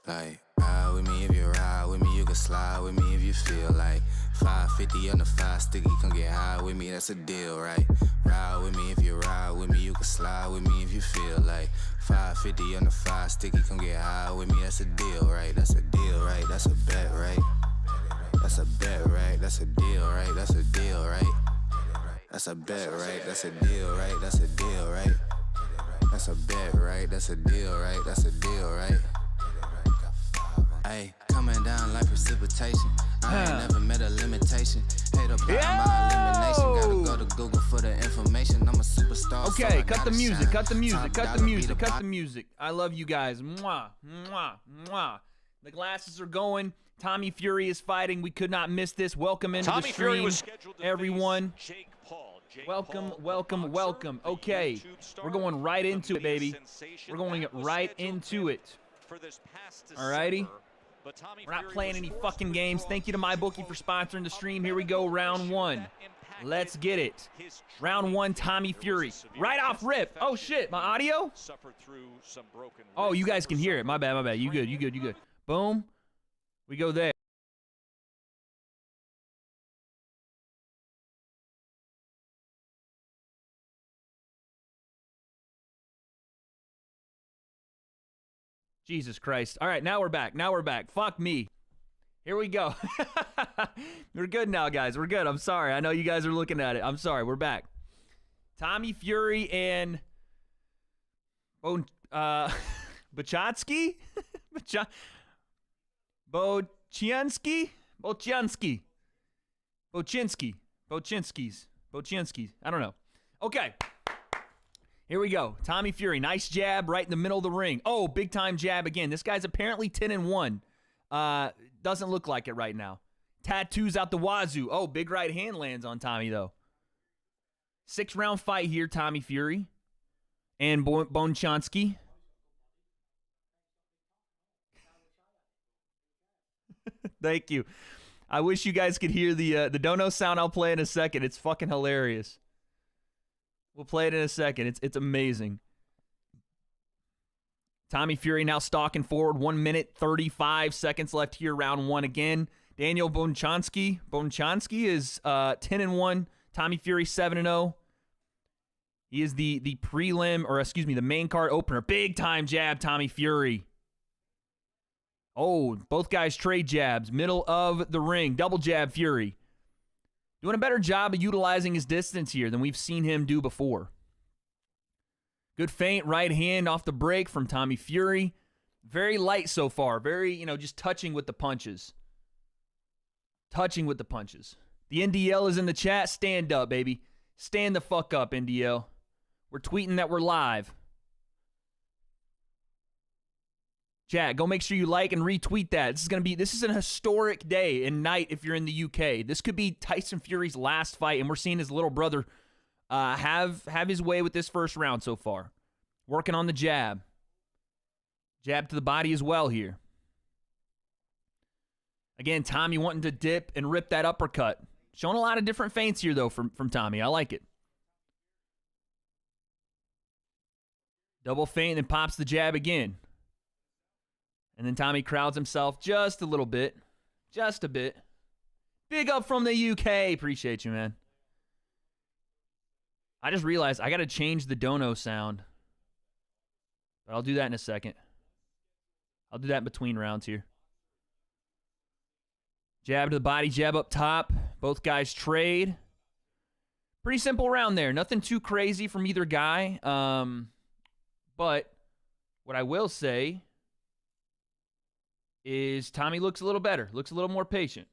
Like, ride with me if you ride with me, you can slide with me if you feel like 550 on the 5 sticky, come get high with me, that's a deal, right? Ride with me if you ride with me, you can slide with me if you feel like 550 on the 5 sticky, come get high with me, that's a deal, right? That's a deal, right? That's a bet, right? That's a bet, right? That's a deal, right? That's a deal, right? That's a bet, right? That's a deal, right? That's a deal, right? That's a bet, right? That's a deal, right? That's a deal, right? Ay, coming down like precipitation. I ain't never met a limitation. Hate up my elimination. Gotta go to Google for the information. I'm a superstar. Okay, so cut the music, cut the music, cut the music, cut the music. I love you guys. Mwah, mwah, mwah. The glasses are going. Tommy Fury is fighting. We could not miss this. Welcome into the stream, everyone. Welcome, welcome, welcome. Okay, we're going right into it, baby. We're going right into it. Alrighty. We're not playing any fucking games. Thank you to MyBookie for sponsoring the stream. Here we go, round one. Let's get it. Round one, Tommy Fury. Right off rip. Oh, shit. My audio? Oh, you guys can hear it. My bad, my bad. You good, you good, you good. Boom. We go there. Jesus Christ. All right, now we're back. Now we're back. Fuck me. Here we go. We're good now, guys. We're good. I'm sorry. I know you guys are looking at it. I'm sorry. We're back. Tommy Fury and Bochatsky? Bochinsky? Bochinskis. I don't know. Okay. Here we go. Tommy Fury, nice jab right in the middle of the ring. Oh, big time jab again. This guy's apparently 10-1. Doesn't look like it right now. Tattoos out the wazoo. Oh, big right hand lands on Tommy though. 6-round fight here, Tommy Fury and Bonchansky. Thank you. I wish you guys could hear the dono sound I'll play in a second. It's fucking hilarious. We'll play it in a second. It's amazing. Tommy Fury now stalking forward. 1 minute, 35 seconds left here. Round one again. Daniel Bonchansky. Bonchansky is 10-1. Tommy Fury 7-0. He is the prelim, or excuse me, the main card opener. Big time jab, Tommy Fury. Oh, both guys trade jabs. Middle of the ring. Double jab Fury. Doing a better job of utilizing his distance here than we've seen him do before. Good feint, right hand off the break from Tommy Fury. Very light so far. Very, just touching with the punches. Touching with the punches. The NDL is in the chat. Stand up, baby. Stand the fuck up, NDL. We're tweeting that we're live. Chat, go make sure you like and retweet that. This is an historic day and night if you're in the UK. This could be Tyson Fury's last fight, and we're seeing his little brother have his way with this first round so far. Working on the jab. Jab to the body as well here. Again, Tommy wanting to dip and rip that uppercut. Showing a lot of different feints here, though, from Tommy. I like it. Double feint and pops the jab again. And then Tommy crowds himself just a little bit. Just a bit. Big up from the UK. Appreciate you, man. I just realized I got to change the dono sound. But I'll do that in a second. I'll do that in between rounds here. Jab to the body, jab up top. Both guys trade. Pretty simple round there. Nothing too crazy from either guy. But what I will say is Tommy looks a little better. Looks a little more patient.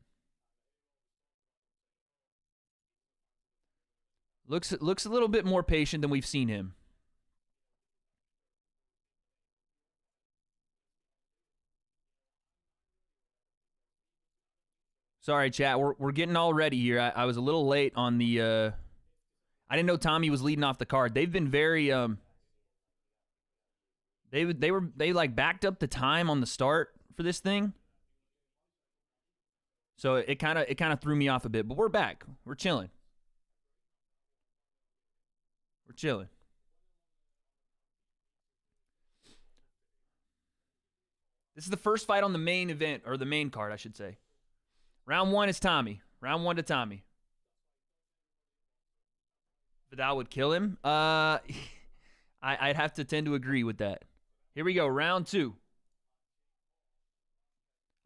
Looks a little bit more patient than we've seen him. Sorry, chat. We're getting all ready here. I was a little late on the. I didn't know Tommy was leading off the card. They've been very. They like backed up the time on the start for this thing. So it kind of threw me off a bit. But we're back. We're chilling. We're chilling. This is the first fight on the main event, or the main card, I should say. Round 1 is Tommy. Round 1 to Tommy. Vidal would kill him? I'd have to tend to agree with that. Here we go. Round 2.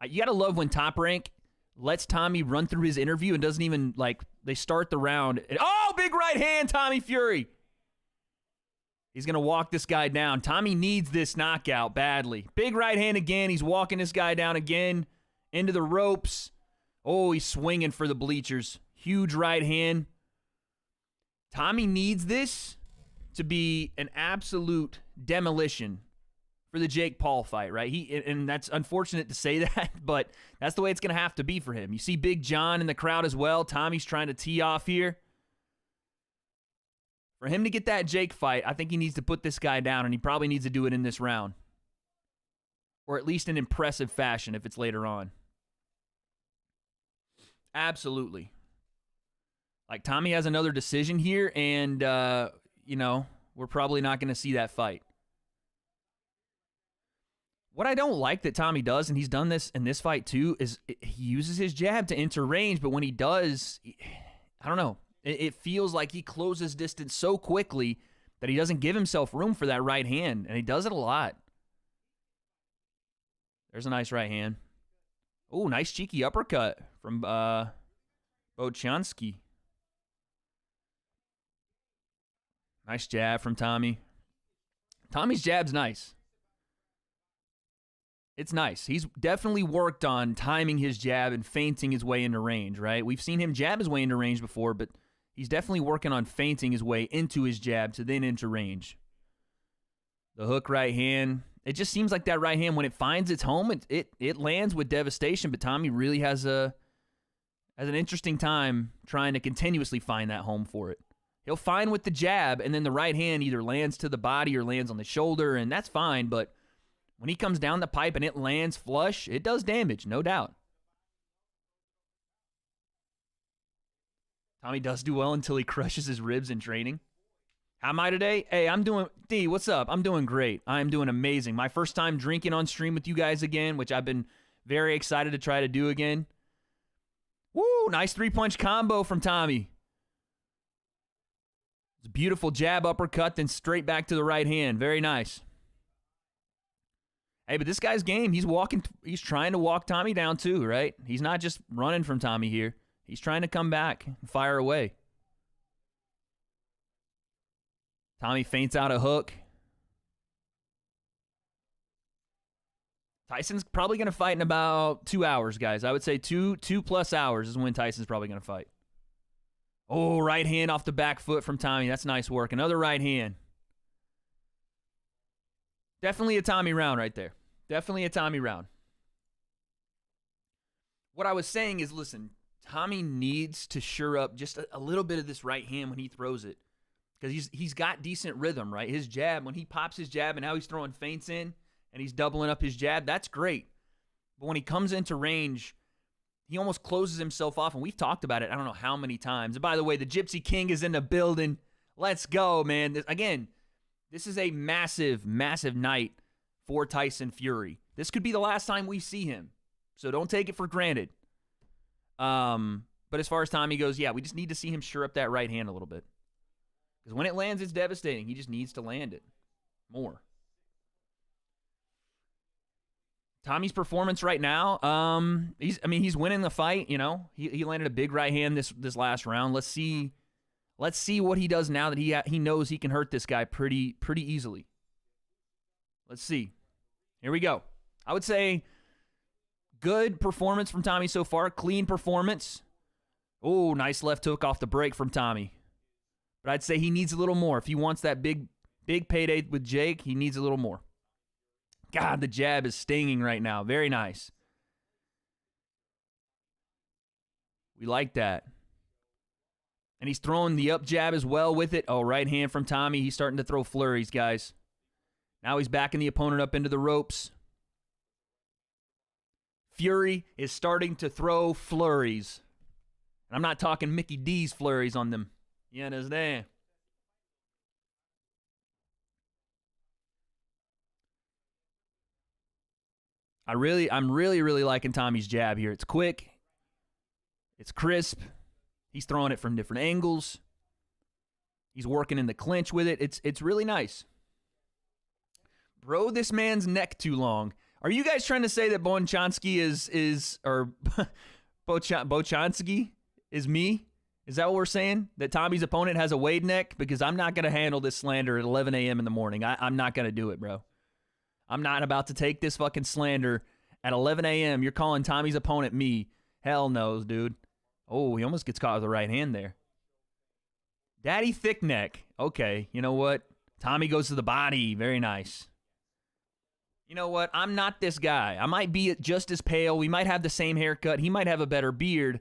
You got to love when Top Rank lets Tommy run through his interview and doesn't even, like, they start the round. Oh, big right hand, Tommy Fury. He's going to walk this guy down. Tommy needs this knockout badly. Big right hand again. He's walking this guy down again into the ropes. Oh, he's swinging for the bleachers. Huge right hand. Tommy needs this to be an absolute demolition for the Jake Paul fight, right? And that's unfortunate to say that, but that's the way it's going to have to be for him. You see Big John in the crowd as well. Tommy's trying to tee off here. For him to get that Jake fight, I think he needs to put this guy down, and he probably needs to do it in this round. Or at least in impressive fashion if it's later on. Absolutely. Like, Tommy has another decision here, and, we're probably not going to see that fight. What I don't like that Tommy does, and he's done this in this fight too, is he uses his jab to enter range, but when he does, I don't know. It feels like he closes distance so quickly that he doesn't give himself room for that right hand, and he does it a lot. There's a nice right hand. Oh, nice cheeky uppercut from Bochanski. Nice jab from Tommy. Tommy's jab's nice. It's nice. He's definitely worked on timing his jab and feinting his way into range, right? We've seen him jab his way into range before, but he's definitely working on feinting his way into his jab to then into range. The hook right hand. It just seems like that right hand, when it finds its home, it lands with devastation, but Tommy really has an interesting time trying to continuously find that home for it. He'll find with the jab, and then the right hand either lands to the body or lands on the shoulder, and that's fine, but when he comes down the pipe and it lands flush, it does damage, no doubt. Tommy does do well until he crushes his ribs in training. How am I today? Hey, D, what's up? I'm doing great. I'm doing amazing. My first time drinking on stream with you guys again, which I've been very excited to try to do again. Woo, nice three-punch combo from Tommy. It's a beautiful jab uppercut, then straight back to the right hand. Very nice. Hey, but this guy's game. He's trying to walk Tommy down too, right? He's not just running from Tommy here. He's trying to come back and fire away. Tommy feints out a hook. Tyson's probably going to fight in about 2 hours, guys. I would say 2+ hours is when Tyson's probably going to fight. Oh, right hand off the back foot from Tommy. That's nice work. Another right hand. Definitely a Tommy round right there. Definitely a Tommy round. What I was saying is, listen, Tommy needs to sure up just a little bit of this right hand when he throws it. Because he's got decent rhythm, right? His jab, when he pops his jab and how he's throwing feints in and he's doubling up his jab, that's great. But when he comes into range, he almost closes himself off. And we've talked about it I don't know how many times. And by the way, the Gypsy King is in the building. Let's go, man. This is a massive, massive night for Tyson Fury. This could be the last time we see him. So don't take it for granted. But as far as Tommy goes, yeah, we just need to see him sure up that right hand a little bit. Because when it lands, it's devastating. He just needs to land it more. Tommy's performance right now, he's winning the fight, you know. He landed a big right hand this last round. Let's see what he does now that he knows he can hurt this guy pretty easily. Let's see. Here we go. I would say good performance from Tommy so far. Clean performance. Oh, nice left hook off the break from Tommy. But I'd say he needs a little more. If he wants that big payday with Jake, he needs a little more. God, the jab is stinging right now. Very nice. We like that. And he's throwing the up jab as well with it. Oh, right hand from Tommy. He's starting to throw flurries, guys. Now he's backing the opponent up into the ropes. Fury is starting to throw flurries. And I'm not talking Mickey D's flurries on them. You understand? I'm really liking Tommy's jab here. It's quick. It's crisp. He's throwing it from different angles. He's working in the clinch with it. It's really nice. Bro, this man's neck too long. Are you guys trying to say that Bochansky or Bochansky is me? Is that what we're saying? That Tommy's opponent has a W.A.D.E neck? Because I'm not going to handle this slander at 11 a.m. in the morning. I'm not going to do it, bro. I'm not about to take this fucking slander at 11 a.m. You're calling Tommy's opponent me. Hell no, dude. Oh, he almost gets caught with the right hand there. Daddy thick neck. Okay, you know what? Tommy goes to the body. Very nice. You know what? I'm not this guy. I might be just as pale. We might have the same haircut. He might have a better beard.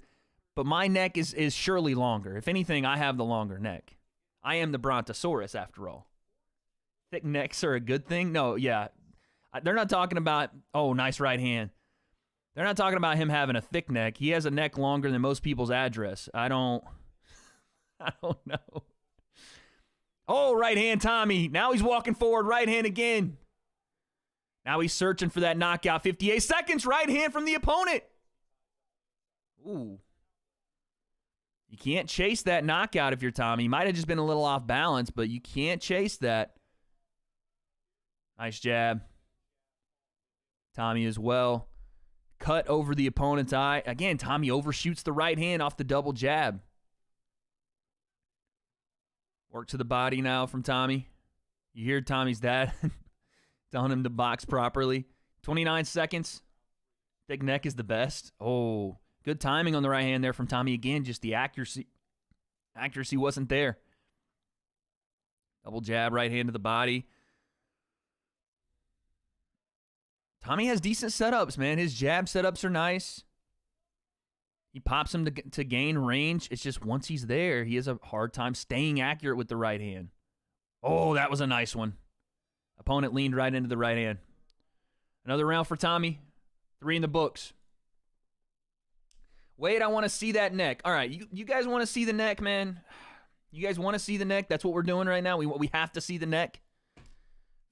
But my neck is surely longer. If anything, I have the longer neck. I am the Brontosaurus, after all. Thick necks are a good thing? No, yeah. They're not talking about, oh, nice right hand. They're not talking about him having a thick neck. He has a neck longer than most people's address. I don't know. Oh, right hand, Tommy. Now he's walking forward, right hand again. Now he's searching for that knockout. 58 seconds, right hand from the opponent. Ooh. You can't chase that knockout if you're Tommy. He might have just been a little off balance, but you can't chase that. Nice jab. Tommy as well. Cut over the opponent's eye. Again, Tommy overshoots the right hand off the double jab. Work to the body now from Tommy. You hear Tommy's dad telling him to box properly. 29 seconds. Thick neck is the best. Oh, good timing on the right hand there from Tommy. Again, just the accuracy wasn't there. Double jab, right hand to the body. Tommy has decent setups, man. His jab setups are nice. He pops him to gain range. It's just once he's there, he has a hard time staying accurate with the right hand. Oh, that was a nice one. Opponent leaned right into the right hand. Another round for Tommy. 3 in the books. Wait, I want to see that neck. All right, you guys want to see the neck, man? You guys want to see the neck? That's what we're doing right now. We have to see the neck.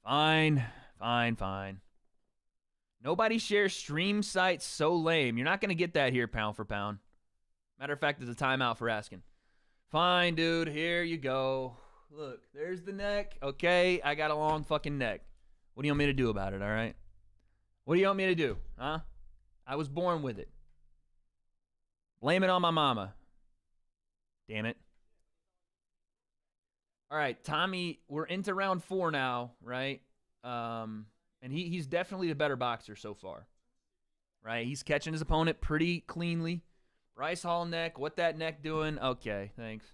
Fine. Nobody shares stream sites. So lame. You're not going to get that here, pound for pound. Matter of fact, there's a timeout for asking. Fine, dude. Here you go. Look, there's the neck. Okay, I got a long fucking neck. What do you want me to do about it, all right? What do you want me to do, huh? I was born with it. Blame it on my mama. Damn it. All right, Tommy, we're into round 4 now, right? And he's definitely the better boxer so far, right? He's catching his opponent pretty cleanly. Bryce Hall neck. What that neck doing? Okay, thanks.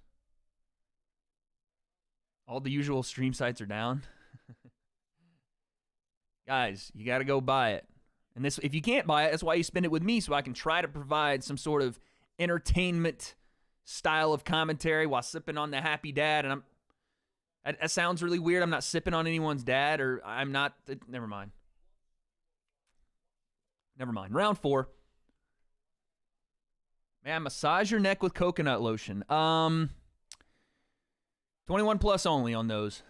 All the usual stream sites are down. Guys, you got to go buy it. And this, if you can't buy it, that's why you spend it with me, so I can try to provide some sort of entertainment style of commentary while sipping on the happy dad. And that sounds really weird. I'm not sipping on anyone's dad, or I'm not. Never mind. Round 4. Man, massage your neck with coconut lotion. 21 plus only on those.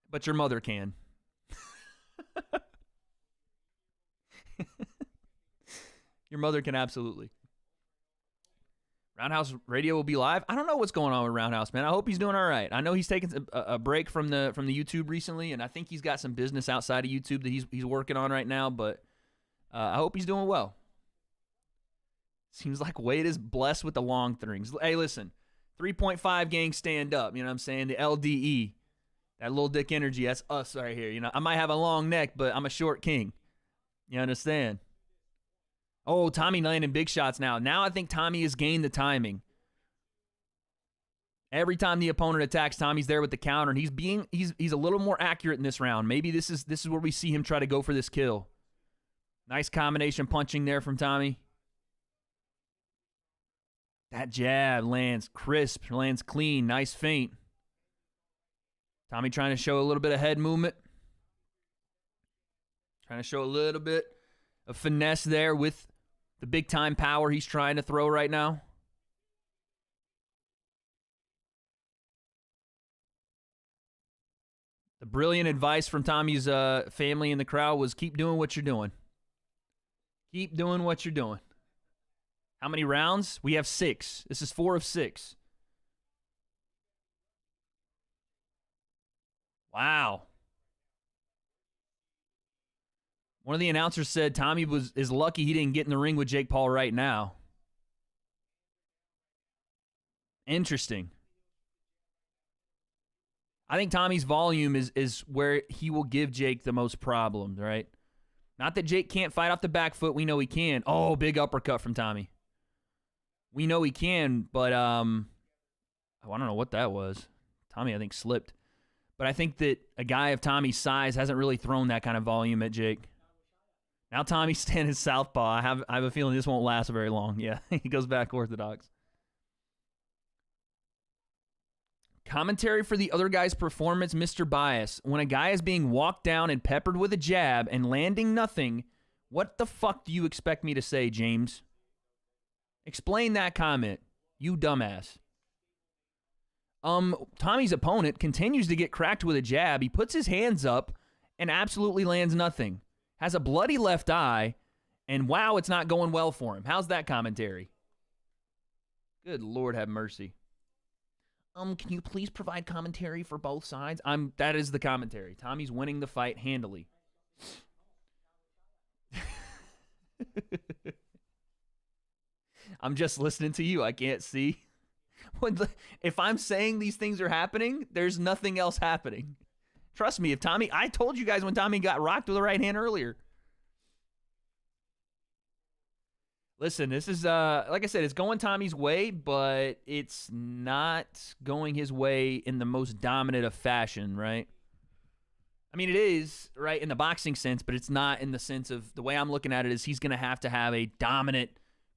But your mother can. Your mother can absolutely. Roundhouse Radio will be live. I don't know what's going on with Roundhouse, man. I hope he's doing all right. I know he's taken a break from the YouTube recently, and I think he's got some business outside of YouTube that he's working on right now, but I hope he's doing well. Seems like Wade is blessed with the long things. Hey, listen, 3.5 gang stand up. You know what I'm saying? The LDE, that little dick energy, that's us right here. You know, I might have a long neck, but I'm a short king. You understand? Oh, Tommy landing big shots now. Now I think Tommy has gained the timing. Every time the opponent attacks, Tommy's there with the counter, and he's a little more accurate in this round. Maybe this is where we see him try to go for this kill. Nice combination punching there from Tommy. That jab lands crisp, lands clean, nice feint. Tommy trying to show a little bit of head movement. Trying to show a little bit of finesse there with the big-time power he's trying to throw right now. The brilliant advice from Tommy's family in the crowd was keep doing what you're doing. Keep doing what you're doing. How many rounds? We have 6. This is 4 of 6. Wow. One of the announcers said Tommy is lucky he didn't get in the ring with Jake Paul right now. Interesting. I think Tommy's volume is where he will give Jake the most problems, right? Not that Jake can't fight off the back foot. We know he can. Oh, big uppercut from Tommy. We know he can, but I don't know what that was. Tommy, I think, slipped. But I think that a guy of Tommy's size hasn't really thrown that kind of volume at Jake. Now Tommy's standing southpaw. I have a feeling this won't last very long. Yeah, he goes back orthodox. Commentary for the other guy's performance, Mr. Bias. When a guy is being walked down and peppered with a jab and landing nothing, what the fuck do you expect me to say, James? Explain that comment, you dumbass. Tommy's opponent continues to get cracked with a jab. He puts his hands up and absolutely lands nothing. Has a bloody left eye, and wow, it's not going well for him. How's that commentary? Good Lord have mercy. Can you please provide commentary for both sides? That is the commentary. Tommy's winning the fight handily. I'm just listening to you. I can't see. If I'm saying these things are happening, there's nothing else happening. Trust me, I told you guys when Tommy got rocked with the right hand earlier. Listen, this is, like I said, it's going Tommy's way, but it's not going his way in the most dominant of fashion, right? I mean, it is, right, in the boxing sense, but it's not in the sense of, the way I'm looking at it is he's going to have a dominant,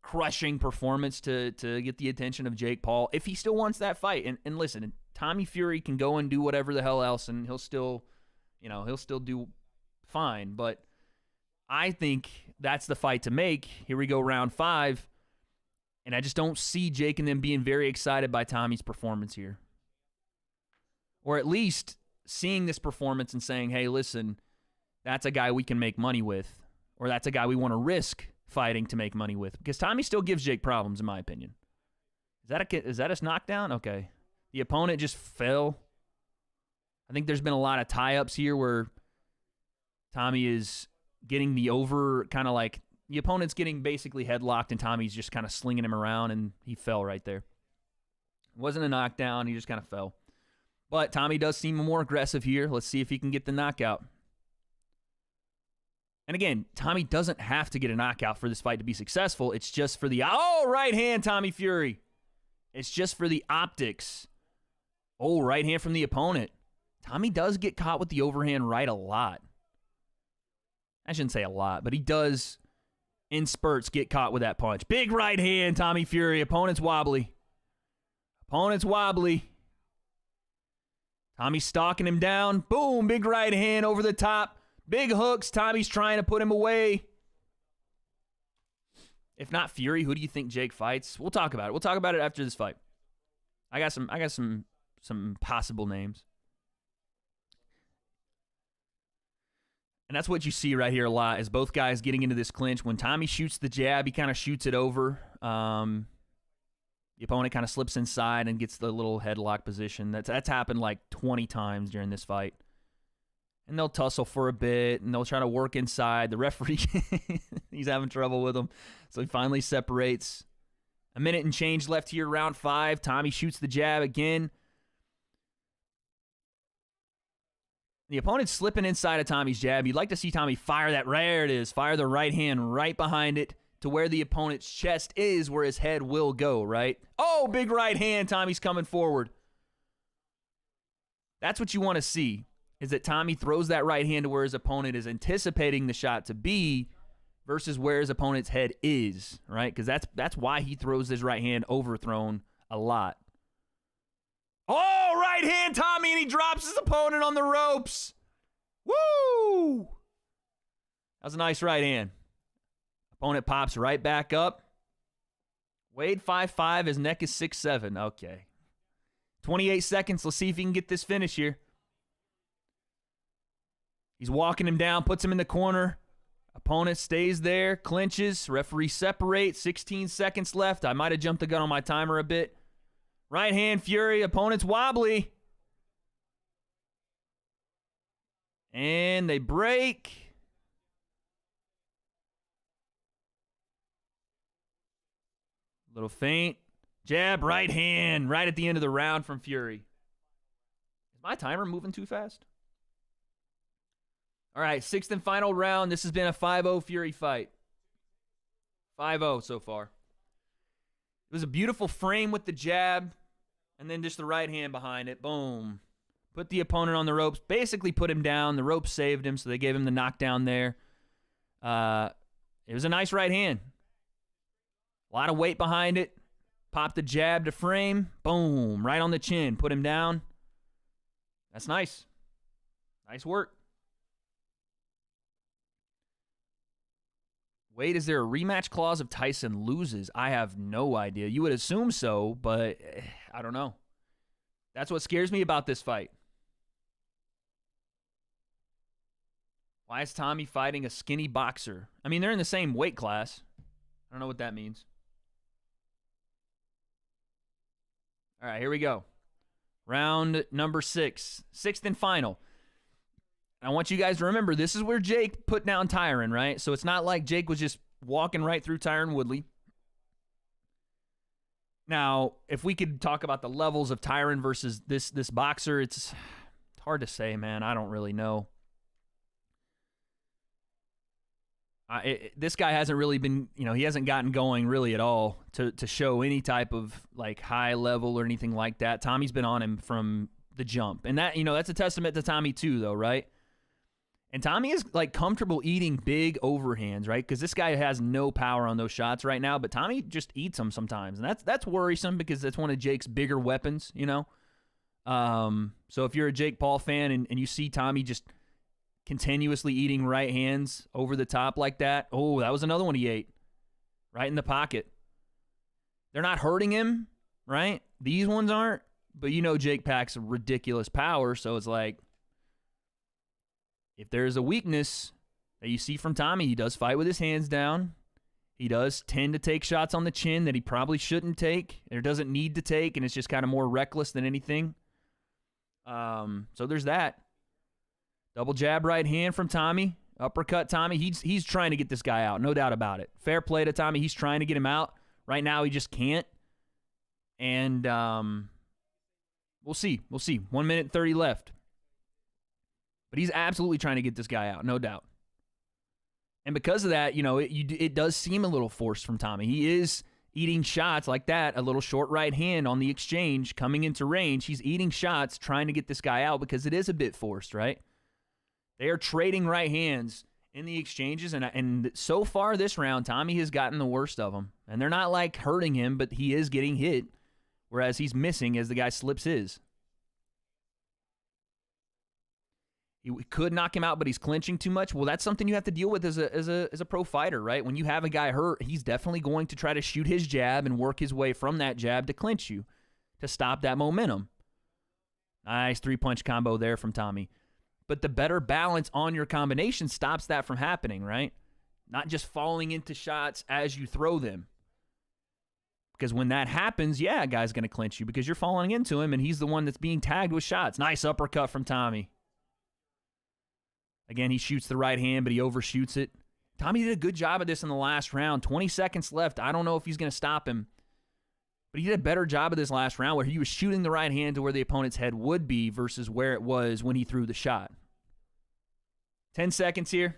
crushing performance to get the attention of Jake Paul if he still wants that fight. And listen, Tommy Fury can go and do whatever the hell else, and he'll still do fine. But I think that's the fight to make. Here we go, round 5. And I just don't see Jake and them being very excited by Tommy's performance here. Or at least seeing this performance and saying, hey, listen, that's a guy we can make money with. Or that's a guy we want to risk fighting to make money with. Because Tommy still gives Jake problems, in my opinion. Is that a knockdown? Okay. The opponent just fell. I think there's been a lot of tie-ups here where Tommy is getting the over, kind of like the opponent's getting basically headlocked and Tommy's just kind of slinging him around, and he fell right there. It wasn't a knockdown. He just kind of fell. But Tommy does seem more aggressive here. Let's see if he can get the knockout. And again, Tommy doesn't have to get a knockout for this fight to be successful. It's just for the, right hand, Tommy Fury. It's just for the optics. Oh, right hand from the opponent. Tommy does get caught with the overhand right a lot. I shouldn't say a lot, but he does, in spurts, get caught with that punch. Big right hand, Tommy Fury. Opponent's wobbly. Opponent's wobbly. Tommy's stalking him down. Boom, big right hand over the top. Big hooks. Tommy's trying to put him away. If not Fury, who do you think Jake fights? We'll talk about it. We'll talk about it after this fight. I got some possible names. And that's what you see right here a lot, is both guys getting into this clinch. When Tommy shoots the jab, he kind of shoots it over. Yeah, The opponent kind of slips inside and gets the little headlock position. That's happened like 20 times during this fight. And they'll tussle for a bit, and they'll try to work inside. The referee, he's having trouble with them. So he finally separates. A minute and change left here, round 5. Tommy shoots the jab again. The opponent's slipping inside of Tommy's jab. You'd like to see Tommy fire that. There it is. Fire the right hand right behind it to where the opponent's chest is, where his head will go, right? Oh, big right hand. Tommy's coming forward. That's what you want to see, is that Tommy throws that right hand to where his opponent is anticipating the shot to be versus where his opponent's head is, right? Because that's why he throws his right hand overthrown a lot. Oh, right hand, Tommy, and he drops his opponent on the ropes. Woo! That was a nice right hand. Opponent pops right back up. W.A.D.E 5'5", his neck is 6'7". Okay. 28 seconds. Let's see if he can get this finish here. He's walking him down, puts him in the corner. Opponent stays there, clinches. Referee separates. 16 seconds left. I might have jumped the gun on my timer a bit. Right hand, Fury. Opponent's wobbly. And they break. Little feint. Jab, right hand, right at the end of the round from Fury. Is my timer moving too fast? All right, 6th and final round. This has been a 5-0 Fury fight. 5-0 so far. It was a beautiful frame with the jab, and then just the right hand behind it. Boom. Put the opponent on the ropes. Basically put him down. The ropes saved him, so they gave him the knockdown there. It was a nice right hand. A lot of weight behind it. Pop the jab to frame. Boom. Right on the chin. Put him down. That's nice. Nice work. Wait, is there a rematch clause if Tyson loses? I have no idea. You would assume so, but I don't know. That's what scares me about this fight. Why is Tommy fighting a skinny boxer? I mean, they're in the same weight class. I don't know what that means. All right, here we go. Round number 6. 6th and final. I want you guys to remember, this is where Jake put down Tyron, right? So it's not like Jake was just walking right through Tyron Woodley. Now, if we could talk about the levels of Tyron versus this boxer, it's hard to say, man. I don't really know. This guy hasn't really been, he hasn't gotten going really at all to show any type of like high level or anything like that. Tommy's been on him from the jump. And that, that's a testament to Tommy too, though, right? And Tommy is like comfortable eating big overhands, right? Because this guy has no power on those shots right now, but Tommy just eats them sometimes. And that's worrisome because that's one of Jake's bigger weapons, So if you're a Jake Paul fan and you see Tommy just continuously eating right hands over the top like that, oh, that was another one he ate. Right in the pocket. They're not hurting him, right? These ones aren't. But Jake packs ridiculous power, so it's like, if there's a weakness that you see from Tommy, he does fight with his hands down. He does tend to take shots on the chin that he probably shouldn't take or doesn't need to take, and it's just kind of more reckless than anything. So there's that. Double jab right hand from Tommy. Uppercut Tommy. He's trying to get this guy out, no doubt about it. Fair play to Tommy. He's trying to get him out. Right now he just can't. And we'll see. 1 minute 30 left. But he's absolutely trying to get this guy out, no doubt. And because of that, it does seem a little forced from Tommy. He is eating shots like that, a little short right hand on the exchange coming into range. He's eating shots trying to get this guy out because it is a bit forced, right? They are trading right hands in the exchanges, and so far this round, Tommy has gotten the worst of them. And they're not like hurting him, but he is getting hit, whereas he's missing as the guy slips his. He could knock him out, but he's clinching too much. Well, that's something you have to deal with as a pro fighter, right? When you have a guy hurt, he's definitely going to try to shoot his jab and work his way from that jab to clinch you, to stop that momentum. Nice three-punch combo there from Tommy. But the better balance on your combination stops that from happening, right? Not just falling into shots as you throw them. Because when that happens, yeah, a guy's going to clinch you because you're falling into him, and he's the one that's being tagged with shots. Nice uppercut from Tommy. Again, he shoots the right hand, but he overshoots it. Tommy did a good job of this in the last round. 20 seconds left. I don't know if he's going to stop him. But he did a better job of this last round where he was shooting the right hand to where the opponent's head would be versus where it was when he threw the shot. 10 seconds here.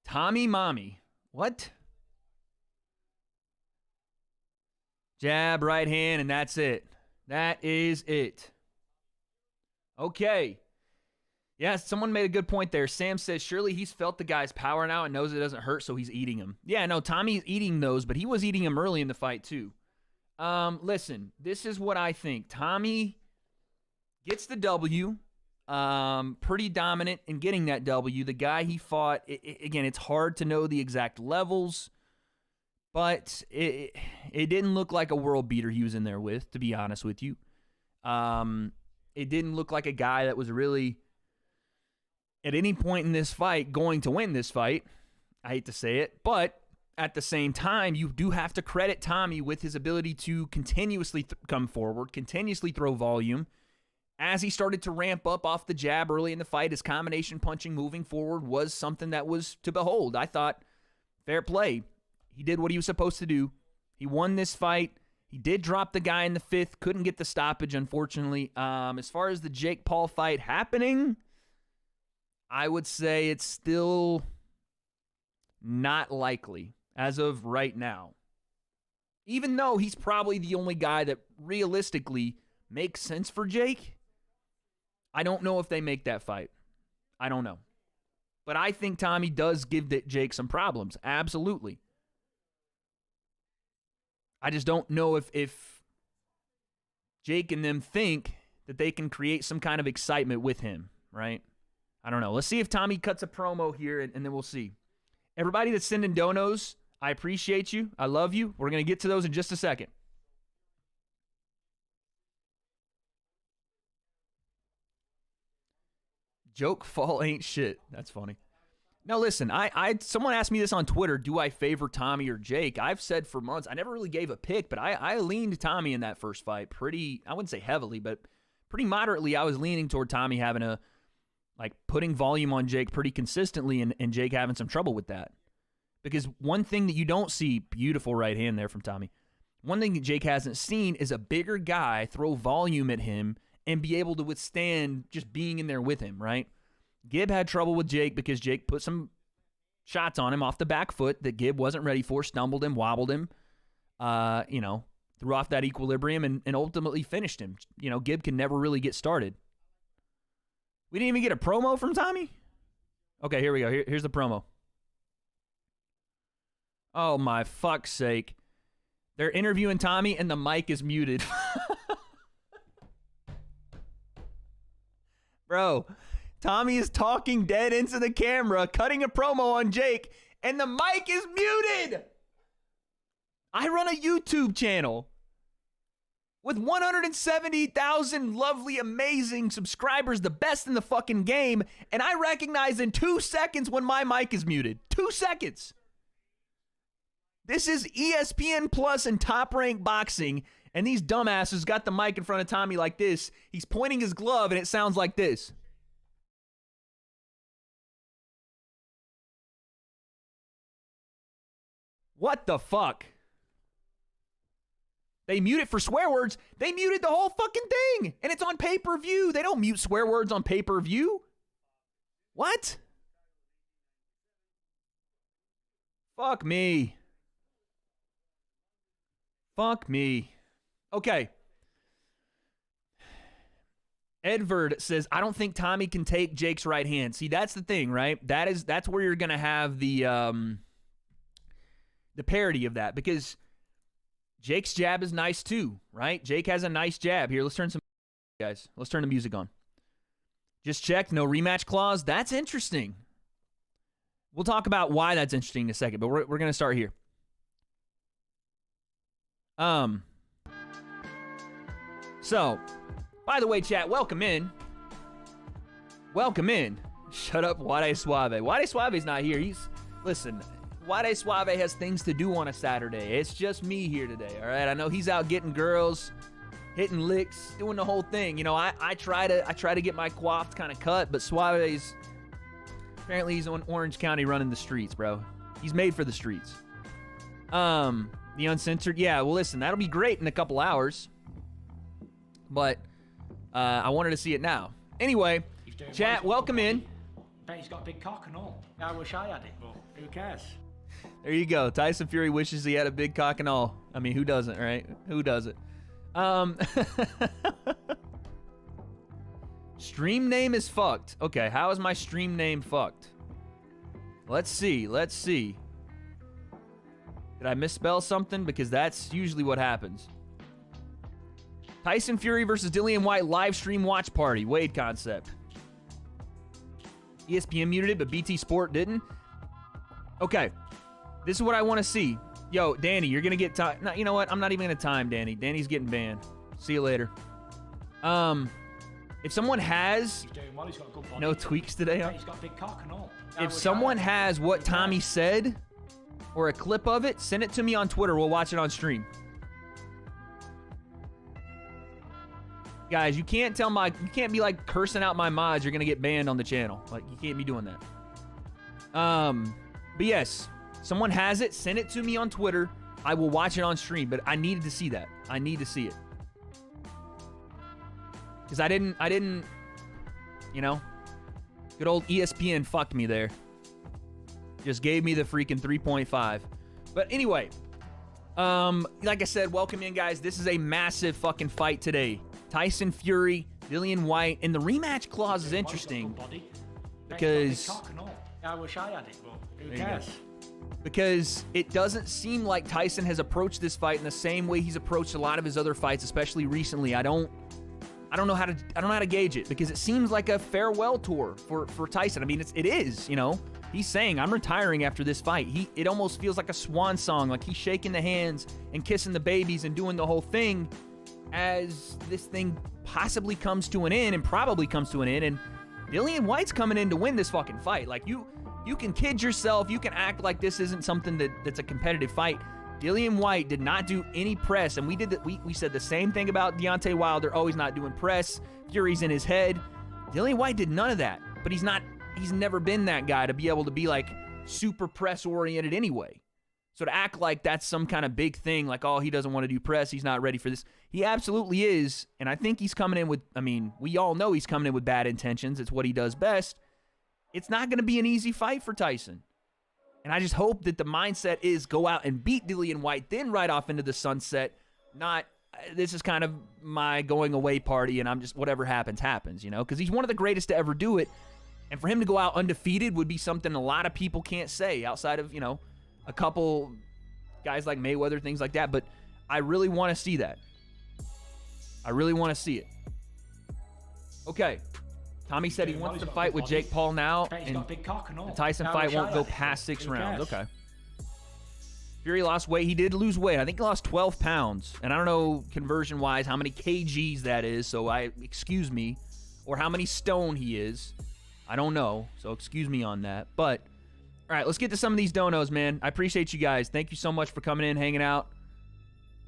Tommy Mommy. What? Jab, right hand, and that's it. That is it. Okay. Yeah, someone made a good point there. Sam says, surely he's felt the guy's power now and knows it doesn't hurt, so he's eating him. Yeah, no, Tommy's eating those, but he was eating him early in the fight too. Listen, this is what I think. Tommy gets the W. Pretty dominant in getting that W. The guy he fought, again, it's hard to know the exact levels. But it didn't look like a world beater he was in there with, to be honest with you. It didn't look like a guy that was really, at any point in this fight, going to win this fight. I hate to say it, but at the same time, you do have to credit Tommy with his ability to continuously come forward, continuously throw volume. As he started to ramp up off the jab early in the fight, his combination punching moving forward was something that was to behold. I thought, fair play. He did what he was supposed to do. He won this fight. He did drop the guy in the 5th. Couldn't get the stoppage, unfortunately. As far as the Jake Paul fight happening, I would say it's still not likely as of right now. Even though he's probably the only guy that realistically makes sense for Jake, I don't know if they make that fight. I don't know. But I think Tommy does give Jake some problems. Absolutely. I just don't know if Jake and them think that they can create some kind of excitement with him, right? I don't know. Let's see if Tommy cuts a promo here, and then we'll see. Everybody that's sending donos, I appreciate you. I love you. We're going to get to those in just a second. Joke fall ain't shit. That's funny. Now, listen, someone asked me this on Twitter, do I favor Tommy or Jake? I've said for months, I never really gave a pick, but I leaned Tommy in that first fight pretty, I wouldn't say heavily, but pretty moderately. I was leaning toward Tommy having putting volume on Jake pretty consistently and Jake having some trouble with that. Because one thing that you don't see, beautiful right hand there from Tommy, one thing that Jake hasn't seen is a bigger guy throw volume at him and be able to withstand just being in there with him, right? Gib had trouble with Jake because Jake put some shots on him off the back foot that Gib wasn't ready for, stumbled him, wobbled him, threw off that equilibrium and ultimately finished him. Gib can never really get started. We didn't even get a promo from Tommy? Okay, here we go. Here's the promo. Oh, my fuck's sake. They're interviewing Tommy and the mic is muted. Bro, Tommy is talking dead into the camera, cutting a promo on Jake, and the mic is muted. I run a YouTube channel with 170,000 lovely, amazing subscribers, the best in the fucking game, and I recognize in 2 seconds when my mic is muted. 2 seconds. This is ESPN Plus and Top Rank Boxing, and these dumbasses got the mic in front of Tommy like this. He's pointing his glove, and it sounds like this. What the fuck? They mute it for swear words. They muted the whole fucking thing, and it's on pay-per-view. They don't mute swear words on pay-per-view. What? Fuck me. Fuck me. Okay. Edvard says, I don't think Tommy can take Jake's right hand. See, that's the thing, right? That's where you're going to have the parody of that, because Jake's jab is nice too, right? Jake has a nice jab. Here, let's turn Let's turn the music on. Just checked, no rematch clause. That's interesting. We'll talk about why that's interesting in a second, but we're going to start here. So, by the way, chat, welcome in. Welcome in. Shut up, W.A.D.E. Suave. W.A.D.E. Suave's not here. Listen, WA.D.E Suave has things to do on a Saturday. It's just me here today, all right? I know he's out getting girls, hitting licks, doing the whole thing. You know, I try to get my coiffed kind of cut, but Suave's apparently he's in Orange County running the streets, bro. He's made for the streets. The Uncensored, yeah, well, listen, that'll be great in a couple hours, but I wanted to see it now. Anyway, chat, welcome in. Bet he's got a big cock and all. I wish I had it, but who cares? There you go. Tyson Fury wishes he had a big cock and all. I mean, who doesn't, right? Who doesn't? Stream name is fucked. Okay, how is my stream name fucked? Let's see. Did I misspell something? Because that's usually what happens. Tyson Fury versus Dillian Whyte live stream watch party. W.A.D.E concept. ESPN muted it, but BT Sport didn't. Okay. This is what I want to see. Yo, Danny, you're going to get time. No, you know what? I'm not even going to time Danny. Danny's getting banned. See you later. If someone has... No tweaks today, huh? He's got a big cock and all. If someone has what Tommy said or a clip of it, send it to me on Twitter. We'll watch it on stream. Guys, you can't be like cursing out my mods. You're going to get banned on the channel. Like, you can't be doing that. But yes, someone has it. Send it to me on Twitter. I will watch it on stream, but I needed to see that. I need to see it. Because I didn't, you know, good old ESPN fucked me there. Just gave me the freaking 3.5. But anyway, like I said, welcome in, guys. This is a massive fucking fight today. Tyson Fury, Dillian Whyte, and the rematch clause is interesting because I wish I had it, but who cares? Because it doesn't seem like Tyson has approached this fight in the same way he's approached a lot of his other fights, especially recently. I don't know how to gauge it because it seems like a farewell tour for Tyson. I mean, it is, you know. He's saying, I'm retiring after this fight. It almost feels like a swan song, like he's shaking the hands and kissing the babies and doing the whole thing as this thing possibly comes to an end and probably comes to an end. And Dillian Whyte's coming in to win this fucking fight. Like, you can kid yourself. You can act like this isn't something that's a competitive fight. Dillian Whyte did not do any press, and we said the same thing about Deontay Wilder. Oh, he's not doing press. Fury's in his head. Dillian Whyte did none of that, but he's never been that guy to be able to be like super press oriented anyway. So to act like that's some kind of big thing, like, oh, he doesn't want to do press, he's not ready for this. He absolutely is, and I think he's coming in with, I mean, we all know he's coming in with bad intentions. It's what he does best. It's not going to be an easy fight for Tyson. And I just hope that the mindset is go out and beat Dillian Whyte, then ride off into the sunset. Not, this is kind of my going away party, and I'm just, whatever happens, happens, you know? Because he's one of the greatest to ever do it. And for him to go out undefeated would be something a lot of people can't say outside of, you know, a couple guys like Mayweather, things like that. But I really want to see that. I really want to see it. Okay. Tommy said he wants to fight with Jake Paul now, and the Tyson fight won't go past 6 rounds. Okay. Fury lost weight. He did lose weight. I think he lost 12 pounds. And I don't know, conversion-wise, how many kgs that is, so excuse me. Or how many stone he is. I don't know, so excuse me on that. But, all right, let's get to some of these donos, man. I appreciate you guys. Thank you so much for coming in, hanging out.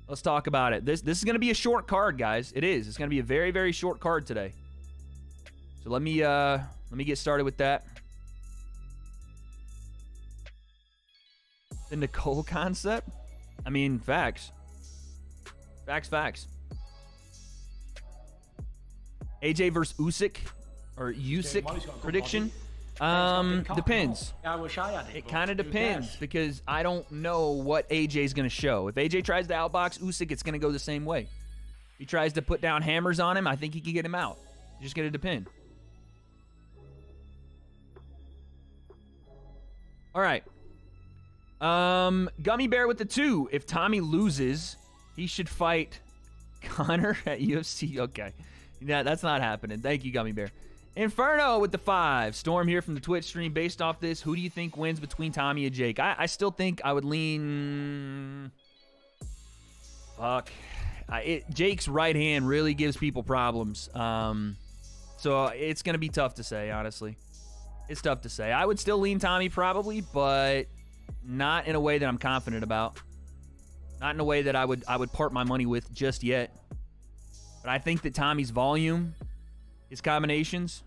Let's talk about it. This is going to be a short card, guys. It is. It's going to be a very, very short card today. So let me get started with that. The Nicole concept? I mean, facts. Facts. AJ versus Usyk or Usyk prediction? Depends. I wish I had it. It kind of depends because I don't know what AJ's going to show. If AJ tries to outbox Usyk, it's going to go the same way. If he tries to put down hammers on him, I think he can get him out. It's just going to depend. All right. Gummy Bear with the 2. If Tommy loses, he should fight Connor at UFC. Okay. Yeah, that's not happening. Thank you, Gummy Bear. Inferno with the 5. Storm here from the Twitch stream. Based off this, who do you think wins between Tommy and Jake? I still think I would lean... Fuck. Jake's right hand really gives people problems. So it's going to be tough to say, honestly. It's tough to say. I would still lean Tommy probably, but not in a way that I'm confident about. Not in a way that I would part my money with just yet. But I think that Tommy's volume, his combinations,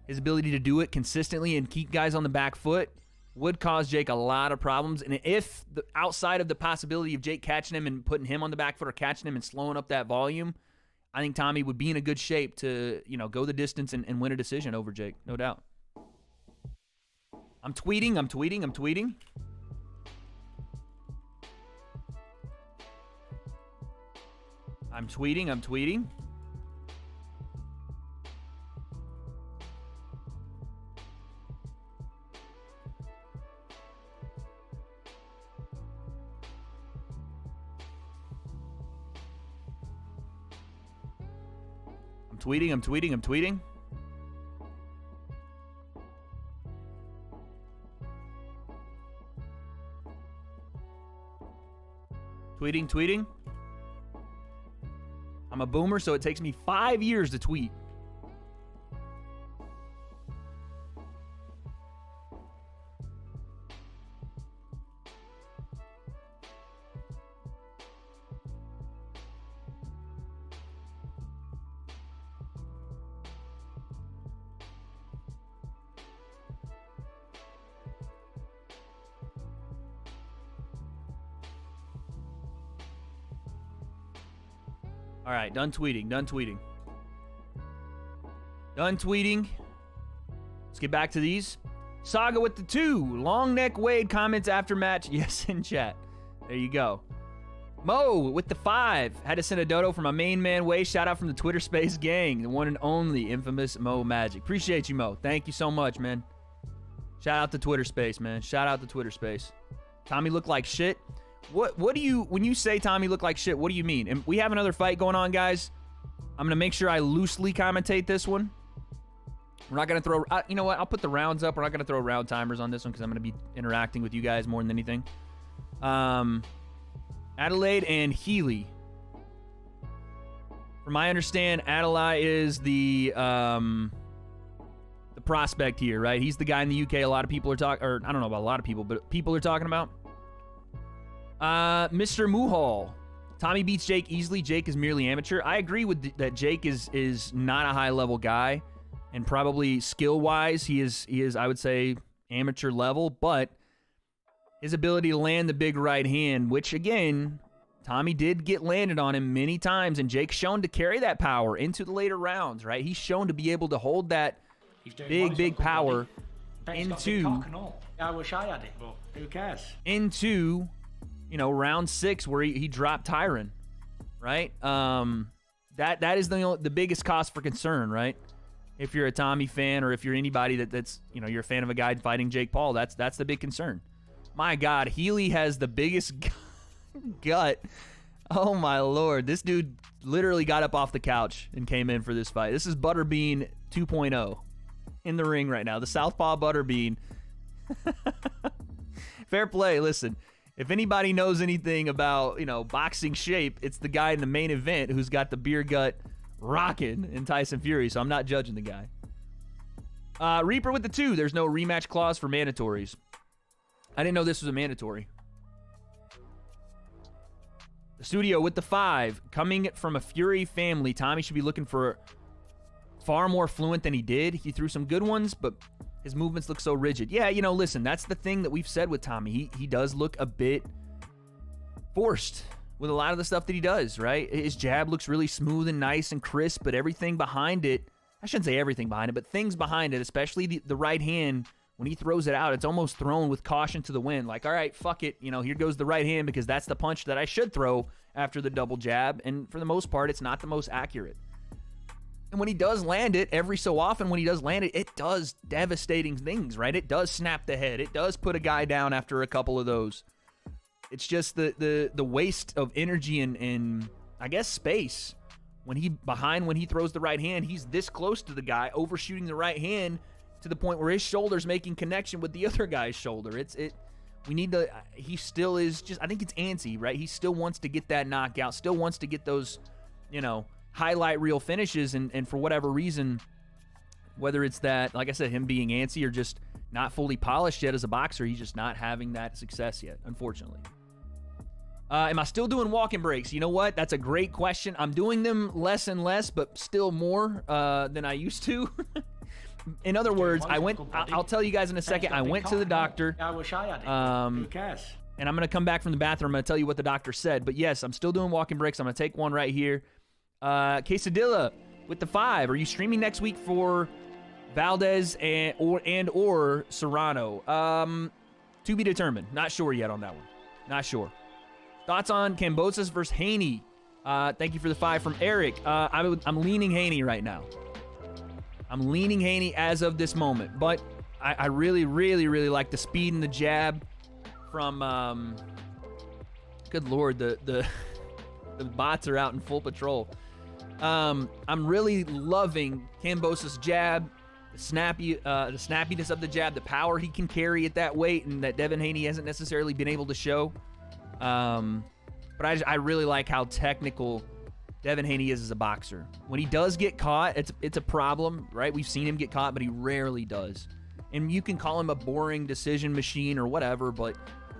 his ability to do it consistently and keep guys on the back foot would cause Jake a lot of problems. And if outside of the possibility of Jake catching him and putting him on the back foot or catching him and slowing up that volume, I think Tommy would be in a good shape to, go the distance and win a decision over Jake, no doubt. I'm tweeting. I'm tweeting. I'm tweeting. I'm tweeting. I'm tweeting. I'm tweeting. I'm tweeting. Tweeting. I'm a boomer, so it takes me 5 years to tweet. All right, done tweeting. Let's get back to these. Saga with the 2. Long neck Wade comments after match. Yes, in chat. There you go. Mo with the 5. Had to send a dodo from my main man Wade. Shout out from the Twitter space gang. The one and only infamous Mo Magic. Appreciate you, Mo. Thank you so much, man. Shout out to Twitter space, man. Shout out to Twitter space. Tommy looked like shit. What do you, when you say Tommy looked like shit, what do you mean? And we have another fight going on, guys. I'm going to make sure I loosely commentate this one. We're not going to throw, you know what? I'll put the rounds up. We're not going to throw round timers on this one because I'm going to be interacting with you guys more than anything. Adelaide and Healy. From my understand, Adelaide is the prospect here, right? He's the guy in the UK a lot of people are talking, or I don't know about a lot of people, but people are talking about. Mr. Muhal. Tommy beats Jake easily. Jake is merely amateur. I agree with that. Jake is not a high-level guy, and probably skill-wise, he is, I would say, amateur level, but his ability to land the big right hand, which, again, Tommy did get landed on him many times, and Jake's shown to carry that power into the later rounds, right? He's shown to be able to hold that big power into... I wish I had it, but who cares? Into... round 6 where he dropped Tyron, right? That is the biggest cause for concern, right? If you're a Tommy fan or if you're anybody that's you're a fan of a guy fighting Jake Paul, that's the big concern. My God, Healy has the biggest gut. Oh my Lord, this dude literally got up off the couch and came in for this fight. This is Butterbean 2.0 in the ring right now. The Southpaw Butterbean. Fair play. Listen. If anybody knows anything about, boxing shape, it's the guy in the main event who's got the beer gut rocking in Tyson Fury, so I'm not judging the guy. Reaper with the 2. There's no rematch clause for mandatories. I didn't know this was a mandatory. The Studio with the 5. Coming from a Fury family, Tommy should be looking for far more fluent than he did. He threw some good ones, but... his movements look so rigid. Yeah, listen, that's the thing that we've said with Tommy. He does look a bit forced with a lot of the stuff that he does, right? His jab looks really smooth and nice and crisp, but everything behind it, I shouldn't say everything behind it, but things behind it, especially the right hand, when he throws it out, it's almost thrown with caution to the wind. Like, all right, fuck it. Here goes the right hand because that's the punch that I should throw after the double jab. And for the most part, it's not the most accurate. And when he does land it, every so often when he does land it, it does devastating things, right? It does snap the head. It does put a guy down after a couple of those. It's just the waste of energy and I guess space. When he throws the right hand, he's this close to the guy, overshooting the right hand to the point where his shoulder's making connection with the other guy's shoulder. He still is just, I think it's antsy, right? He still wants to get that knockout, still wants to get those, highlight reel finishes, and for whatever reason, whether it's that, like I said, him being antsy or just not fully polished yet as a boxer. He's just not having that success yet, unfortunately. Am I still doing walking breaks? You know what? That's a great question. I'm doing them less and less, but still more than I used to. In other words, I'll tell you guys in a second. I went to the doctor. I wish I had it. Who cares? And I'm going to come back from the bathroom. I'm going to tell you what the doctor said. But yes, I'm still doing walking breaks. I'm going to take one right here. Quesadilla with the 5. Are you streaming next week for Valdez or Serrano? To be determined. Not sure yet on that one. Not sure. Thoughts on Kambosos versus Haney? Thank you for the 5 from Eric. I'm leaning Haney right now. I'm leaning Haney as of this moment. But I really, really, really like the speed and the jab from, good Lord, the bots are out in full patrol. I'm really loving Kambosos' jab, the snappiness of the jab, the power he can carry at that weight, and that Devin Haney hasn't necessarily been able to show. But I really like how technical Devin Haney is as a boxer. When he does get caught, it's a problem, right? We've seen him get caught, but he rarely does. And you can call him a boring decision machine or whatever, but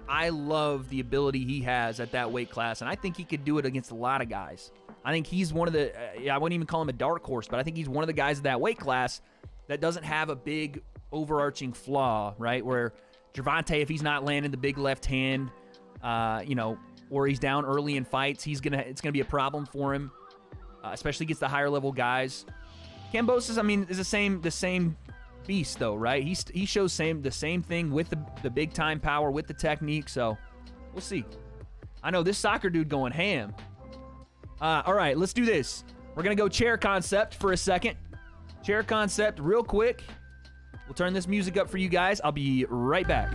I love the ability he has at that weight class, and I think he could do it against a lot of guys. I think he's one of the, I wouldn't even call him a dark horse, but I think he's one of the guys at that weight class that doesn't have a big overarching flaw, right? Where Gervonta, if he's not landing the big left hand, or he's down early in fights, it's gonna be a problem for him, especially against the higher level guys. Kambosos, I mean, is the same beast though, right? He shows the same thing with the big time power, with the technique. So we'll see. I know this soccer dude going ham. All right, let's do this. We're gonna go chair concept for a second. Chair concept, real quick. We'll turn this music up for you guys. I'll be right back.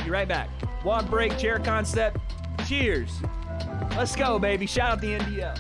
Be right back. Walk break, chair concept. Cheers. Let's go, baby. Shout out the NDL.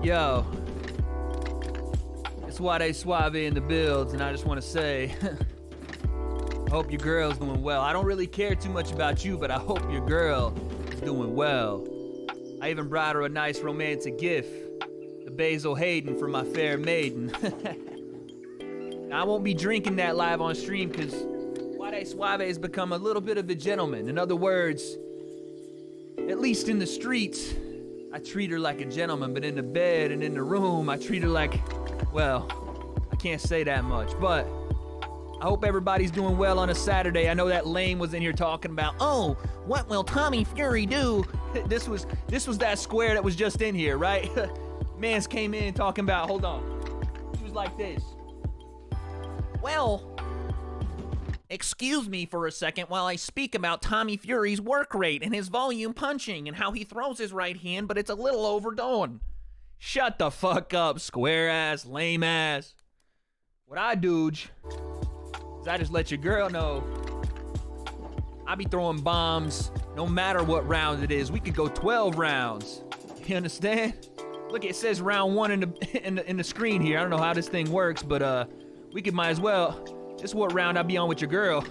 Yo, it's W.A.D.E Suave in the builds, and I just want to say, I hope your girl's doing well. I don't really care too much about you, but I hope your girl is doing well. I even brought her a nice romantic gift, the Basil Hayden for my fair maiden. Now, I won't be drinking that live on stream because W.A.D.E Suave has become a little bit of a gentleman. In other words, at least in the streets, I treat her like a gentleman, but in the bed and in the room, I treat her like, well, I can't say that much, but I hope everybody's doing well on a Saturday. I know that Lame was in here talking about, oh, what will Tommy Fury do? This was that square that was just in here, right? Mans came in talking about, hold on. He was like this. Well, excuse me for a second while I speak about Tommy Fury's work rate and his volume punching and how he throws his right hand, but it's a little overdone. Shut the fuck up, square ass, lame ass. What I do is I just let your girl know I be throwing bombs no matter what round it is. We could go 12 rounds. You understand? Look, it says round 1 in the screen here. I don't know how this thing works, but we could might as well. This is what round I be on with your girl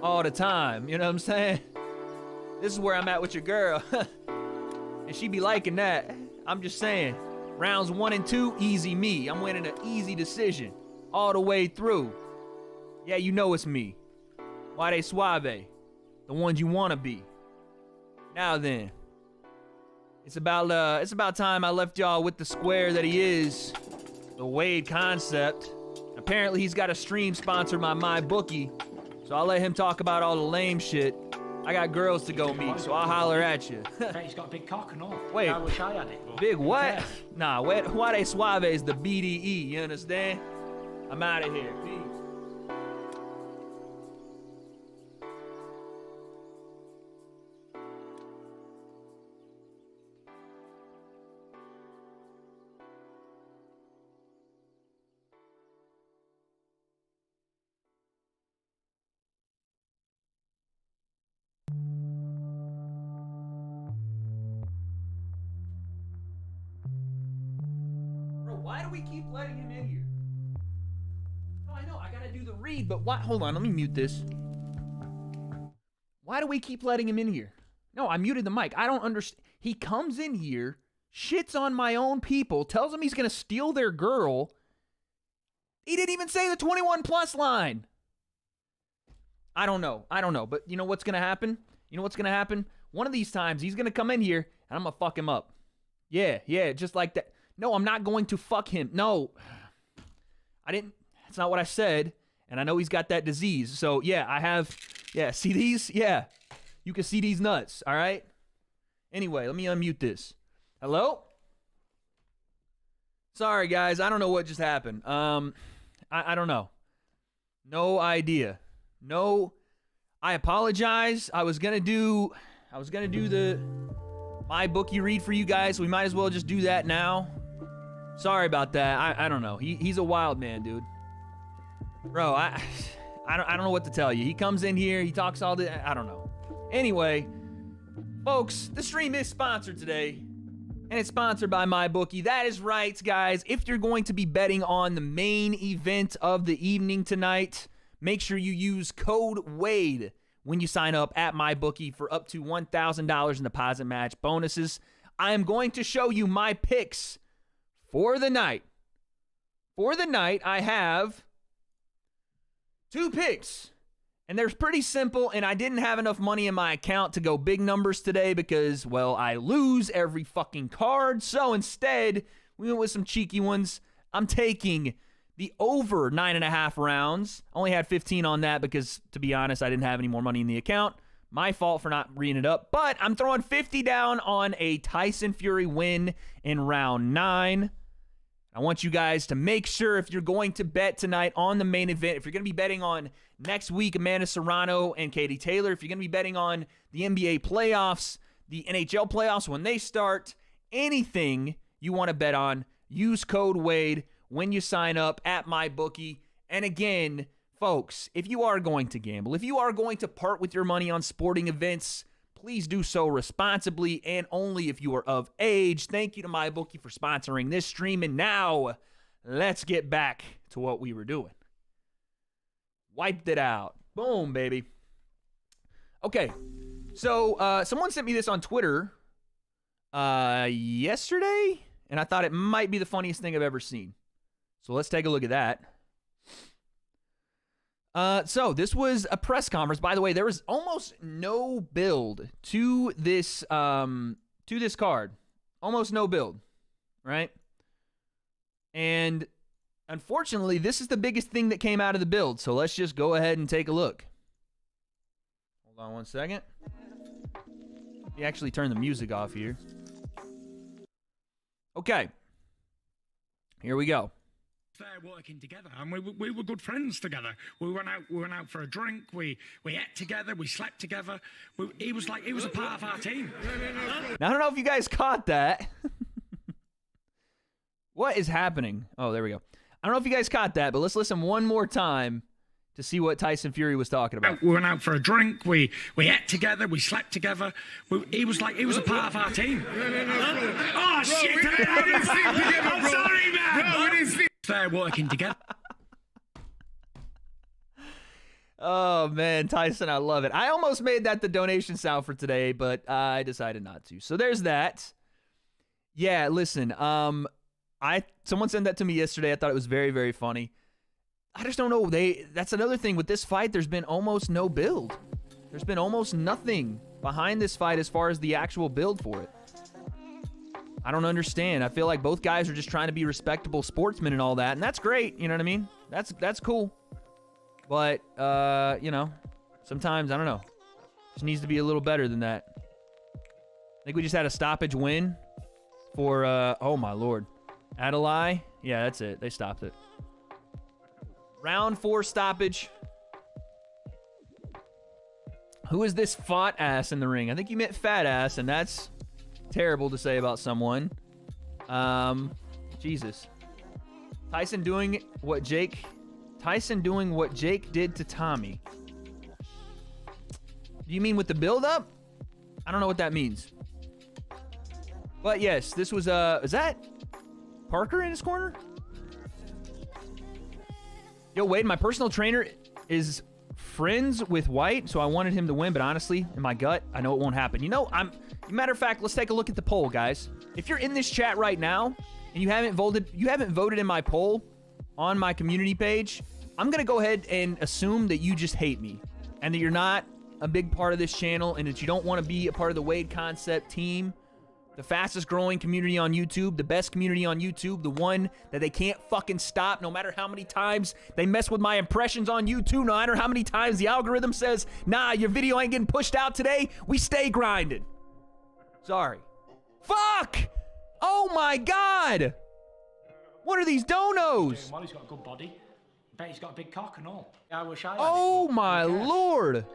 all the time. You know what I'm saying? This is where I'm at with your girl. And she be liking that. I'm just saying. Rounds 1 and 2, easy me. I'm winning an easy decision all the way through. Yeah, you know it's me. W.A.D.E Suave. The ones you want to be. Now then. It's about time I left y'all with the square that he is. The W.A.D.E concept. Apparently he's got a stream sponsored by MyBookie. So I'll let him talk about all the lame shit. I got girls to go meet, so I'll holler at you. He's got a big cock and all. Wait. I wish I had it. But Big what? yeah. Nah, W.A.D.E Suave is the BDE, you understand? I'm out of here. Peace. Why do we keep letting him in here? No, I know, I gotta do the read, but why? Hold on, let me mute this. Why do we keep letting him in here? No, I muted the mic. I don't understand. He comes in here, shits on my own people, tells them he's gonna steal their girl. He didn't even say the 21 plus line. I don't know, but you know what's gonna happen? One of these times, he's gonna come in here, and I'm gonna fuck him up. Yeah, just like that. No, I'm not going to fuck him. No. I didn't. That's not what I said. And I know he's got that disease. So, yeah, I have. Yeah, see these? Yeah. You can see these nuts, all right? Anyway, let me unmute this. Hello? Sorry, guys. I don't know what just happened. I don't know. No idea. No. I apologize. I was going to do the MyBookie read for you guys. So we might as well just do that now. Sorry about that. I don't know. He's a wild man, dude. Bro, I don't know what to tell you. He comes in here, he talks all the I don't know. Anyway, folks, the stream is sponsored today, and it's sponsored by MyBookie. That is right, guys. If you're going to be betting on the main event of the evening tonight, make sure you use code WADE when you sign up at MyBookie for up to $1,000 in deposit match bonuses. I am going to show you my picks for the night. For the night, I have 2 picks. And they're pretty simple, and I didn't have enough money in my account to go big numbers today because, well, I lose every fucking card. So instead, we went with some cheeky ones. I'm taking the over 9.5 rounds. Only had 15 on that because, to be honest, I didn't have any more money in the account. My fault for not reading it up. But I'm throwing 50 down on a Tyson Fury win in round 9. I want you guys to make sure if you're going to bet tonight on the main event, if you're going to be betting on next week, Amanda Serrano and Katie Taylor, if you're going to be betting on the NBA playoffs, the NHL playoffs when they start, anything you want to bet on, use code WADE when you sign up at MyBookie. And again, folks, if you are going to gamble, if you are going to part with your money on sporting events, please do so responsibly and only if you are of age. Thank you to MyBookie for sponsoring this stream. And now, let's get back to what we were doing. Wiped it out. Boom, baby. Okay, so someone sent me this on Twitter yesterday, and I thought it might be the funniest thing I've ever seen. So let's take a look at that. So this was a press conference. By the way, there was almost no build to this card. Almost no build, right? And unfortunately, this is the biggest thing that came out of the build. So let's just go ahead and take a look. Hold on one second. He actually turned the music off here. Okay. Here we go. Fair working together, and we were good friends together. We went out for a drink. We ate together. We slept together. He was a part of our team. Now, I don't know if you guys caught that. What is happening? Oh, there we go. I don't know if you guys caught that, but let's listen one more time to see what Tyson Fury was talking about. We went out for a drink. We ate together. We slept together. He was a part of our team. Oh shit! I'm sorry, man. Fair working together. Oh, man, Tyson, I love it. I almost made that the donation sound for today, but I decided not to. So there's that. Yeah, listen, someone sent that to me yesterday. I thought it was very, very funny. I just don't know. That's another thing with this fight. There's been almost no build. There's been almost nothing behind this fight as far as the actual build for it. I don't understand. I feel like both guys are just trying to be respectable sportsmen and all that, and that's great. You know what I mean? That's cool. But, you know, sometimes, I don't know. Just needs to be a little better than that. I think we just had a stoppage win for, oh my lord. W.A.D.E. Yeah, that's it. They stopped it. Round 4 stoppage. Who is this fat ass in the ring? I think you meant fat ass, and that's terrible to say about someone. Jesus. Tyson doing what Jake did to Tommy. Do you mean with the build-up? I don't know what that means. But yes, this was, is that Parker in his corner? Yo, Wade, my personal trainer is friends with White, so I wanted him to win, but honestly, in my gut, I know it won't happen. You know, matter of fact, let's take a look at the poll, guys. If you're in this chat right now and you haven't voted in my poll on my community page, I'm going to go ahead and assume that you just hate me and that you're not a big part of this channel and that you don't want to be a part of the W.A.D.E concept team, the fastest growing community on YouTube, the best community on YouTube, the one that they can't fucking stop no matter how many times they mess with my impressions on YouTube, no matter how many times the algorithm says, nah, your video ain't getting pushed out today, we stay grinding. Sorry. Fuck! Oh my god! What are these donos? Well, he's got a good body. I bet he's got a big cock and all. I wish I had Oh it, my lord!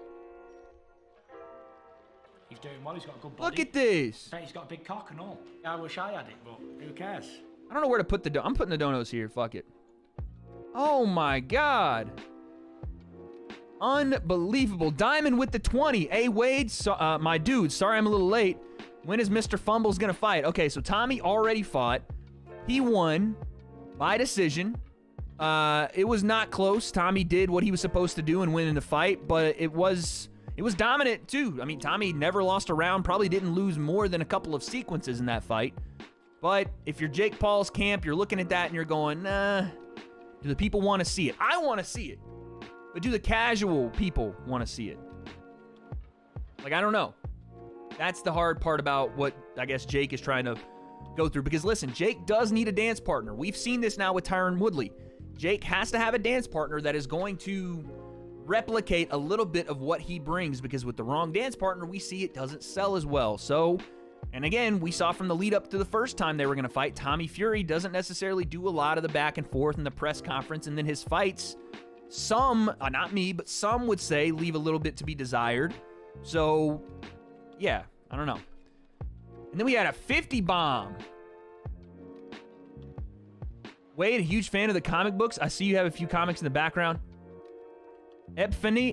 He's doing well, he's got a good body. Look at this! I bet he's got a big cock and all. I wish I had it, but who cares? I don't know where to put the I'm putting the donos here, fuck it. Oh my god. Unbelievable. Diamond with the 20. Hey, Wade, my dude, sorry I'm a little late. When is Mr. Fumble's gonna fight? Okay, so Tommy already fought. He won by decision. It was not close. Tommy did what he was supposed to do and win in the fight, but it was dominant too. I mean, Tommy never lost a round, probably didn't lose more than a couple of sequences in that fight. But if you're Jake Paul's camp, you're looking at that and you're going, nah, do the people want to see it? I want to see it. But do the casual people want to see it? Like, I don't know. That's the hard part about what I guess Jake is trying to go through. Because listen, Jake does need a dance partner. We've seen this now with Tyron Woodley. Jake has to have a dance partner that is going to replicate a little bit of what he brings, because with the wrong dance partner, we see it doesn't sell as well. So, and again, we saw from the lead up to the first time they were going to fight, Tommy Fury doesn't necessarily do a lot of the back and forth in the press conference, and then his fights, some, not me, but some would say leave a little bit to be desired. So, yeah, I don't know. And then we had a 50 bomb. Wade, a huge fan of the comic books. I see you have a few comics in the background. Epiphany.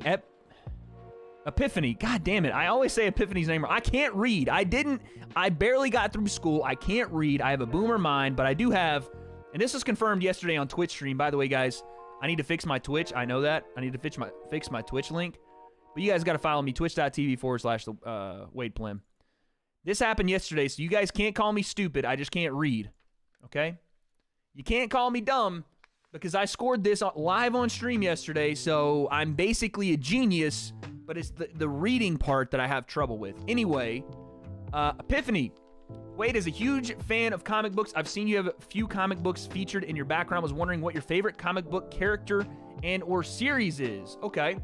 God damn it. I always say Epiphany's name wrong. I can't read. I barely got through school. I can't read. I have a boomer mind, but I do have, and this was confirmed yesterday on Twitch stream. By the way, guys, I need to fix my Twitch. I know that. I need to fix my Twitch link. But you guys got to follow me, twitch.tv/WadePlim. This happened yesterday, so you guys can't call me stupid. I just can't read. Okay? You can't call me dumb because I scored this live on stream yesterday, so I'm basically a genius, but it's the reading part that I have trouble with. Anyway, Epiphany, Wade is a huge fan of comic books. I've seen you have a few comic books featured in your background. Was wondering what your favorite comic book character and or series is. Okay.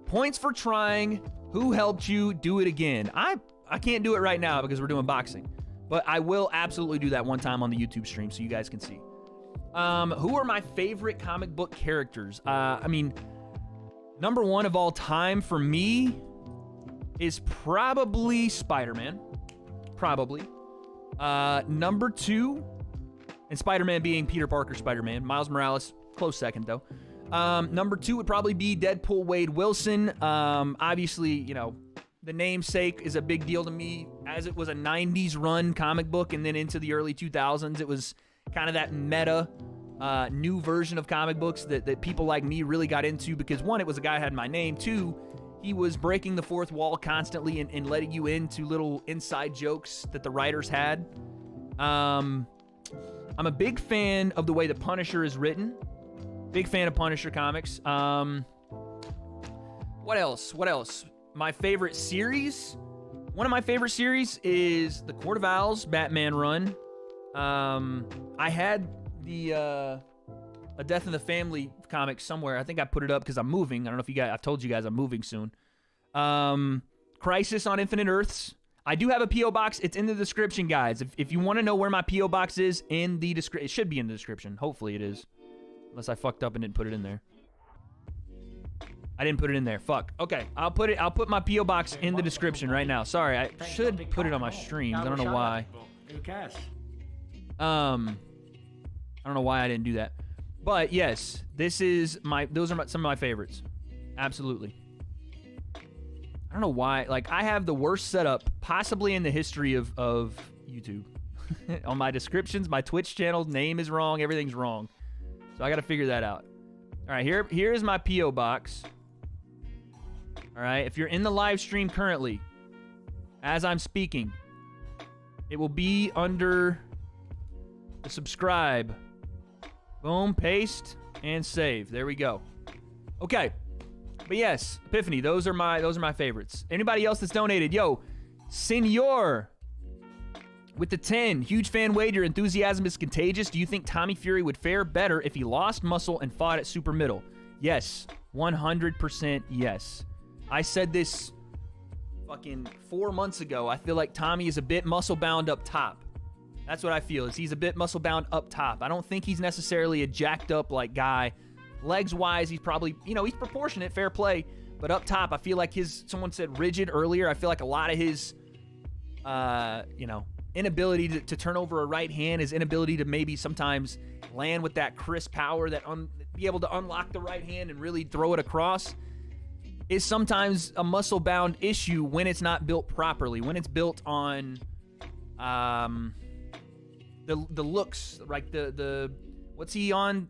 Points for trying. Who helped you do it again? I can't do it right now because we're doing boxing. But I will absolutely do that one time on the YouTube stream so you guys can see. Who are my favorite comic book characters? I mean, number one of all time for me is probably Spider-Man. Probably. Number two, and Spider-Man being Peter Parker Spider-Man. Miles Morales, close second though. Number two would probably be Deadpool Wade Wilson. Obviously, you know, the namesake is a big deal to me, as it was a 90s run comic book, and then into the early 2000s, it was kind of that meta new version of comic books that people like me really got into, because one, it was a guy who had my name. Two, he was breaking the fourth wall constantly and letting you into little inside jokes that the writers had. I'm a big fan of the way the Punisher is written. Big fan of Punisher comics. What else? My favorite series? One of my favorite series is the Court of Owls Batman run. I had the A Death in the Family comic somewhere. I think I put it up because I'm moving. I don't know if you guys, I've told you guys I'm moving soon. Crisis on Infinite Earths. I do have a P.O. box. It's in the description, guys. If you want to know where my P.O. box is, in the description. It should be in the description. Hopefully it is. Unless I fucked up and didn't put it in there. I didn't put it in there. Fuck. Okay, I'll put my P.O. box in the description right now. Sorry, I should put it on my streams. I don't know why. Who cares? I don't know why I didn't do that. But yes, those are some of my favorites. Absolutely. I don't know why. Like, I have the worst setup possibly in the history of YouTube. On my descriptions, my Twitch channel name is wrong. Everything's wrong. So I got to figure that out. All right, here's my P.O. box. All right, if you're in the live stream currently, as I'm speaking, it will be under the subscribe. Boom, paste, and save. There we go. Okay. But yes, Epiphany, those are my favorites. Anybody else that's donated? Yo, Senor with the 10. Huge fan, Wade. Your enthusiasm is contagious. Do you think Tommy Fury would fare better if he lost muscle and fought at super middle? Yes. 100% yes. I said this fucking 4 months ago. I feel like Tommy is a bit muscle-bound up top. That's what I feel, is he's a bit muscle-bound up top. I don't think he's necessarily a jacked-up, like, guy. Legs-wise, he's probably, you know, he's proportionate, fair play. But up top, I feel like someone said rigid earlier. I feel like a lot of his, you know, inability to turn over a right hand, his inability to maybe sometimes land with that crisp power, be able to unlock the right hand and really throw it across, is sometimes a muscle-bound issue when it's not built properly, when it's built on the looks, like the what's he on?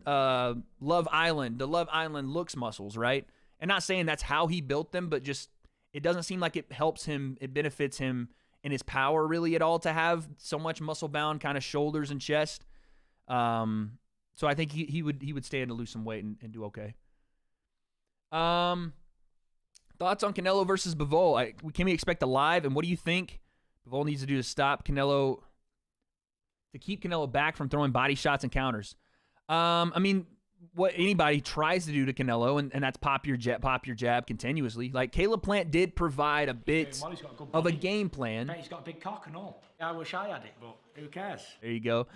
Love Island. The Love Island looks muscles, right? And not saying that's how he built them, but just it doesn't seem like it helps him, it benefits him in his power really at all to have so much muscle-bound kind of shoulders and chest. So I think he would stand to lose some weight and do okay. Thoughts on Canelo versus Bivol? Can we expect a live? And what do you think Bivol needs to do to stop Canelo, to keep Canelo back from throwing body shots and counters? I mean, what anybody tries to do to Canelo, and that's pop your jab continuously. Like, Caleb Plant did provide a bit of a game plan. He's got a big cock and all. I wish I had it, but who cares? There you go.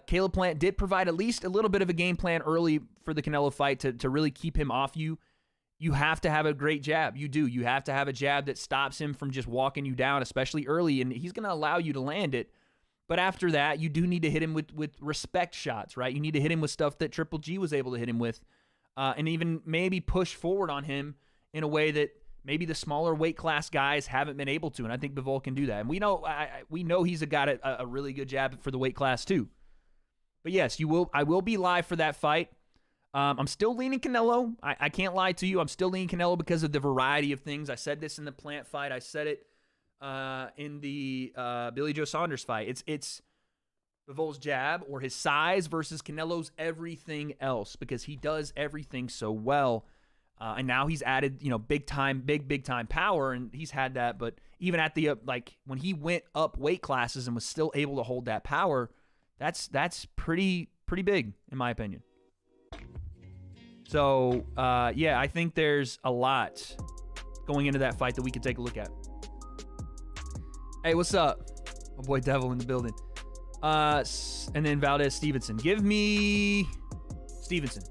Caleb Plant did provide at least a little bit of a game plan early for the Canelo fight to really keep him off you. You have to have a great jab. You do. You have to have a jab that stops him from just walking you down, especially early, and he's going to allow you to land it. But after that, you do need to hit him with respect shots, right? You need to hit him with stuff that Triple G was able to hit him with, and even maybe push forward on him in a way that maybe the smaller weight class guys haven't been able to, and I think Bivol can do that. And we know he's got a really good jab for the weight class too. But yes, I will be live for that fight. I'm still leaning Canelo. I can't lie to you. I'm still leaning Canelo because of the variety of things. I said this in the Plant fight. I said it in the Billy Joe Saunders fight. It's Bivol's jab or his size versus Canelo's everything else, because he does everything so well. And now he's added, big time power, and he's had that. But even at the when he went up weight classes and was still able to hold that power, that's pretty big in my opinion. So yeah, I think there's a lot going into that fight that we could take a look at. Hey, what's up? My boy Devil in the building. And then Valdez Stevenson. Give me Stevenson.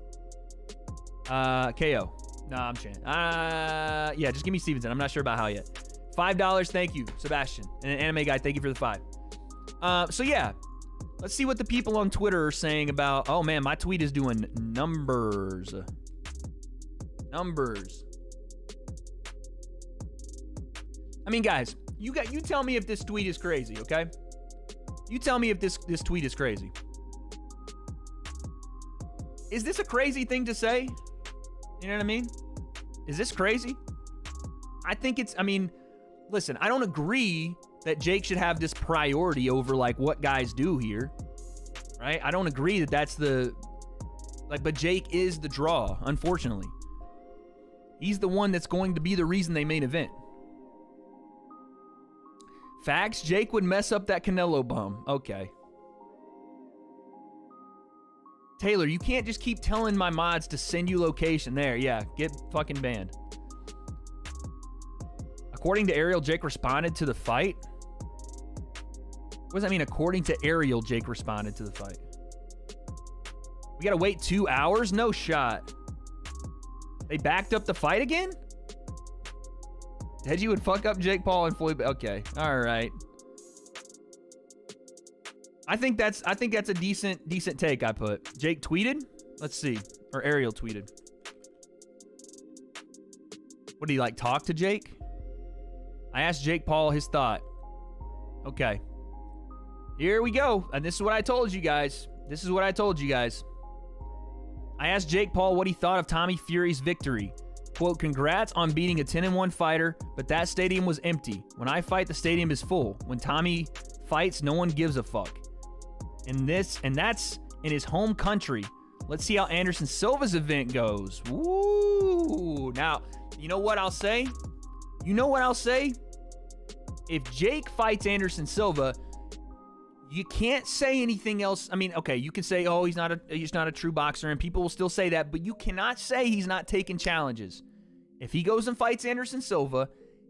KO. Nah, I'm chanting. Yeah, just give me Stevenson. I'm not sure about how yet. $5. Thank you, Sebastian. And an anime guy, thank you for the 5. So yeah, let's see what the people on Twitter are saying about. Oh man, my tweet is doing numbers. I mean, guys, you tell me if this tweet is crazy, okay? You tell me if this tweet is crazy. Is this a crazy thing to say? You know what I mean? Is this crazy? I think listen, I don't agree that Jake should have this priority over what guys do here, right? I don't agree that that's but Jake is the draw, unfortunately. He's the one that's going to be the reason they main event. Facts, Jake would mess up that Canelo bum. Okay. Taylor, you can't just keep telling my mods to send you location there. Yeah, get fucking banned. According to Ariel, Jake responded to the fight. What does that mean? According to Ariel, Jake responded to the fight. We gotta wait 2 hours? No shot. They backed up the fight again? Deji would fuck up Jake Paul and Floyd. Okay, all right. I think that's a decent take I put. Jake tweeted? Let's see. Or Ariel tweeted. What did he talk to Jake? I asked Jake Paul his thought. Okay. Here we go. And this is what I told you guys. I asked Jake Paul what he thought of Tommy Fury's victory. Quote, congrats on beating a 10-1 fighter, but that stadium was empty. When I fight, the stadium is full. When Tommy fights, no one gives a fuck. And that's in his home country. Let's see how Anderson Silva's event goes. Woo! Now, you know what I'll say? If Jake fights Anderson Silva, you can't say anything else. I mean, okay, you can say, oh, he's not a true boxer, and people will still say that, but you cannot say he's not taking challenges. If he goes and fights Anderson Silva,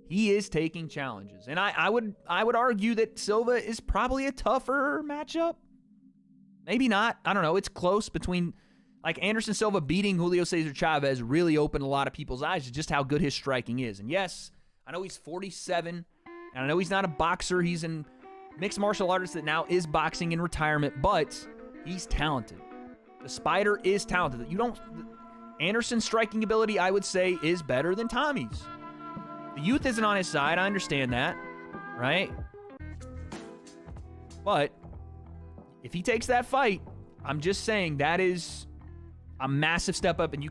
he is taking challenges. And I would argue that Silva is probably a tougher matchup. Maybe not. I don't know. It's close between, Anderson Silva beating Julio Cesar Chavez really opened a lot of people's eyes to just how good his striking is. And yes, I know he's 47, and I know he's not a boxer. He's a mixed martial artist that now is boxing in retirement, but he's talented. The Spider is talented. Anderson's striking ability, I would say, is better than Tommy's. The youth isn't on his side. I understand that, right? But if he takes that fight, I'm just saying that is a massive step up, and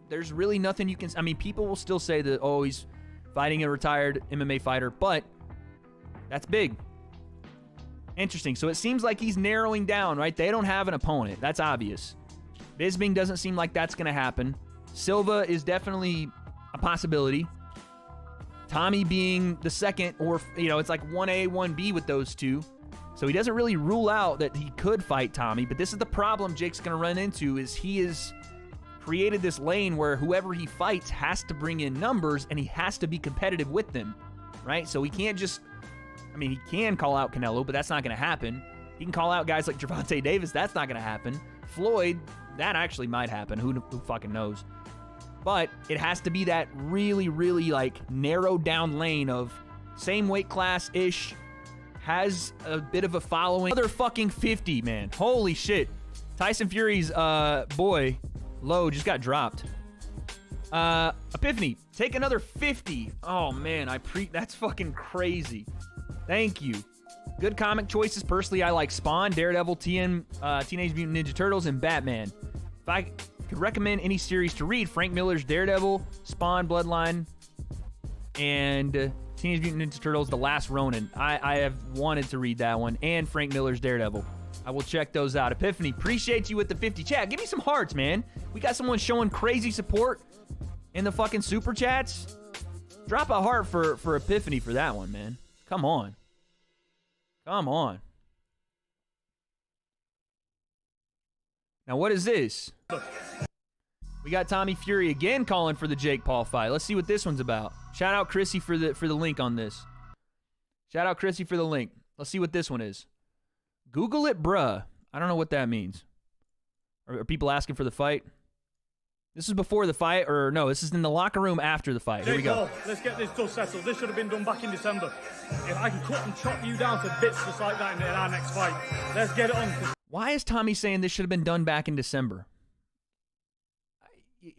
there's really nothing you can, people will still say that, oh, he's fighting a retired MMA fighter, but that's big. Interesting. So it seems like he's narrowing down, right? They don't have an opponent. That's obvious. Bisping doesn't seem like that's going to happen. Silva is definitely a possibility. Tommy being the second, or, it's like 1A, 1B with those two. So he doesn't really rule out that he could fight Tommy, but this is the problem Jake's going to run into, is he has created this lane where whoever he fights has to bring in numbers, and he has to be competitive with them, right? So he can't just, he can call out Canelo, but that's not going to happen. He can call out guys like Gervonta Davis. That's not going to happen. Floyd, that actually might happen. Who fucking knows? But it has to be that really, really, narrowed down lane of same weight class-ish, has a bit of a following. Another fucking 50, man. Holy shit. Tyson Fury's boy, Low, just got dropped. Epiphany, take another 50. Oh, man, that's fucking crazy. Thank you. Good comic choices. Personally, I like Spawn, Daredevil, Teenage Mutant Ninja Turtles, and Batman. If I could recommend any series to read, Frank Miller's Daredevil, Spawn, Bloodline, and Teenage Mutant Ninja Turtles, The Last Ronin. I have wanted to read that one, and Frank Miller's Daredevil. I will check those out. Epiphany, appreciate you with the 50. Chat, give me some hearts, man. We got someone showing crazy support. in the fucking super chats? Drop a heart for Epiphany for that one, man. Come on. Come on. Now, what is this? We got Tommy Fury again calling for the Jake Paul fight. Let's see what this one's about. Shout out Chrissy for the link on this. Shout out Chrissy for the link. Let's see what this one is. Google it, bruh. I don't know what that means. Are people asking for the fight? This is before the fight, or no, this is in the locker room after the fight. Here we go. Let's get this dust settled. This should have been done back in December. If I can cut and chop you down to bits just like that in our next fight, let's get it on. Why is Tommy saying this should have been done back in December?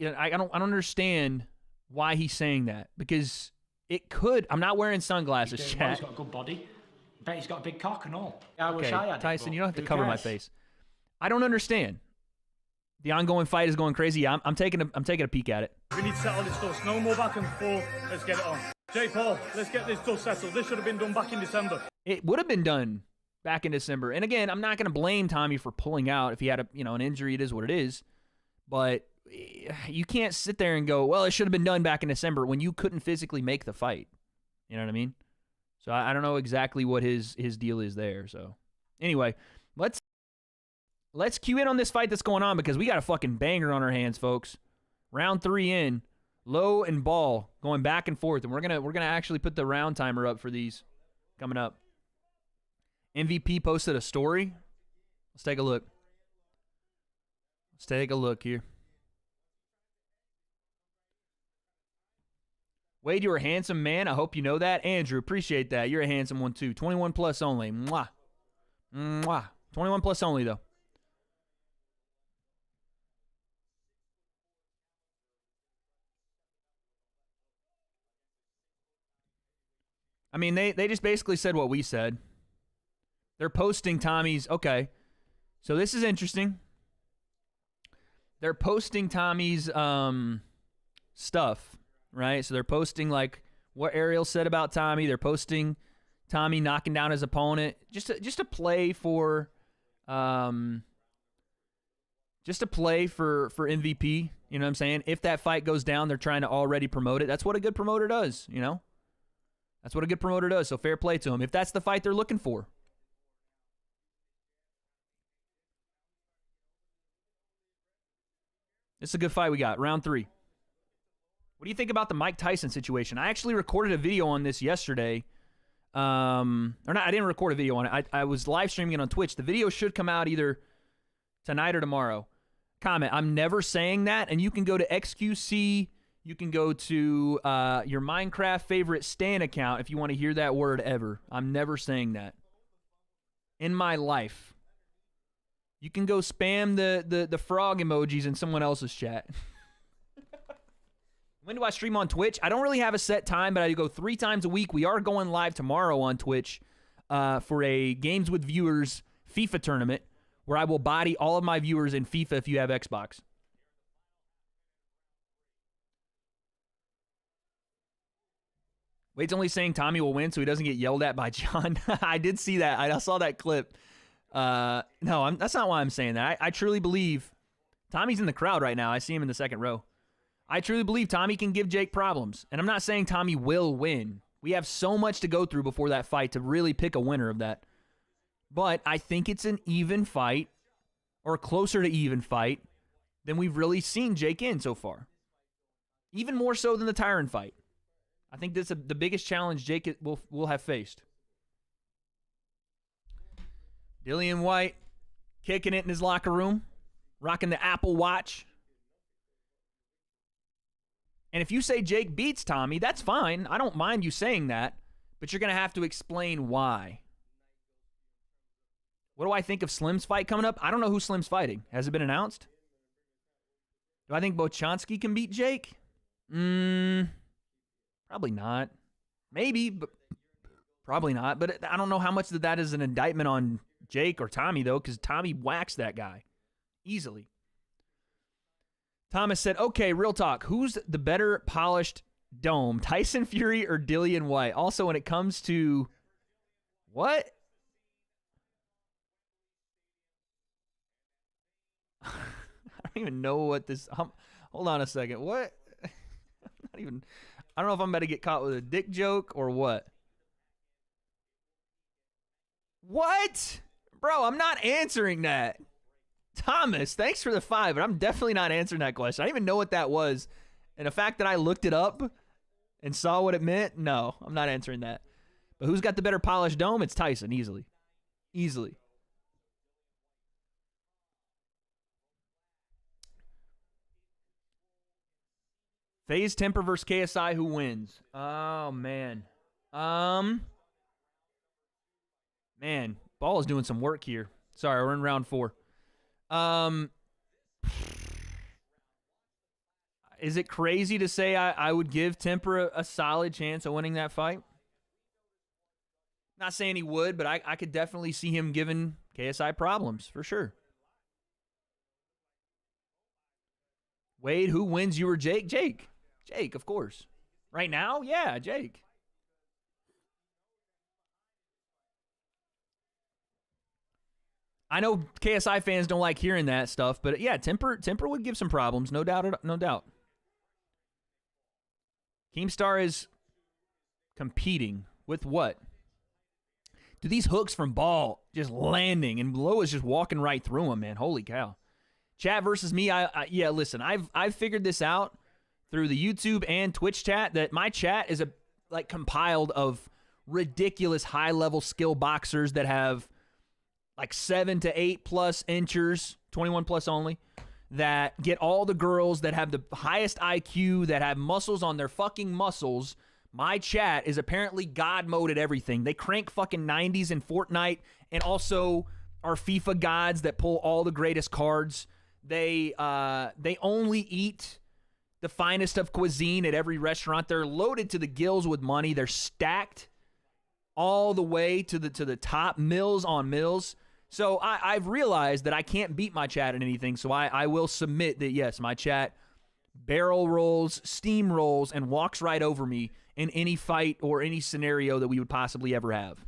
I don't understand why he's saying that, because it could. I'm not wearing sunglasses, chat. He's got a good body. I bet he's got a big cock and all. I wish Okay, I had Tyson, it, you don't have to who cover my cares? face. I don't understand. The ongoing fight is going crazy. I'm taking a peek at it. We need to settle this dust. No more back and forth. Let's get it on. Jake Paul, let's get this dust settled. This should have been done back in December. It would have been done back in December. And again, I'm not going to blame Tommy for pulling out. If he had an injury, it is what it is. But you can't sit there and go, well, it should have been done back in December when you couldn't physically make the fight. You know what I mean? So I don't know exactly what his deal is there. So anyway, let's cue in on this fight that's going on, because we got a fucking banger on our hands, folks. Round 3 in, Low and Ball going back and forth, and we're gonna actually put the round timer up for these coming up. MVP posted a story. Let's take a look. Let's take a look here. Wade, you're a handsome man. I hope you know that. Andrew, appreciate that. You're a handsome one too. 21 plus only. Mwah. Mwah. 21 plus only, though. I mean, they just basically said what we said. They're posting Tommy's... Okay. So this is interesting. They're posting Tommy's stuff, right? So they're posting, like, what Ariel said about Tommy. They're posting Tommy knocking down his opponent. Just a play for... just a play for MVP. You know what I'm saying? If that fight goes down, they're trying to already promote it. That's what a good promoter does, you know? That's what a good promoter does, so fair play to him. If that's the fight they're looking for. This is a good fight we got. Round 3. What do you think about the Mike Tyson situation? I actually recorded a video on this yesterday. Or not, I didn't record a video on it. I was live streaming it on Twitch. The video should come out either tonight or tomorrow. Comment. I'm never saying that. And you can go to XQC. You can go to your Minecraft favorite Stan account if you want to hear that word ever. I'm never saying that. In my life. You can go spam the frog emojis in someone else's chat. When do I stream on Twitch? I don't really have a set time, but I go 3 times a week. We are going live tomorrow on Twitch for a Games with Viewers FIFA tournament where I will body all of my viewers in FIFA if you have Xbox. Wade's only saying Tommy will win so he doesn't get yelled at by John. I did see that. I saw that clip. No, that's not why I'm saying that. I truly believe Tommy's in the crowd right now. I see him in the second row. I truly believe Tommy can give Jake problems. And I'm not saying Tommy will win. We have so much to go through before that fight to really pick a winner of that. But I think it's an even fight, or closer to even fight, than we've really seen Jake in so far. Even more so than the Tyron fight. I think that's the biggest challenge Jake will have faced. Dillian Whyte kicking it in his locker room, rocking the Apple Watch. And if you say Jake beats Tommy, that's fine. I don't mind you saying that, but you're going to have to explain why. What do I think of Slim's fight coming up? I don't know who Slim's fighting. Has it been announced? Do I think Bochansky can beat Jake? Probably not. Maybe, but probably not. But I don't know how much of that is an indictment on Jake or Tommy, though, because Tommy waxed that guy easily. Thomas said, okay, real talk. Who's the better polished dome, Tyson Fury or Dillian Whyte? Also, when it comes to what? I don't even know what this... hold on a second. What? don't know if I'm about to get caught with a dick joke or what. What? Bro, I'm not answering that. Thomas, thanks for the 5, but I'm definitely not answering that question. I didn't even know what that was. And the fact that I looked it up and saw what it meant, no, I'm not answering that. But who's got the better polished dome? It's Tyson, easily. Easily. FaZe Temper versus KSI, who wins? Oh, man. Man, Ball is doing some work here. Sorry, we're in round 4. Is it crazy to say I would give Temper a solid chance of winning that fight? Not saying he would, but I could definitely see him giving KSI problems, for sure. Wade, who wins, you or Jake? Jake. Jake, of course. Right now? Yeah, Jake. I know KSI fans don't like hearing that stuff, but yeah, Temper would give some problems, no doubt, no doubt. Keemstar is competing with what? Do these hooks from Ball just landing, and Loa is just walking right through him, man. Holy cow. Chat versus me, yeah, listen, I've figured this out through the YouTube and Twitch chat, that my chat is compiled of ridiculous high-level skill boxers that have like 7 to 8 plus inchers, 21 plus only, that get all the girls, that have the highest IQ, that have muscles on their fucking muscles. My chat is apparently God mode at everything. They crank fucking 90s in Fortnite, and also are FIFA gods that pull all the greatest cards. They only eat the finest of cuisine at every restaurant. They're loaded to the gills with money. They're stacked all the way to the top, mills on mills. So I've realized that I can't beat my chat in anything, so I will submit that, yes, my chat barrel rolls, steam rolls, and walks right over me in any fight or any scenario that we would possibly ever have.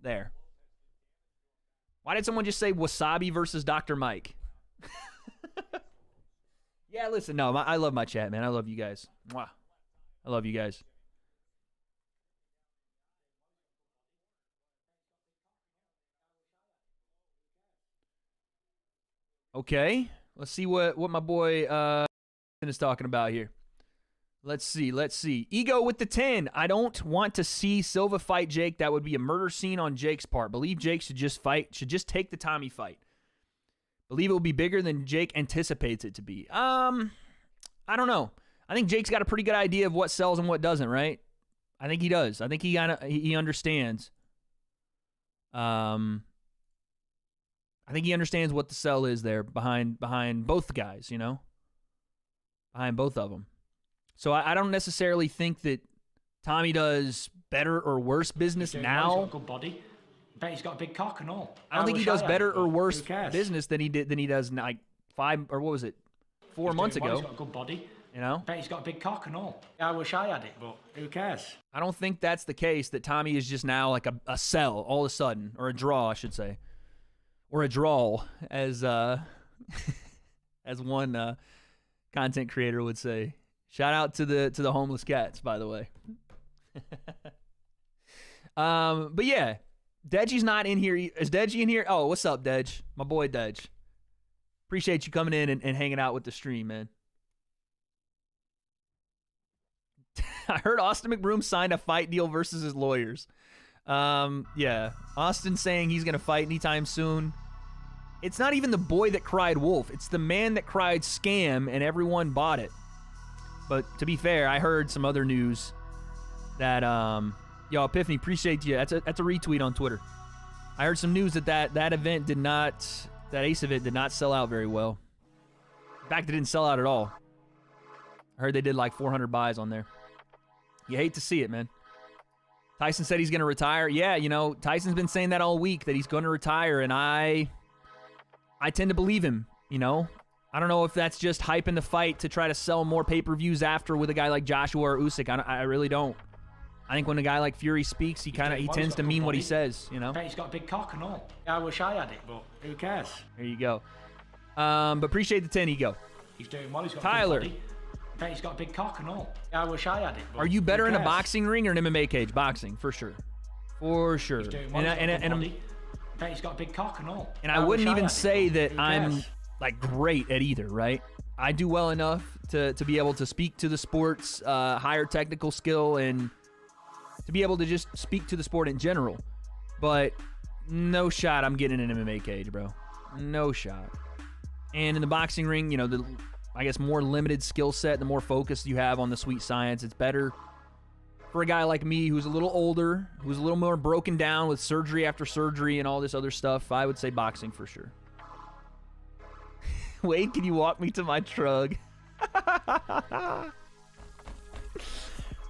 There. Why did someone just say Wasabi versus Dr. Mike? Yeah, listen, no, I love my chat, man. I love you guys. Mwah. I love you guys. Okay, let's see what my boy is talking about here. Let's see. Ego with the 10. I don't want to see Silva fight Jake. That would be a murder scene on Jake's part. Believe Jake should just take the Tommy fight. Believe it will be bigger than Jake anticipates it to be. I don't know. I think Jake's got a pretty good idea of what sells and what doesn't, right? I think he does. I think he understands. I think he understands what the sell is there behind both guys, you know? Behind both of them. So I don't necessarily think that Tommy does better or worse business now. He's got a good body. Bet he's got a big cock and all. I don't think he does better or worse business than he does like 4 months ago. He's got a good body. You know? Bet he's got a big cock and all. I wish I had it, but who cares? I don't think that's the case, that Tommy is just now like a sell all of a sudden, or a draw, I should say. Or a drawl, as one content creator would say. Shout out to the homeless cats, by the way. But yeah, Deji's not in here. Is Deji in here? Oh, what's up, Dej? My boy Dej. Appreciate you coming in and hanging out with the stream, man. I heard Austin McBroom signed a fight deal versus his lawyers. Yeah, Austin saying he's going to fight anytime soon. It's not even the boy that cried wolf. It's the man that cried scam, and everyone bought it. But to be fair, I heard some other news that, yo, Epiphany, appreciate you. That's a retweet on Twitter. I heard some news that event did not, that Ace event did not sell out very well. In fact, it didn't sell out at all. I heard they did like 400 buys on there. You hate to see it, man. Tyson said he's going to retire. Yeah, you know, Tyson's been saying that all week, that he's going to retire, and I tend to believe him, you know. I don't know if that's just hyping the fight to try to sell more pay-per-views after with a guy like Joshua or Usyk. I really don't. I think when a guy like Fury speaks, he tends to mean what he says, you know. Bet he's got a big cock and all. I wish I had it, but who cares? There you go. But appreciate the 10, Ego. He's doing well. He's got Tyler. a good body. Bet he's got a big cock and all. I wish I had it. Are you better in a boxing ring or an MMA cage? Boxing, for sure. For sure. And bet he's got a big cock and all. And I wouldn't even say that I'm like great at either, right? I do well enough to be able to speak to the sport's higher technical skill and to be able to just speak to the sport in general. But no shot I'm getting in an MMA cage, bro. No shot. And in the boxing ring, you know, the I guess more limited skill set, the more focus you have on the sweet science, it's better for a guy like me who's a little older, who's a little more broken down with surgery after surgery and all this other stuff. I would say boxing for sure. Wade, can you walk me to my truck?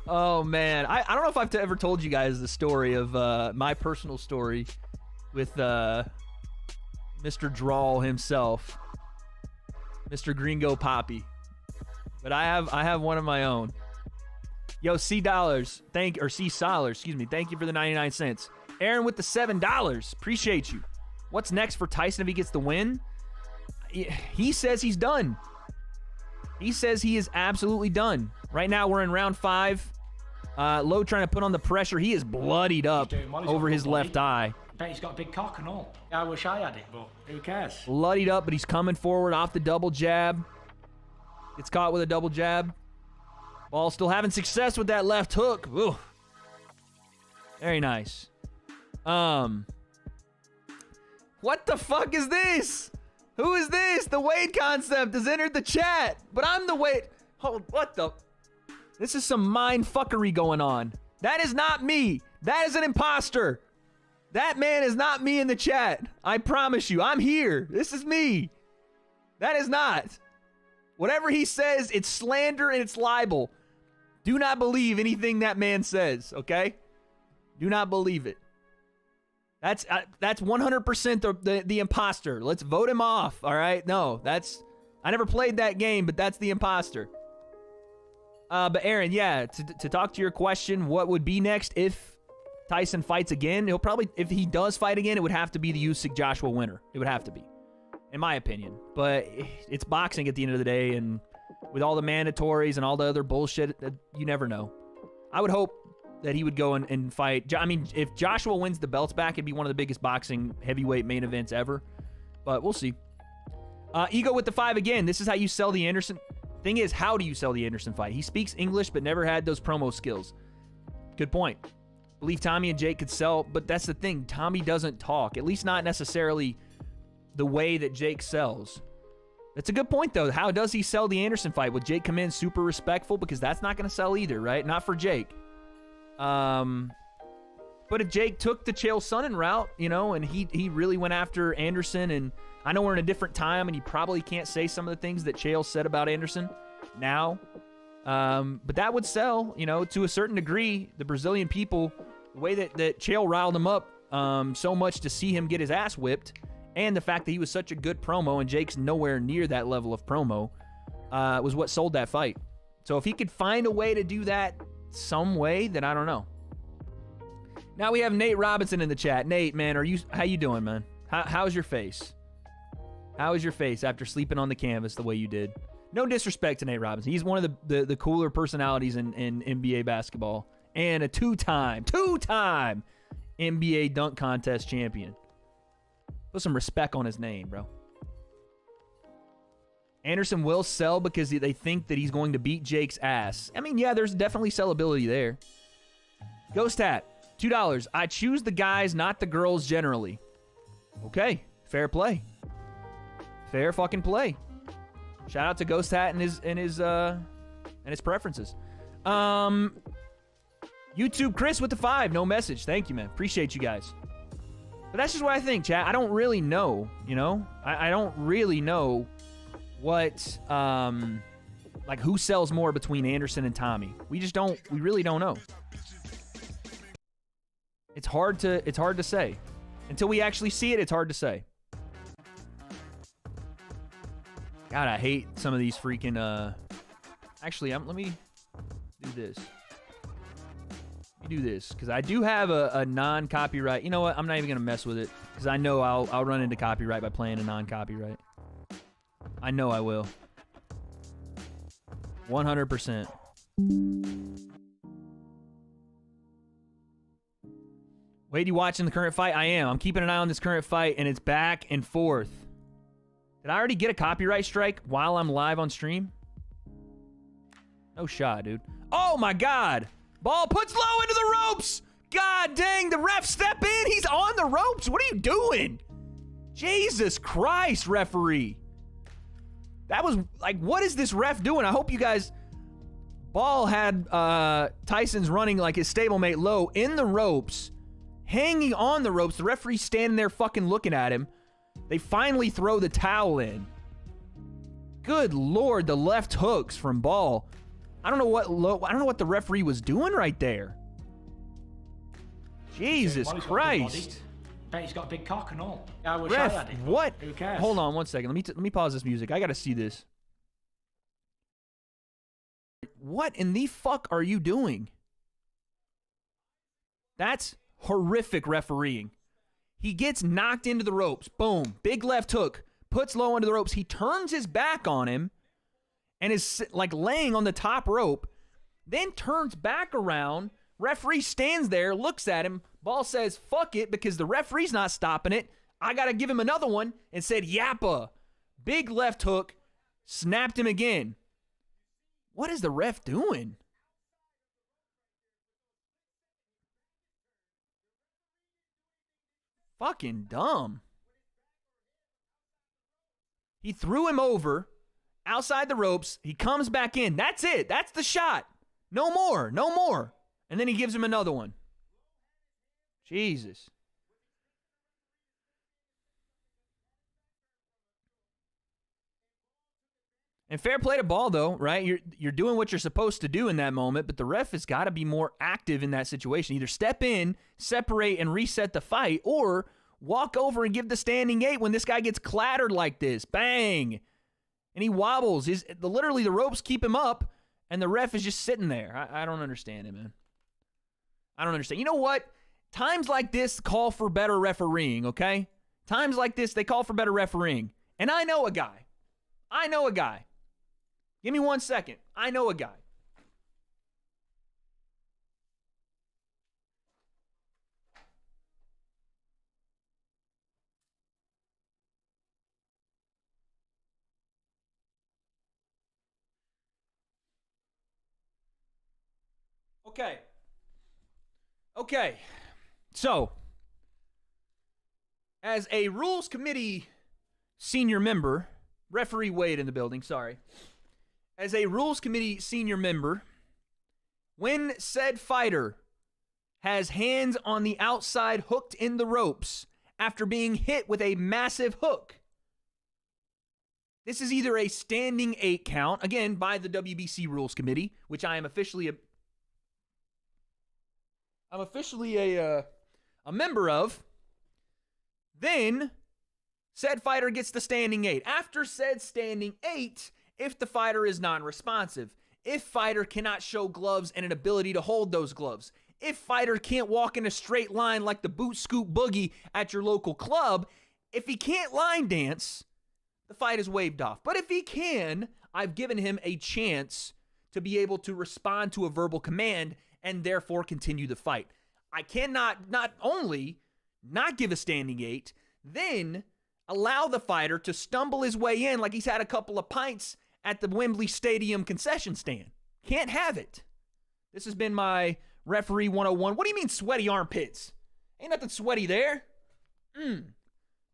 Oh, man. I don't know if I've ever told you guys the story of my personal story with Mr. Drawl himself, Mr. Gringo Poppy. But I have one of my own. Yo, C Solars, thank you for the 99 cents. Aaron with the $7. Appreciate you. What's next for Tyson if he gets the win? He says he's done. He says he is absolutely done. Right now we're in round 5. Lowe trying to put on the pressure. He is bloodied up over his left eye. Bet he's got a big cock and all. I wish I had it, but who cares? Bloodied up, but he's coming forward off the double jab. Gets caught with a double jab. Ball still having success with that left hook. Ooh. Very nice. What the fuck is this? Who is this? The W.A.D.E concept has entered the chat, but I'm the W.A.D.E. Hold, what the? This is some mind fuckery going on. That is not me. That is an imposter. That man is not me in the chat. I promise you, I'm here. This is me. That is not. Whatever he says, it's slander and it's libel. Do not believe anything that man says, okay? Do not believe it. That's 100% the imposter. Let's vote him off, all right? No, I never played that game, but that's the imposter. But Aaron, yeah, to talk to your question, what would be next if Tyson fights again? He'll probably, if he does fight again, it would have to be the Usyk Joshua winner. It would have to be, in my opinion. But it's boxing at the end of the day, and with all the mandatories and all the other bullshit, you never know. I would hope that he would go and fight. I mean, if Joshua wins the belts back, it'd be one of the biggest boxing heavyweight main events ever. But we'll see. Ego with the 5 again. This is how you sell the Anderson. Thing is, how do you sell the Anderson fight? He speaks English, but never had those promo skills. Good point. Believe Tommy and Jake could sell, but that's the thing. Tommy doesn't talk, at least not necessarily the way that Jake sells. That's a good point, though. How does he sell the Anderson fight? Would Jake come in super respectful? Because that's not going to sell either, right? Not for Jake. But if Jake took the Chael Sonnen route, you know, and he really went after Anderson, and I know we're in a different time, and he probably can't say some of the things that Chael said about Anderson now, but that would sell, you know, to a certain degree. The Brazilian people, the way that Chael riled him up so much to see him get his ass whipped, and the fact that he was such a good promo, and Jake's nowhere near that level of promo, was what sold that fight. So if he could find a way to do that some way, then I don't know. Now we have Nate Robinson in the chat. Nate, man, how you doing, man? How's your face? How is your face after sleeping on the canvas the way you did? No disrespect to Nate Robinson. He's one of the cooler personalities in NBA basketball, and a two-time NBA dunk contest champion. Put some respect on his name, bro. Anderson will sell because they think that he's going to beat Jake's ass. I mean, yeah, there's definitely sellability there. Ghost Hat, $2. I choose the guys, not the girls generally. Okay, fair play. Fair fucking play. Shout out to Ghost Hat and his preferences. YouTube Chris with the 5, no message. Thank you, man. Appreciate you guys. But that's just what I think, chat. I don't really know, you know? I don't really know what, like, who sells more between Anderson and Tommy. We really don't know. It's hard to say. Until we actually see it, it's hard to say. God, I hate some of these freaking, actually, let me do this. Let me do this, because I do have a non-copyright. You know what? I'm not even going to mess with it, because I know I'll run into copyright by playing a non-copyright. I know I will. 100%. Wade, you watching the current fight? I am. I'm keeping an eye on this current fight, and it's back and forth. Did I already get a copyright strike while I'm live on stream? No shot, dude. Oh, my God. Ball puts low into the ropes. God dang, the ref step in. He's on the ropes. What are you doing? Jesus Christ, referee. That was, like, what is this ref doing? I hope you guys... Ball had Tyson's running like his stablemate low in the ropes, hanging on the ropes. The referee standing there fucking looking at him. They finally throw the towel in. Good Lord, the left hooks from Ball. I don't know what the referee was doing right there. Jesus Christ. Bet he's got a big cock and all. I wish I Ref, had it. what? Who cares? Hold on one second. Let me pause this music. I gotta see this. What in the fuck are you doing? That's horrific refereeing. He gets knocked into the ropes. Boom. Big left hook. Puts low into the ropes. He turns his back on him and is like laying on the top rope. Then turns back around. Referee stands there, looks at him. Ball says, fuck it, because the referee's not stopping it. I got to give him another one, and said, yappa. Big left hook. Snapped him again. What is the ref doing? Fucking dumb. He threw him over outside the ropes. He comes back in. That's it. That's the shot. No more. No more. And then he gives him another one. Jesus. And fair play to Ball, though, right? You're doing what you're supposed to do in that moment, but the ref has got to be more active in that situation. Either step in, separate, and reset the fight, or walk over and give the standing 8 when this guy gets clattered like this. Bang! And he wobbles. Literally, the ropes keep him up, and the ref is just sitting there. I don't understand it, man. I don't understand. You know what? Times like this call for better refereeing, okay? Times like this, they call for better refereeing. And I know a guy. Give me 1 second. I know a guy. Okay. So, as a Rules Committee senior member, referee Wade in the building, sorry. As a Rules Committee senior member, when said fighter has hands on the outside hooked in the ropes after being hit with a massive hook, this is either a standing 8 count, again, by the WBC Rules Committee, which I am officially a member of. Then said fighter gets the standing 8. After said standing 8, if the fighter is non-responsive, if fighter cannot show gloves and an ability to hold those gloves, if fighter can't walk in a straight line like the boot scoop boogie at your local club, if he can't line dance, the fight is waved off. But if he can, I've given him a chance to be able to respond to a verbal command and therefore continue the fight. I cannot not only not give a standing 8, then allow the fighter to stumble his way in like he's had a couple of pints at the Wembley Stadium concession stand. Can't have it. This has been my referee 101. What do you mean sweaty armpits? Ain't nothing sweaty there. This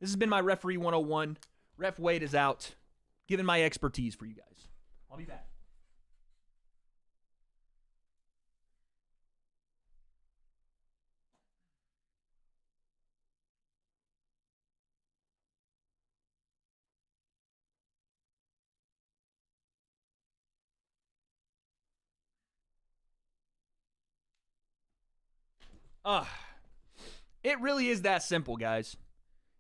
has been my referee 101. Ref Wade is out, giving my expertise for you guys. I'll be back. It really is that simple, guys.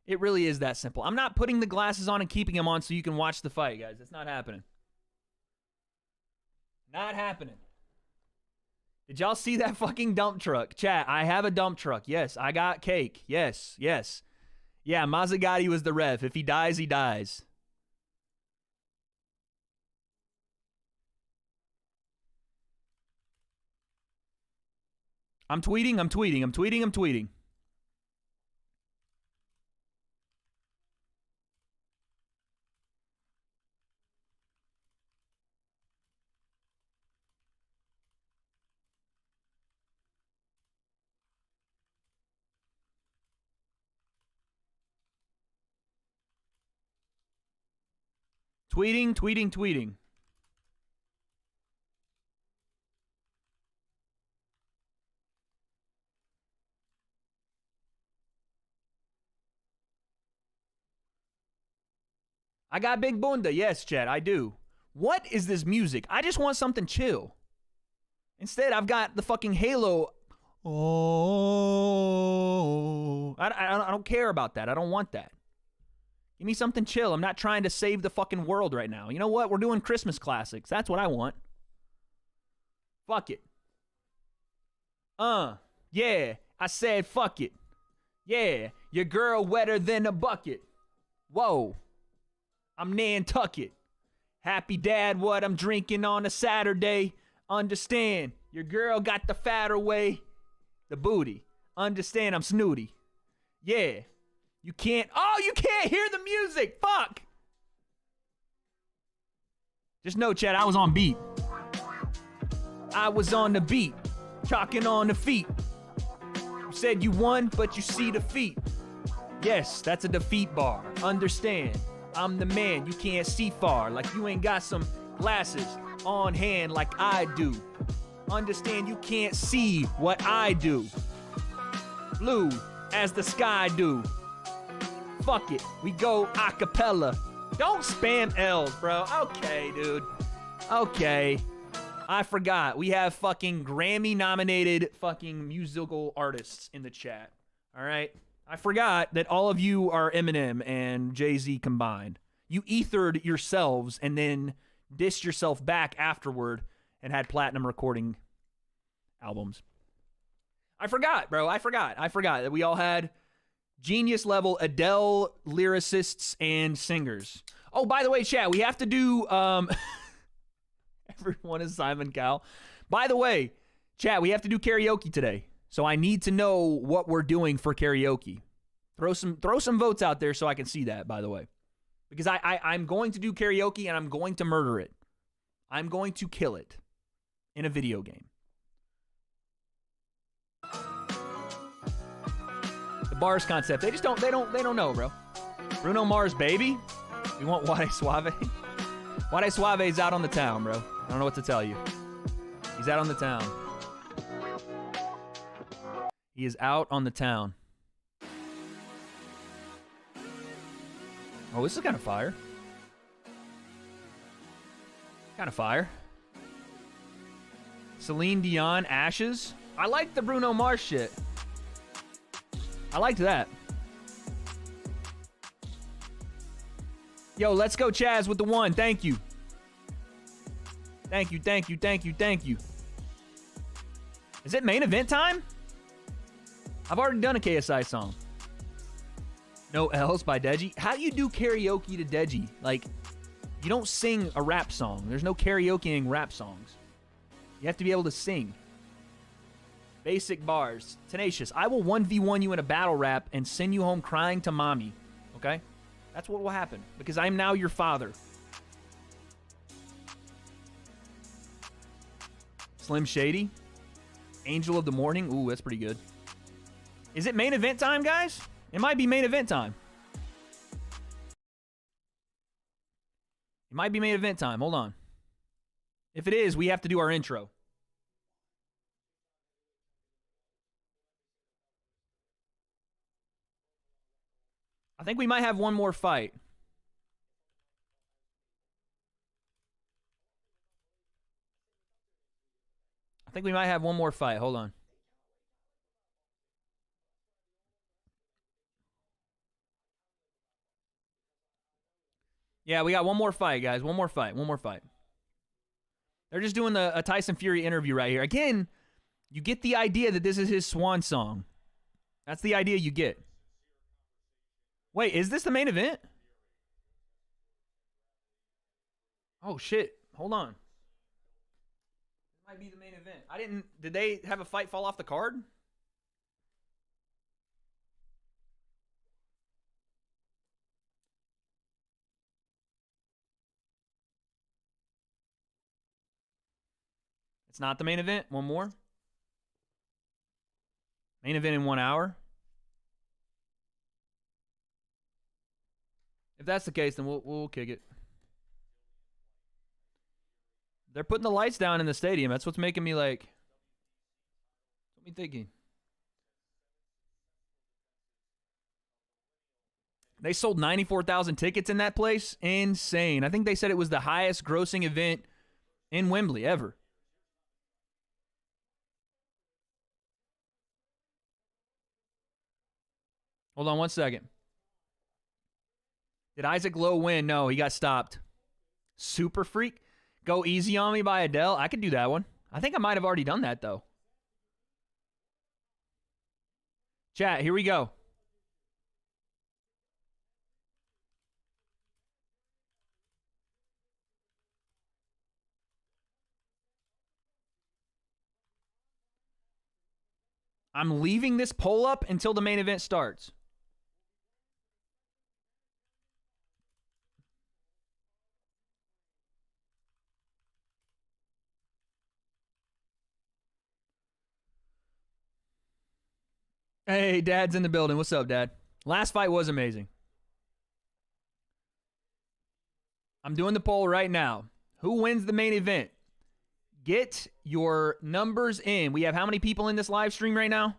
It really is that simple. I'm not putting the glasses on and keeping them on so you can watch the fight, guys. It's not happening. Not happening. Did y'all see that fucking dump truck? Chat, I have a dump truck. Yes, I got cake. Yes. Yeah, Mazzagatti was the ref. If he dies, he dies. I'm tweeting. Tweeting. I got Big Bunda. Yes, Chad, I do. What is this music? I just want something chill. Instead, I've got the fucking Halo. Oh, I don't care about that. I don't want that. Give me something chill. I'm not trying to save the fucking world right now. You know what? We're doing Christmas classics. That's what I want. Fuck it. Yeah. I said fuck it. Yeah. Your girl wetter than a bucket. Whoa. I'm Nantucket. Happy dad, what I'm drinking on a Saturday. Understand. Your girl got the fatter way. The booty. Understand I'm snooty. Yeah. You can't hear the music. Fuck. Just know, Chad, I was on beat. I was on the beat. Chalking on the feet. You said you won, but you see defeat. Yes, that's a defeat bar. Understand. I'm the man. You can't see far. Like you ain't got some glasses on hand like I do. Understand you can't see what I do. Blue as the sky do. Fuck it, we go a cappella. Don't spam L's, bro. Okay, dude. Okay. I forgot. We have fucking Grammy-nominated fucking musical artists in the chat. All right? I forgot that all of you are Eminem and Jay-Z combined. You ethered yourselves and then dissed yourself back afterward and had platinum recording albums. I forgot, bro. I forgot that we all had genius level Adele lyricists and singers. Oh, by the way, chat, we have to do everyone is Simon Cowell. By the way, chat, we have to do karaoke today. So I need to know what we're doing for karaoke. Throw some votes out there so I can see that, by the way. Because I'm going to do karaoke and I'm going to murder it. I'm going to kill it in a video game. Bars concept. They don't know, bro. Bruno Mars, baby. We want W.A.D.E Suave. W.A.D.E Suave is out on the town, bro. I don't know what to tell you. He's out on the town. He is out on the town. Oh, this is kind of fire. Kind of fire. Celine Dion, Ashes. I like the Bruno Mars shit. I liked that. Yo, let's go, Chaz, with the one. Thank you. Thank you. Is it main event time? I've already done a KSI song. No L's by Deji. How do you do karaoke to Deji? Like, you don't sing a rap song. There's no karaokeing rap songs. You have to be able to sing. Basic bars. Tenacious. I will 1v1 you in a battle rap and send you home crying to mommy. Okay? That's what will happen. Because I am now your father. Slim Shady. Angel of the Morning. Ooh, that's pretty good. Is it main event time, guys? It might be main event time. It might be main event time. Hold on. If it is, we have to do our intro. I think we might have one more fight. Hold on. Yeah, we got one more fight, guys. One more fight. They're just doing a Tyson Fury interview right here. Again, you get the idea that this is his swan song. That's the idea you get. Wait, is this the main event? Oh, shit. Hold on. Might be the main event. Did they have a fight fall off the card? It's not the main event. One more. Main event in 1 hour. If that's the case, then we'll kick it. They're putting the lights down in the stadium. That's what's making me like. What me thinking? They sold 94,000 tickets in that place. Insane. I think they said it was the highest grossing event in Wembley ever. Hold on 1 second. Did Isaac Lowe win? No, he got stopped. Super Freak? Go Easy on Me by Adele? I could do that one. I think I might have already done that, though. Chat, here we go. I'm leaving this poll up until the main event starts. Hey, Dad's in the building. What's up, Dad? Last fight was amazing. I'm doing the poll right now. Who wins the main event? Get your numbers in. We have how many people in this live stream right now?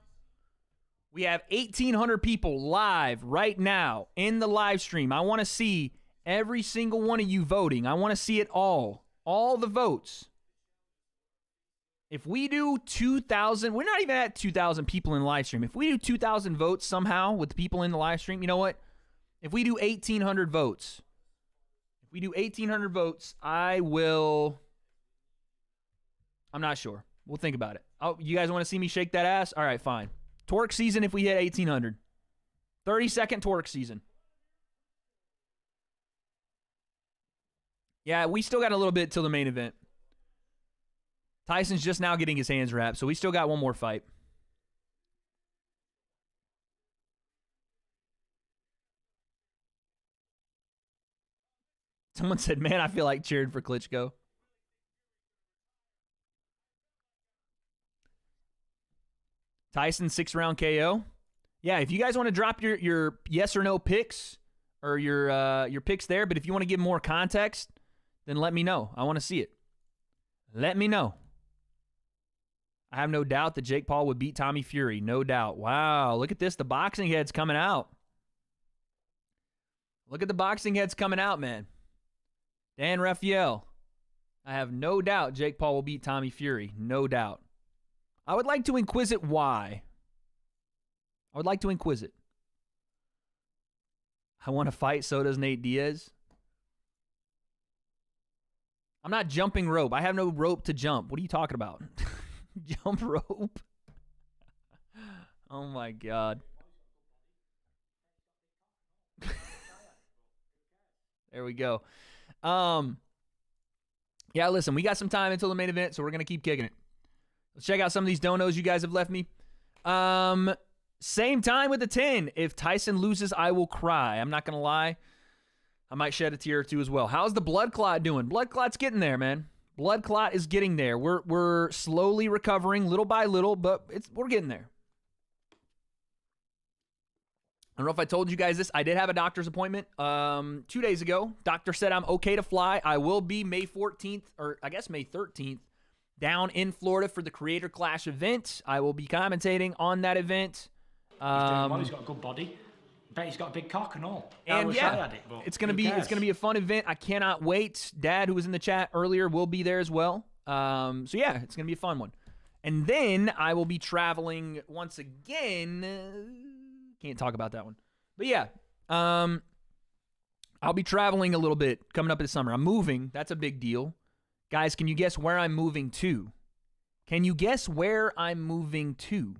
We have 1,800 people live right now in the live stream. I want to see every single one of you voting. I want to see it all the votes. If we do 2,000, we're not even at 2,000 people in the live stream. If we do 2,000 votes somehow with the people in the live stream, you know what? If we do 1,800 votes, I'm not sure. We'll think about it. Oh, you guys want to see me shake that ass? All right, fine. Torque season if we hit 1,800. 30-second torque season. Yeah, we still got a little bit till the main event. Tyson's just now getting his hands wrapped, so we still got one more fight. Someone said, man, I feel like cheering for Klitschko. Tyson 6-round KO. Yeah, if you guys want to drop your yes or no picks or your picks there, but if you want to give more context, then let me know. I want to see it. Let me know. I have no doubt that Jake Paul would beat Tommy Fury. No doubt. Wow, look at this. The boxing head's coming out. Look at the boxing heads coming out, man. Dan Raphael. I have no doubt Jake Paul will beat Tommy Fury. No doubt. I would like to inquisite why. I would like to inquisite. I want to fight, so does Nate Diaz. I'm not jumping rope. I have no rope to jump. What are you talking about? Jump rope? Oh my God. There we go. Yeah, listen, we got some time until the main event, so we're going to keep kicking it. Let's check out some of these donos you guys have left me. Same time with the 10. If Tyson loses, I will cry. I'm not going to lie. I might shed a tear or two as well. How's the blood clot doing? Blood clot's getting there, man. Blood clot is getting there. We're slowly recovering, little by little, but we're getting there. I don't know if I told you guys this. I did have a doctor's appointment 2 days ago. Doctor said I'm okay to fly. I will be May 14th, or I guess May 13th, down in Florida for the Creator Clash event. I will be commentating on that event. He's got a good body. I bet he's got a big cock and all. And yeah, it's gonna be a fun event. I cannot wait. Dad, who was in the chat earlier, will be there as well. So yeah, it's gonna be a fun one. And then I will be traveling once again. Can't talk about that one. But yeah, I'll be traveling a little bit coming up this summer. I'm moving. That's a big deal. Guys, can you guess where I'm moving to? Can you guess where I'm moving to?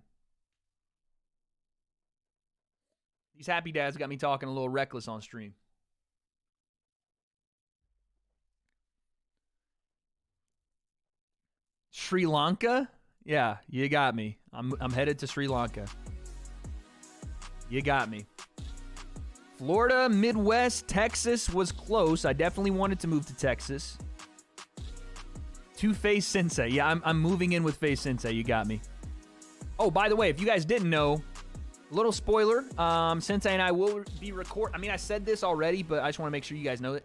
These happy dads got me talking a little reckless on stream. Sri Lanka? Yeah, you got me. I'm headed to Sri Lanka. You got me. Florida, Midwest, Texas was close. I definitely wanted to move to Texas. To Face Sensei. Yeah, I'm moving in with Face Sensei. You got me. Oh, by the way, if you guys didn't know, little spoiler, Sensei and I will be I said this already, but I just want to make sure you guys know it.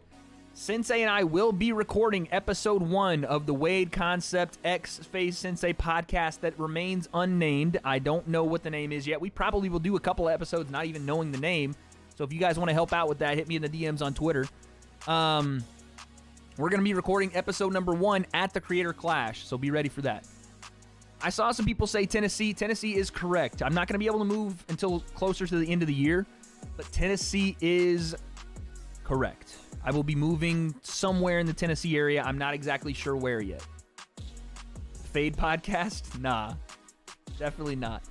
Sensei and I will be recording episode 1 of the W.A.D.E Concept X Face Sensei podcast that remains unnamed. I don't know what the name is yet. We probably will do a couple of episodes not even knowing the name. So if you guys want to help out with that, hit me in the DMs on Twitter. We're going to be recording episode number 1 at the Creator Clash, so be ready for that. I saw some people say Tennessee. Tennessee is correct. I'm not going to be able to move until closer to the end of the year, but Tennessee is correct. I will be moving somewhere in the Tennessee area. I'm not exactly sure where yet. Fade podcast? Nah, definitely not.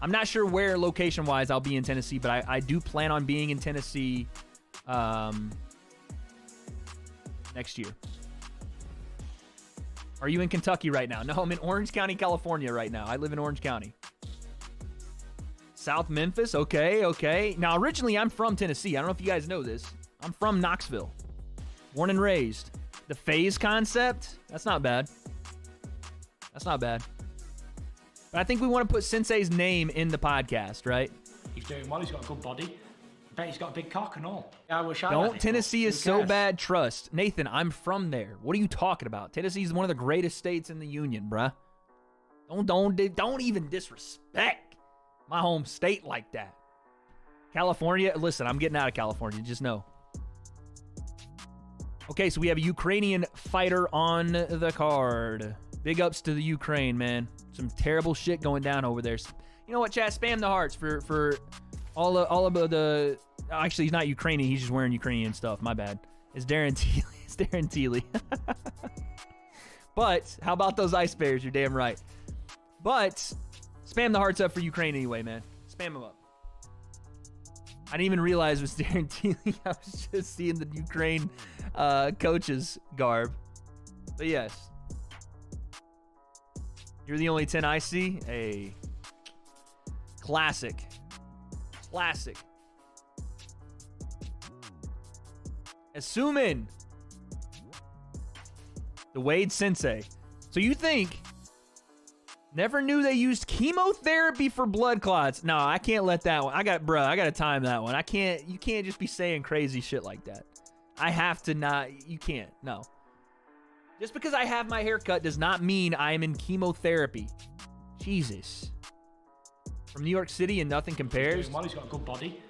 I'm not sure where location-wise I'll be in Tennessee, but I do plan on being in Tennessee next year. Are you in Kentucky right now? No, I'm in Orange County, California right now. I live in Orange County. South Memphis? Okay. Now, originally, I'm from Tennessee. I don't know if you guys know this. I'm from Knoxville. Born and raised. The phase concept? That's not bad. That's not bad. But I think we want to put Sensei's name in the podcast, right? He's doing well. He's got a good body. I bet he's got a big cock and all. I wish I Don't Tennessee is so bad. Trust. Nathan, I'm from there. What are you talking about? Tennessee is one of the greatest states in the union, bruh. Don't even disrespect my home state like that. California, listen, I'm getting out of California. Just know. Okay, so we have a Ukrainian fighter on the card. Big ups to the Ukraine, man. Some terrible shit going down over there. You know what, chat? Spam the hearts for all of the. Actually, he's not Ukrainian. He's just wearing Ukrainian stuff. My bad. It's Darren Teely. It's Darren Teely. But how about those ice bears? You're damn right. But spam the hearts up for Ukraine anyway, man. Spam them up. I didn't even realize it was Darren Teely. I was just seeing the Ukraine coach's garb. But yes. You're the only 10 I see? Hey. Classic. Assuming the W.A.D.E Sensei. So you think never knew they used chemotherapy for blood clots? No, I can't let that one. I got to time that one. You can't just be saying crazy shit like that. I have to not. You can't. No. Just because I have my hair cut does not mean I am in chemotherapy. Jesus. From New York City and nothing compares. Well, he's got a good body.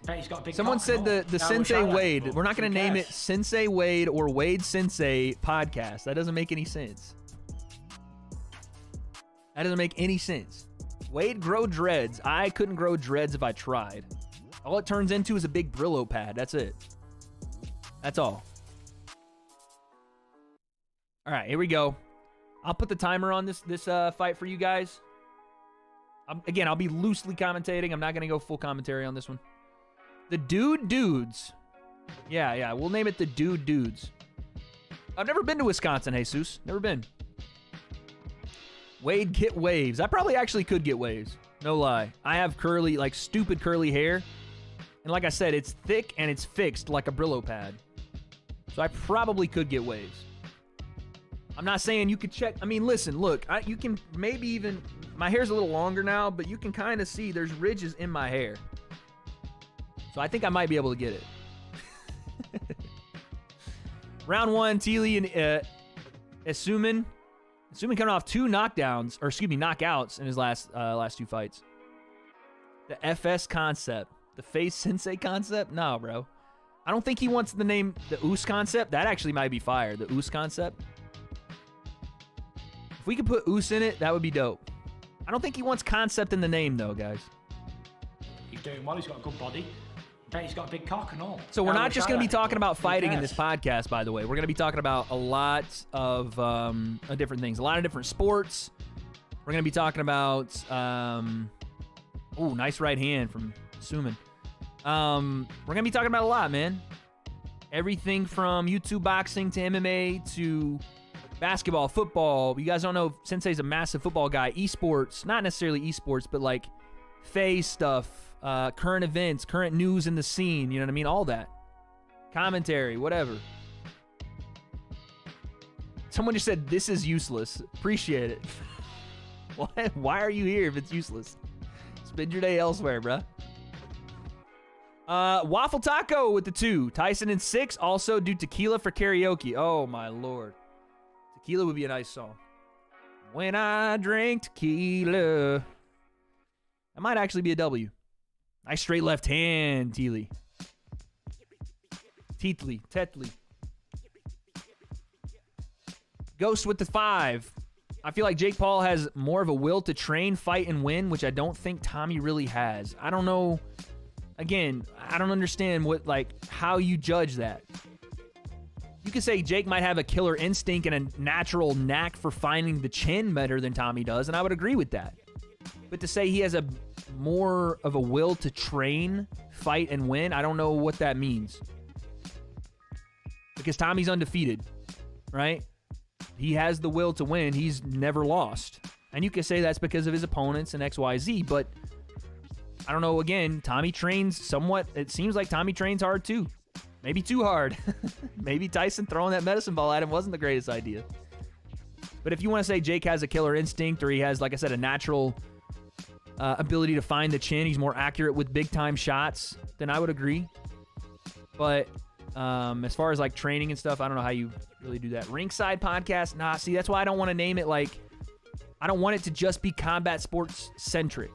I bet he's got a big Someone cock said and all. the Sensei W.A.D.E. We're not going to name it cares? Sensei W.A.D.E. or W.A.D.E Sensei podcast. That doesn't make any sense. That doesn't make any sense. W.A.D.E grow dreads. I couldn't grow dreads if I tried. All it turns into is a big Brillo pad. That's it. That's all. All right, here we go. I'll put the timer on this fight for you guys. Again, I'll be loosely commentating. I'm not going to go full commentary on this one. The Dudes. Yeah. We'll name it the Dudes. I've never been to Wisconsin, Jesus. Never been. W.A.D.E get waves. I probably actually could get waves. No lie. I have curly, like stupid curly hair. And like I said, it's thick and it's fixed like a Brillo pad. So I probably could get waves. I'm not saying you could check. I mean, listen, look, you can maybe even, my hair's a little longer now, but you can kind of see there's ridges in my hair. So I think I might be able to get it. Round 1, Teely and Asuman coming off 2 knockouts in his last 2 fights. The FS concept, the Face Sensei concept? No, bro. I don't think he wants the name, the Oos concept. That actually might be fire, the Oos concept. If we could put Oos in it, that would be dope. I don't think he wants concept in the name, though, guys. He's doing well. He's got a good body. I bet he's got a big cock and all. So we're not just going to be talking about fighting in this podcast, by the way. We're going to be talking about a lot of different things. A lot of different sports. We're going to be talking about... nice right hand from Suman. We're going to be talking about a lot, man. Everything from YouTube boxing to MMA to basketball, football. You guys don't know Sensei's a massive football guy. Esports, not necessarily esports, but like phase stuff, current events, current news in the scene, you know what I mean? All that. Commentary, whatever. Someone just said, this is useless. Appreciate it. Why are you here if it's useless? Spend your day elsewhere, bruh. Waffle Taco with the 2. Tyson in 6. Also do tequila for karaoke. Oh, my Lord. Tequila would be a nice song. When I drink tequila. That might actually be a W. Nice straight left hand, Teely. Tetley. Ghost with the 5. I feel like Jake Paul has more of a will to train, fight, and win, which I don't think Tommy really has. I don't know. Again, I don't understand how you judge that. You could say Jake might have a killer instinct and a natural knack for finding the chin better than Tommy does, and I would agree with that. But to say he has a more of a will to train, fight, and win, I don't know what that means. Because Tommy's undefeated, right? He has the will to win. He's never lost. And you could say that's because of his opponents and XYZ, but I don't know. Again, Tommy trains somewhat. It seems like Tommy trains hard too. Maybe too hard. Maybe Tyson throwing that medicine ball at him wasn't the greatest idea. But if you want to say Jake has a killer instinct, or he has, like I said, a natural ability to find the chin, he's more accurate with big-time shots, then I would agree. But as far as like training and stuff, I don't know how you really do that. Ringside podcast? Nah, see, that's why I don't want to name it like, I don't want it to just be combat sports centric,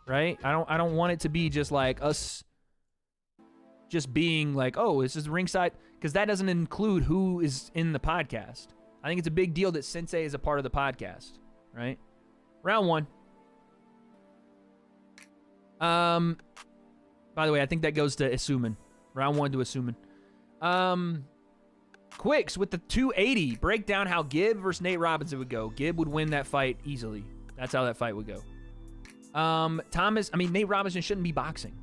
right? I don't want it to be just like us just being like, oh, this is ringside, because that doesn't include who is in the podcast. I think it's a big deal that Sensei is a part of the podcast, right? Round 1. By the way, I think that goes to Asuman. Round 1 to Asuman. Quicks with the 280. Break down how Gibb versus Nate Robinson would go. Gibb would win that fight easily. That's how that fight would go. Nate Robinson shouldn't be boxing.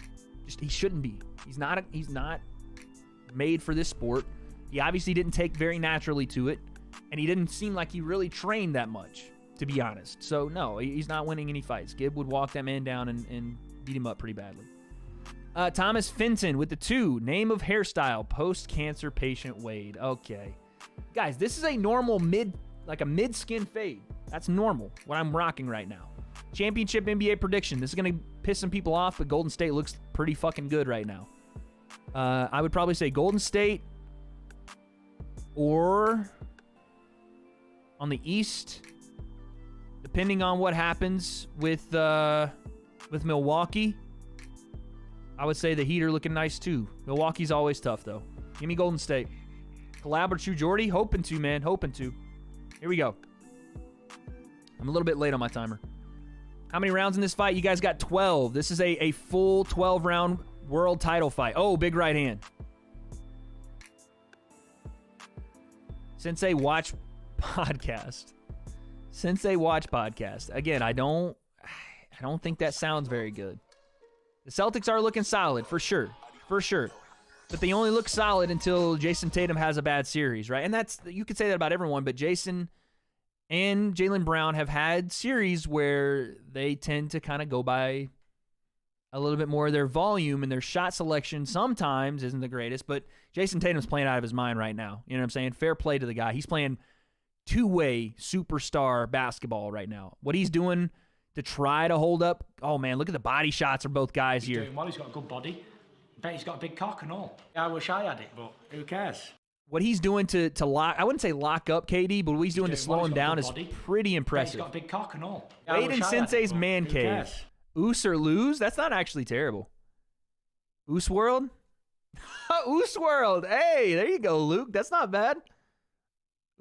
He shouldn't be. He's not made for this sport. He obviously didn't take very naturally to it, and he didn't seem like he really trained that much, to be honest. So, no, he's not winning any fights. Gibb would walk that man down and beat him up pretty badly. Thomas Fenton with the 2. Name of hairstyle, post-cancer patient Wade. Okay. Guys, this is a normal mid-skin fade. That's normal, what I'm rocking right now. Championship NBA prediction. This is going to piss some people off, but Golden State looks pretty fucking good right now. I would probably say Golden State, or on the East, depending on what happens with Milwaukee, I would say the Heat are looking nice too. Milwaukee's always tough though. Give me Golden State. Collab or True Jordy? Hoping to, man. Hoping to. Here we go. I'm a little bit late on my timer. How many rounds in this fight? You guys got 12. This is a full 12-round world title fight. Oh, big right hand. Sensei Watch Podcast. Sensei Watch Podcast. Again, I don't think that sounds very good. The Celtics are looking solid, for sure. For sure. But they only look solid until Jason Tatum has a bad series, right? And you could say that about everyone, but Jason and Jaylen Brown have had series where they tend to kind of go by a little bit more of their volume, and their shot selection sometimes isn't the greatest, but Jason Tatum's playing out of his mind right now. You know what I'm saying? Fair play to the guy. He's playing two-way superstar basketball right now. What he's doing to try to hold up, oh man, look at the body shots of both guys here. Doing well. He's got a good body. I bet he's got a big cock and all. I wish I had it, but who cares? What he's doing to lock, I wouldn't say lock up KD, but what he's doing to slow him down is pretty impressive. He's got a big cock and all. Wade and Sensei's man cave. Oos or lose? That's not actually terrible. Oos World? Oos World. Hey, there you go, Luke. That's not bad.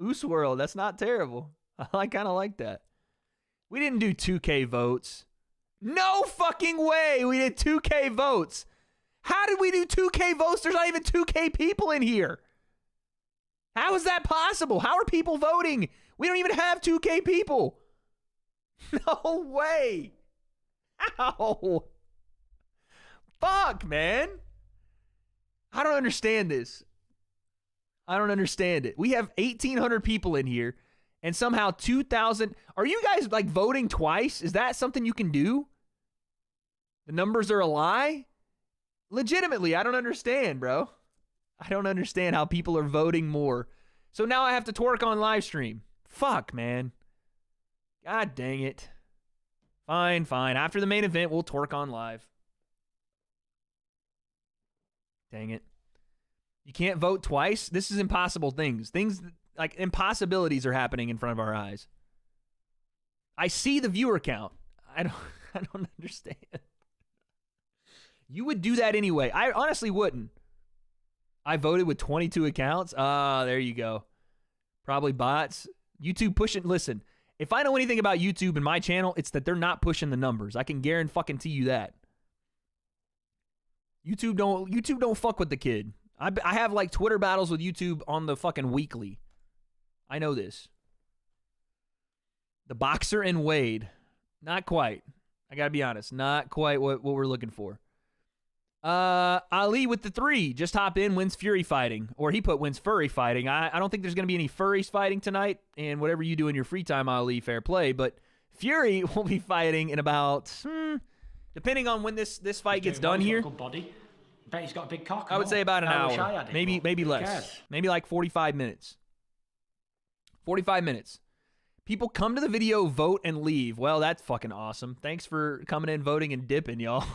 Oos World. That's not terrible. I kind of like that. We didn't do 2K votes. No fucking way we did 2K votes. How did we do 2K votes? There's not even 2K people in here. How is that possible? How are people voting? We don't even have 2K people. No way. How? Fuck, man. I don't understand this. I don't understand it. We have 1,800 people in here, and somehow 2,000. Are you guys like voting twice? Is that something you can do? The numbers are a lie? Legitimately, I don't understand, bro. I don't understand how people are voting more. So now I have to twerk on live stream. Fuck, man. God dang it. Fine. After the main event, we'll twerk on live. Dang it. You can't vote twice? This is impossible things. Things like impossibilities are happening in front of our eyes. I see the viewer count. I don't understand. You would do that anyway. I honestly wouldn't. I voted with 22 accounts. There you go. Probably bots. YouTube pushing. Listen, if I know anything about YouTube and my channel, it's that they're not pushing the numbers. I can guarantee you that. YouTube don't fuck with the kid. I have like Twitter battles with YouTube on the fucking weekly. I know this. The Boxer and Wade. Not quite. I gotta be honest. Not quite what we're looking for. Ali with the 3. Just hop in, wins Fury fighting. Or he put wins Furry fighting. I don't think there's going to be any furries fighting tonight. And whatever you do in your free time, Ali, fair play. But Fury will be fighting in about, depending on when this fight gets done here. Good body. Bet he's got a big cock. I would say about an hour. Maybe less. Maybe like 45 minutes. 45 minutes. People come to the video, vote, and leave. Well, that's fucking awesome. Thanks for coming in, voting, and dipping, y'all.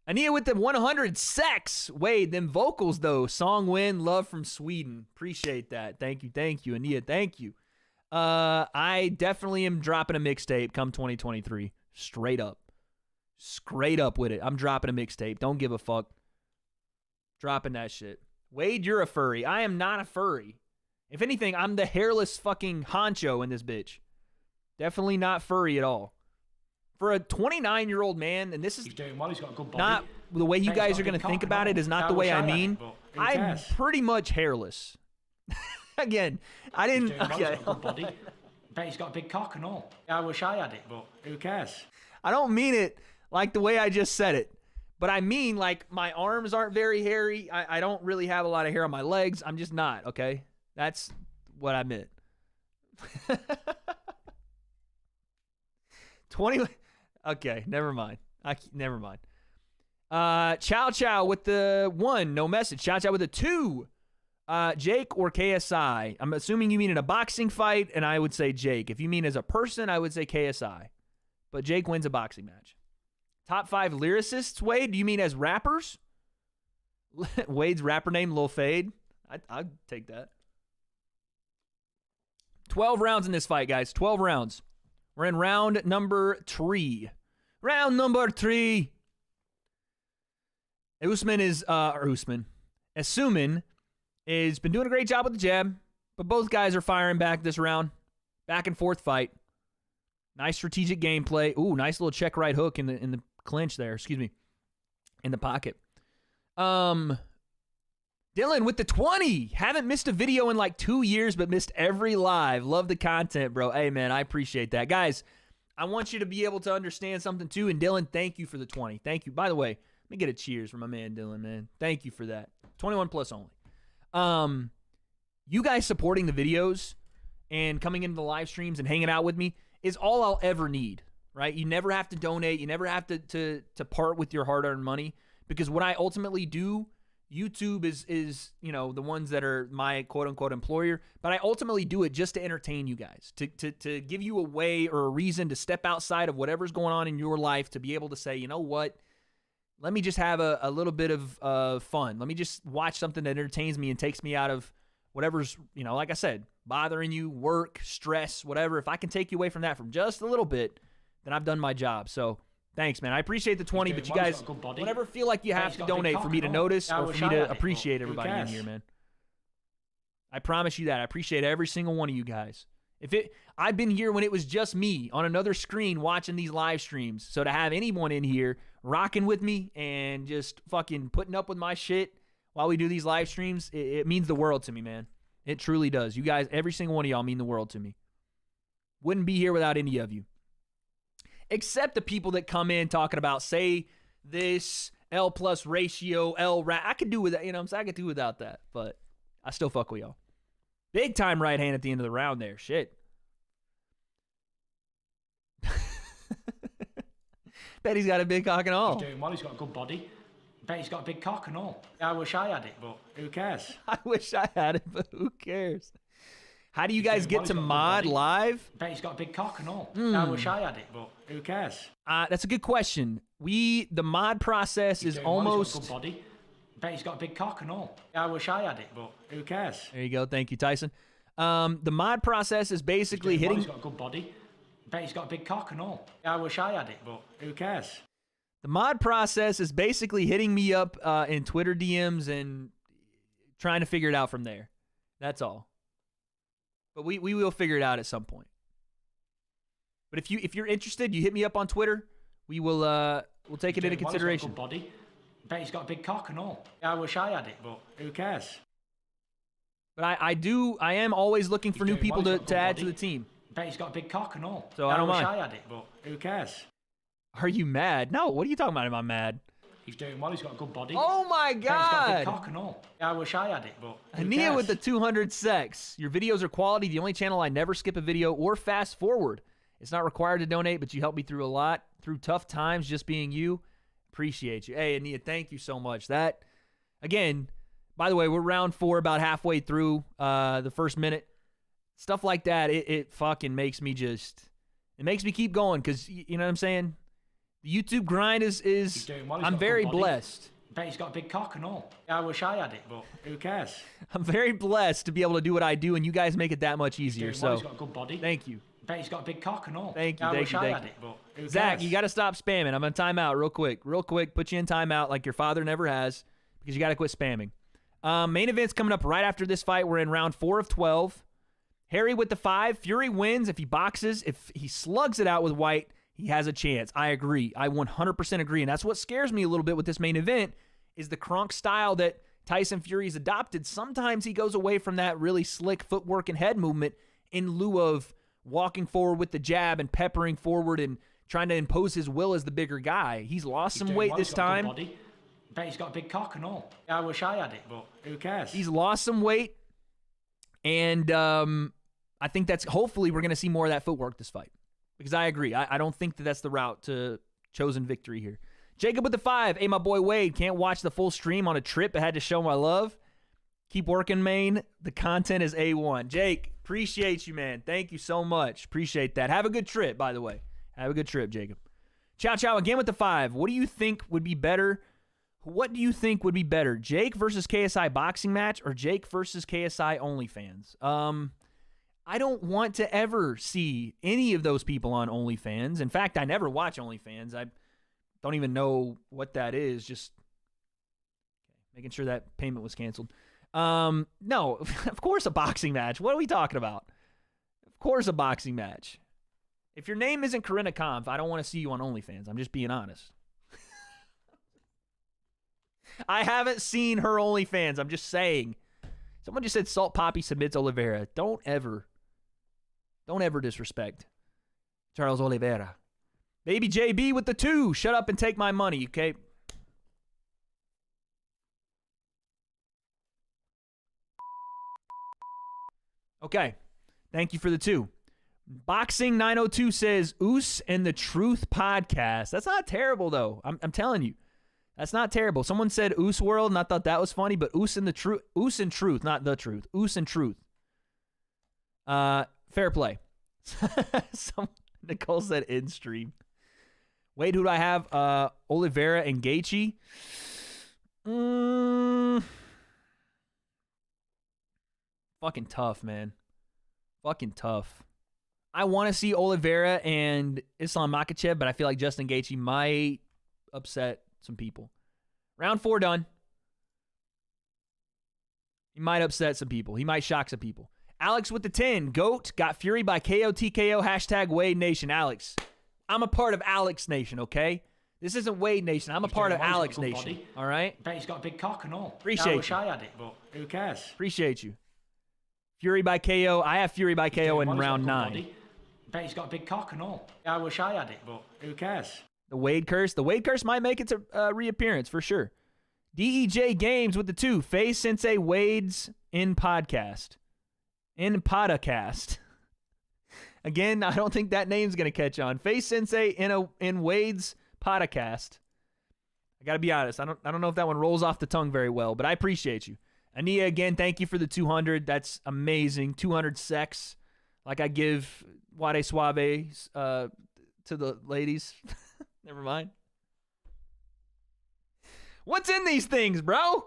Ania with the 100 sex. Wade, them vocals, though. Song win, love from Sweden. Appreciate that. Thank you, Ania. Thank you. I definitely am dropping a mixtape come 2023. Straight up with it. I'm dropping a mixtape. Don't give a fuck. Dropping that shit. Wade, you're a furry. I am not a furry. If anything, I'm the hairless fucking honcho in this bitch. Definitely not furry at all. For a 29-year-old man, and this is doing well. He's got a good body. Not the way you guys are going to think about it is not the way I mean. I'm pretty much hairless. Again, I didn't. He's doing well. He's got a good body. Bet he's got a big cock and all. I wish I had it, but who cares? I don't mean it like the way I just said it, but I mean like my arms aren't very hairy. I don't really have a lot of hair on my legs. I'm just not, okay? That's what I meant. 20. Okay, never mind. Never mind. Chow with the 1, no message. Chow with the 2. Jake or KSI? I'm assuming you mean in a boxing fight, and I would say Jake. If you mean as a person, I would say KSI. But Jake wins a boxing match. Top 5 lyricists, Wade? Do you mean as rappers? Wade's rapper name, Lil Fade? I'd take that. 12 rounds in this fight, guys. 12 rounds. We're in round number 3. Round number 3. Usman has been doing a great job with the jab, but both guys are firing back this round. Back and forth fight. Nice strategic gameplay. Ooh, nice little check right hook in the clinch there. Excuse me. In the pocket. Dylan with the 20. Haven't missed a video in like 2 years, but missed every live. Love the content, bro. Hey, man, I appreciate that. Guys, I want you to be able to understand something, too. And, Dylan, thank you for the 20. Thank you. By the way, let me get a cheers from my man, Dylan, man. Thank you for that. 21 plus only. You guys supporting the videos and coming into the live streams and hanging out with me is all I'll ever need, right? You never have to donate. You never have to part with your hard-earned money, because what I ultimately do, YouTube is the ones that are my quote-unquote employer, but I ultimately do it just to entertain you guys, to give you a way or a reason to step outside of whatever's going on in your life, to be able to say, you know what, let me just have a little bit of fun. Let me just watch something that entertains me and takes me out of whatever's, like I said, bothering you, work, stress, whatever. If I can take you away from that from just a little bit, then I've done my job. So thanks, man. I appreciate the 20, but you guys don't ever feel like you have to donate for me to notice or for me to appreciate everybody in here, man. I promise you that. I appreciate every single one of you guys. I've been here when it was just me on another screen watching these live streams. So to have anyone in here rocking with me and just fucking putting up with my shit while we do these live streams, it means the world to me, man. It truly does. You guys, every single one of y'all mean the world to me. Wouldn't be here without any of you. Except the people that come in talking about, say, this L plus ratio, I could do with that, I could do without that. But I still fuck with y'all. Big time right hand at the end of the round there. Shit. Bet he's got a big cock and all. He's doing well. He's got a good body. Bet he's got a big cock and all. I wish I had it, but who cares? I wish I had it, but who cares? How do you guys get to mod live? Bet he's got a big cock and all. I wish I had it, but who cares? That's a good question. The mod process is almost... He's got a good body. Bet he's got a big cock and all. I wish I had it, but who cares? There you go. Thank you, Tyson. The mod process is basically hitting... He's got a good body. Bet he's got a big cock and all. I wish I had it, but who cares? The mod process is basically hitting me up in Twitter DMs and trying to figure it out from there. That's all. But we will figure it out at some point. But if you're interested, you hit me up on Twitter. We will we'll take it into consideration. He's got a good body. Bet he's got a big cock and all. I wish I had it, but who cares? But I am always looking for new people to add to the team. Bet he's got a big cock and all. So I don't mind. I wish I had it, but who cares? Are you mad? No, what are you talking about? Am I mad? He's doing well. He's got a good body. Oh my God! Bet he's got a big cock and all. I wish I had it, but who Ania cares? with the 200 sex. Your videos are quality. The only channel I never skip a video or fast forward. It's not required to donate, but you help me through a lot. Through tough times, just being you. Appreciate you. Hey, Ania, thank you so much. That, again, by the way, we're round 4, about halfway through the first minute. Stuff like that, it fucking makes me it makes me keep going because, you know what I'm saying? The YouTube grind is I'm very blessed. Bet he's got a big cock and all. I wish I had it, but who cares? I'm very blessed to be able to do what I do, and you guys make it that much easier. So he's got a good body. Thank you. Bet he's got a big cock and all. Thank you. I wish I thank had you. it, but who Zach, cares? you got to stop spamming. I'm on timeout real quick. Real quick, put you in timeout like your father never has because you got to quit spamming. Main event's coming up right after this fight. We're in round 4 of 12. Harry with the 5. Fury wins if he boxes. If he slugs it out with White, he has a chance. I agree. I 100% agree. And that's what scares me a little bit with this main event is the Kronk style that Tyson Fury's adopted. Sometimes he goes away from that really slick footwork and head movement in lieu of walking forward with the jab and peppering forward and trying to impose his will as the bigger guy. He's lost some weight this time. Bet he's got a big cock and all. I wish I had it, but who cares? He's lost some weight. And I think that's hopefully we're going to see more of that footwork this fight. Because I agree. I don't think that's the route to chosen victory here. Jacob with the 5. Hey, my boy Wade. Can't watch the full stream on a trip. I had to show my love. Keep working, Maine. The content is A1. Jake, appreciate you, man. Thank you so much. Appreciate that. Have a good trip, by the way. Have a good trip, Jacob. Chow Chow again with the 5. What do you think would be better? What do you think would be better? Jake versus KSI boxing match or Jake versus KSI OnlyFans? I don't want to ever see any of those people on OnlyFans. In fact, I never watch OnlyFans. I don't even know what that is. Just making sure that payment was canceled. No, of course a boxing match. What are we talking about? Of course a boxing match. If your name isn't Corinna Kampf, I don't want to see you on OnlyFans. I'm just being honest. I haven't seen her OnlyFans. I'm just saying. Someone just said Salt Poppy submits Oliveira. Don't ever disrespect Charles Oliveira. Baby JB with the 2. Shut up and take my money, okay? Okay. Thank you for the 2. Boxing 902 says Oos and the Truth podcast. That's not terrible, though. I'm telling you. That's not terrible. Someone said Oos World, and I thought that was funny, but Oos and Truth, not the truth. Oos and Truth. Fair play. Nicole said in stream. Wait, who do I have? Oliveira and Gaethje. Fucking tough, man. Fucking tough. I want to see Oliveira and Islam Makhachev, but I feel like Justin Gaethje might upset some people. Round 4 done. He might upset some people. He might shock some people. Alex with the 10. GOAT got Fury by KO TKO. Hashtag Wade Nation. Alex, I'm a part of Alex Nation, okay? This isn't Wade Nation. I'm a part of Alex Nation. Body. All right? Bet he's got a big cock and all. Appreciate I wish you. I had it, but who cares? Appreciate you. Fury by KO. I have Fury by KO in round 9. Body. Bet he's got a big cock and all. I wish I had it, but who cares? The Wade curse. The Wade curse might make its reappearance for sure. DEJ Games with the 2. Face Sensei Wade's in podcast. In podcast. Again, I don't think that name's going to catch on. Face Sensei in Wade's podcast. I got to be honest. I don't know if that one rolls off the tongue very well, but I appreciate you. Ania, again, thank you for the 200. That's amazing. 200 sex. Like I give Wade Suave to the ladies. Never mind. What's in these things, bro?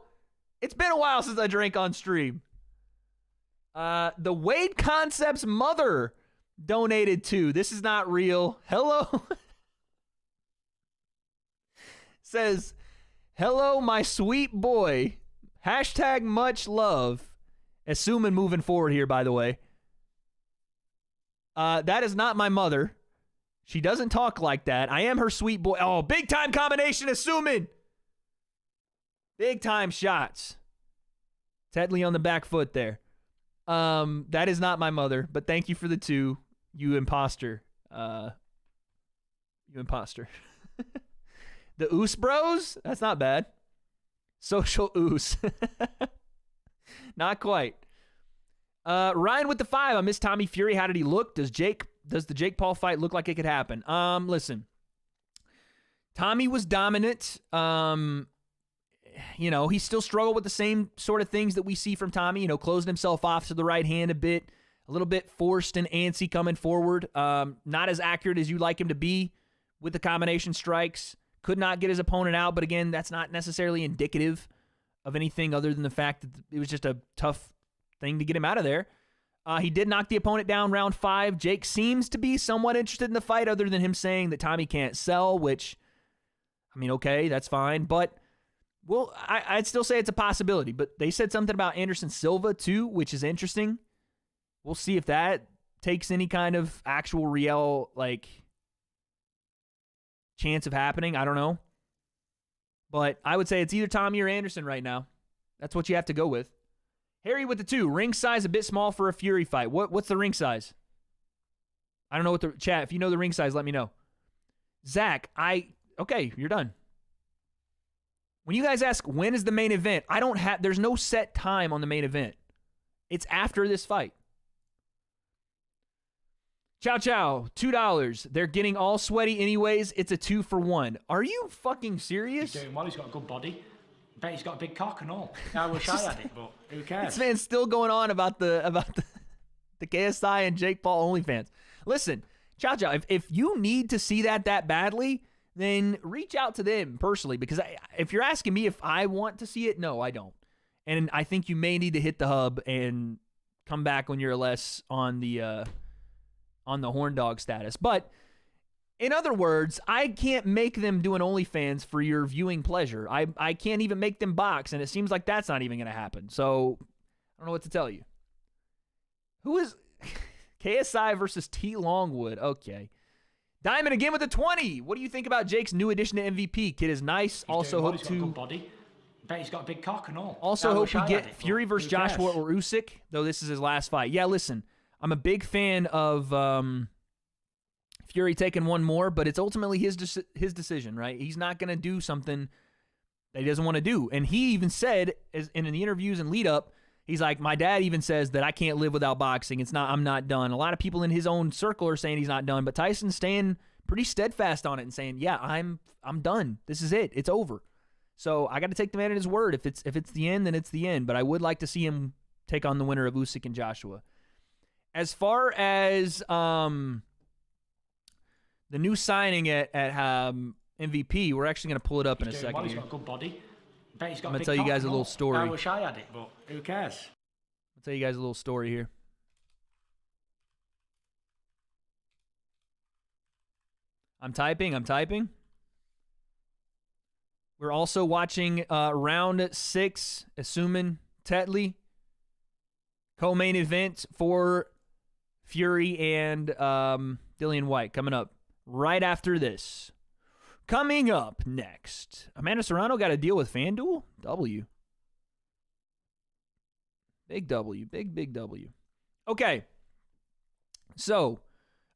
It's been a while since I drank on stream. The W.A.D.E Concepts mother donated to. This is not real. Hello. Says, hello, my sweet boy. Hashtag much love. Assuming moving forward here, by the way. That is not my mother. She doesn't talk like that. I am her sweet boy. Oh, big time combination, assuming. Big time shots. Tedley on the back foot there. That is not my mother, but thank you for the 2, you imposter. You imposter. The Oos Bros? That's not bad. Social Oos. Not quite. Ryan with the 5. I miss Tommy Fury. How did he look? Does the Jake Paul fight look like it could happen? Listen. Tommy was dominant. You know, he still struggled with the same sort of things that we see from Tommy, you know, closing himself off to the right hand a little bit forced and antsy coming forward. Not as accurate as you'd like him to be with the combination strikes. Could not get his opponent out, but again, that's not necessarily indicative of anything other than the fact that it was just a tough thing to get him out of there. He did knock the opponent down round 5. Jake seems to be somewhat interested in the fight other than him saying that Tommy can't sell, which, I mean, okay, that's fine, but well, I'd still say it's a possibility, but they said something about Anderson Silva too, which is interesting. We'll see if that takes any kind of actual real, like, chance of happening. I don't know. But I would say it's either Tommy or Anderson right now. That's what you have to go with. Harry with the 2. Ring size a bit small for a Fury fight. What's the ring size? I don't know what the chat. If you know the ring size, let me know. Zach, okay, you're done. When you guys ask when is the main event, there's no set time on the main event. It's after this fight. Chow Chow, $2. They're getting all sweaty anyways. It's a 2-for-1. Are you fucking serious? He's doing well. He's got a good body. I bet he's got a big cock and all. I wish I had it, but who cares? This man's still going on about the KSI and Jake Paul OnlyFans. Listen, Chow Chow, if you need to see that badly, then reach out to them personally, because if you're asking me if I want to see it, no, I don't. And I think you may need to hit the hub and come back when you're less on the horn dog status. But in other words, I can't make them do an OnlyFans for your viewing pleasure. I can't even make them box, and it seems like that's not even going to happen. So I don't know what to tell you. Who is KSI versus T Longwood? Okay. Diamond again with a 20. What do you think about Jake's new addition to MVP? Kid is nice. Also hope he's got a good body. I bet he's got a big cock and all. Also hope we get Fury versus Joshua or Usyk, though this is his last fight. Yeah, listen, I'm a big fan of Fury taking one more, but it's ultimately his decision, right? He's not going to do something that he doesn't want to do. And he even said, in the interviews and lead up, he's like, my dad even says that I can't live without boxing. I'm not done. A lot of people in his own circle are saying he's not done, but Tyson's staying pretty steadfast on it and saying, yeah, I'm done. This is it. It's over. So I got to take the man at his word. If it's the end, then it's the end. But I would like to see him take on the winner of Usyk and Joshua. As far as the new signing at MVP, we're actually going to pull it up in a second. He's got a good body. I'm going to tell you guys a little story. I wish I had it, but who cares? I'll tell you guys a little story here. I'm typing. We're also watching round 6, assuming Tetley. Co-main event for Fury and Dillian Whyte coming up right after this. Coming up next, Amanda Serrano got a deal with FanDuel? W. Big W. Big W. Okay. So,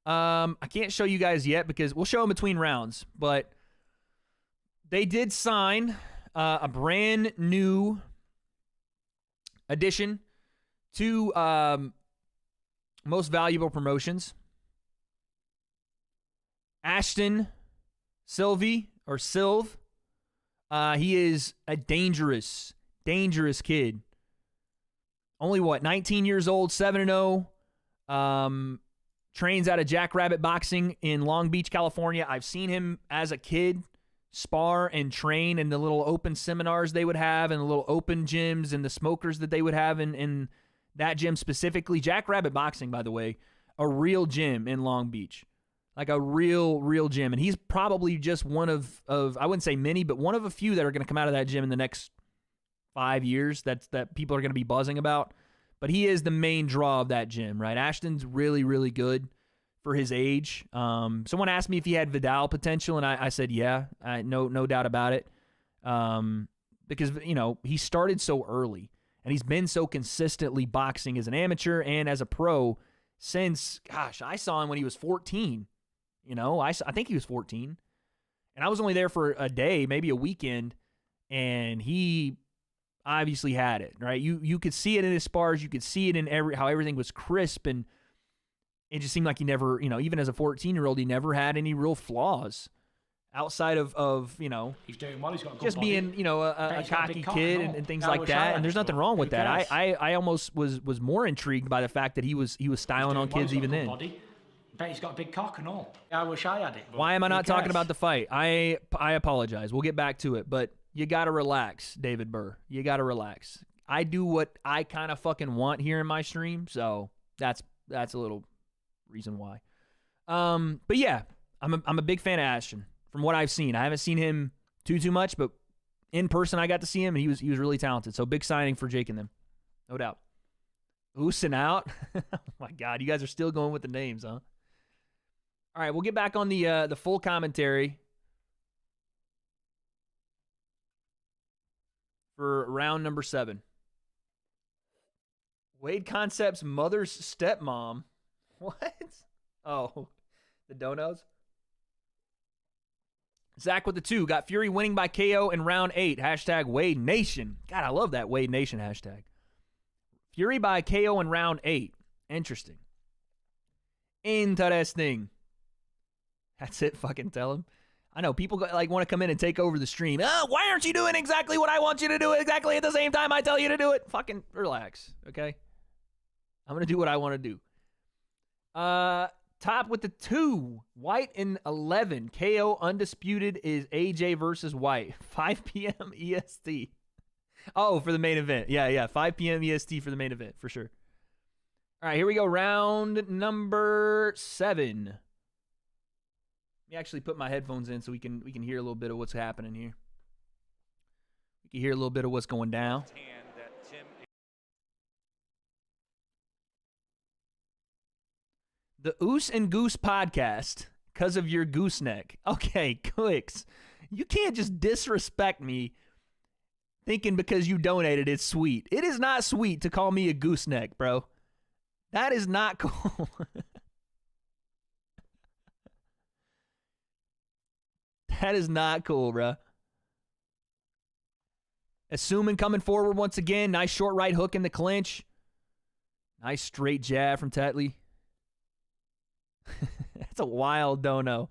I can't show you guys yet because we'll show them between rounds, but they did sign a brand new addition to Most Valuable Promotions. Ashton Silva, or Silv. He is a dangerous kid. Only 19 years old, 7-0. Trains out of Jackrabbit Boxing in Long Beach, California. I've seen him as a kid spar and train in the little open seminars they would have and the little open gyms and the smokers that they would have in that gym specifically. Jackrabbit Boxing, by the way, a real gym in Long Beach. Like a real gym. And he's probably just one of I wouldn't say many, but one of a few that are going to come out of that gym in the next 5 years that people are going to be buzzing about. But he is the main draw of that gym, right? Ashton's really good for his age. Someone asked me if he had Vidal potential, and I said, yeah, no doubt about it. Because, he started so early, and he's been so consistently boxing as an amateur and as a pro since, I saw him when he was 14. I think he was 14. And I was only there for a day, maybe a weekend, and he obviously had it, right? You could see it in his spars. You could see it in how everything was crisp, and it just seemed like he never, even as a 14-year-old, he never had any real flaws outside of he's doing well. He's got a good just body. being, a cocky kid and things like that. And there's nothing wrong with that. I almost was more intrigued by the fact that he was styling on kids even then. Body. Bet he's got a big cock and all. I wish I had it. Why am I not talking about the fight? I apologize. We'll get back to it, but you got to relax, David Burr. You got to relax. I do what I kind of fucking want here in my stream, so that's a little reason why. But yeah, I'm a big fan of Ashton from what I've seen. I haven't seen him too much, but in person I got to see him, and he was really talented. So big signing for Jake and them, no doubt. Oosing out. Oh my God, you guys are still going with the names, huh? All right, we'll get back on the full commentary for round number 7. Wade Concept's mother's stepmom. What? Oh, the donos? Zach with the 2. Got Fury winning by KO in round 8. Hashtag Wade Nation. God, I love that Wade Nation hashtag. Fury by KO in round 8. Interesting. That's it. Fucking tell him. I know people want to come in and take over the stream. Why aren't you doing exactly what I want you to do exactly at the same time I tell you to do it? Fucking relax, okay? I'm going to do what I want to do. Top with the 2. White in 11. KO undisputed is AJ versus White. 5 p.m. EST. Oh, for the main event. Yeah. 5 p.m. EST for the main event, for sure. All right, here we go. Round number 7. Let me actually put my headphones in so we can hear a little bit of what's happening here. We can hear a little bit of what's going down. The Oos and Goose podcast, because of your gooseneck. Okay, clicks. You can't just disrespect me thinking because you donated it's sweet. It is not sweet to call me a gooseneck, bro. That is not cool. That is not cool, bro. Assuming coming forward once again. Nice short right hook in the clinch. Nice straight jab from Tetley. That's a wild dono.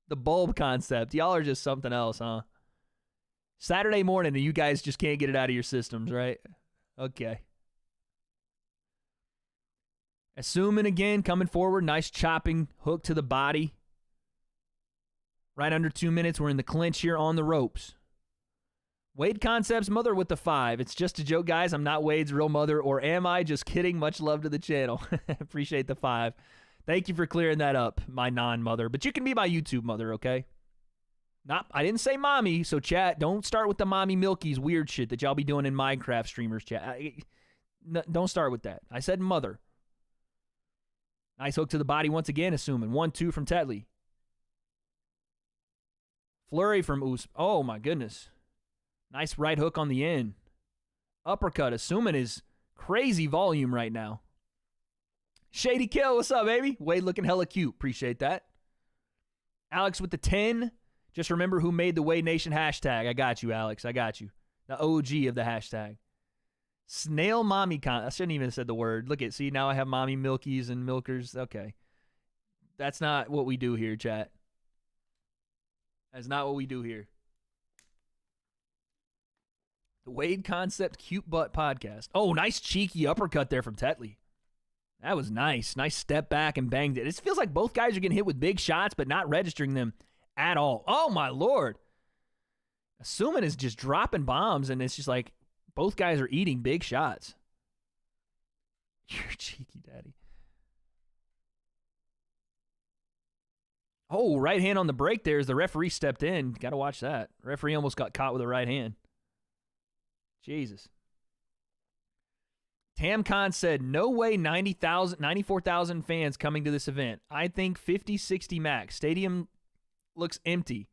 The bulb concept. Y'all are just something else, huh? Saturday morning and you guys just can't get it out of your systems, right? Okay. Assuming again, coming forward. Nice chopping hook to the body. Right under 2 minutes. We're in the clinch here on the ropes. Wade Concept's mother with the 5. It's just a joke, guys. I'm not Wade's real mother, or am I? Just kidding. Much love to the channel. Appreciate the 5. Thank you for clearing that up, my non-mother. But you can be my YouTube mother, okay? I didn't say mommy, so chat, don't start with the mommy milkies weird shit that y'all be doing in Minecraft streamers chat. Don't start with that. I said mother. Nice hook to the body once again, assuming. 1-2 from Tetley. Flurry from Oos. Oh, my goodness. Nice right hook on the end. Uppercut, assuming is crazy volume right now. Shady Kill, what's up, baby? Wade looking hella cute. Appreciate that. Alex with the 10. Just remember who made the Wade Nation hashtag. I got you, Alex. I got you. The OG of the hashtag. Snail mommy I shouldn't even have said the word. Look at, see, now I have mommy milkies and milkers. Okay. That's not what we do here, chat. That's not what we do here. The Wade Concept Cute Butt Podcast. Oh, nice cheeky uppercut there from Tetley. That was nice. Nice step back and banged it. It feels like both guys are getting hit with big shots, but not registering them at all. Oh, my Lord. Assuming is just dropping bombs, and it's just like both guys are eating big shots. You're cheeky, daddy. Oh, right hand on the break there as the referee stepped in. Got to watch that. Referee almost got caught with a right hand. Jesus. Tamcon said, no way 94,000 fans coming to this event. I think 50, 60 max. Stadium looks empty.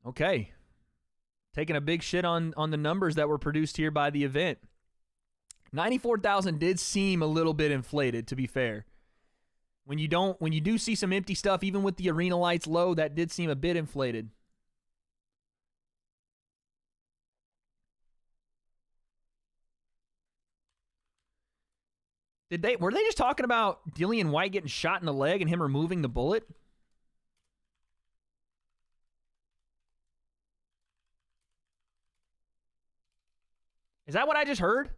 Okay. Taking a big shit on the numbers that were produced here by the event. 94,000 did seem a little bit inflated, to be fair. When you do see some empty stuff, even with the arena lights low, that did seem a bit inflated. Were they just talking about Dillian Whyte getting shot in the leg and him removing the bullet? Is that what I just heard?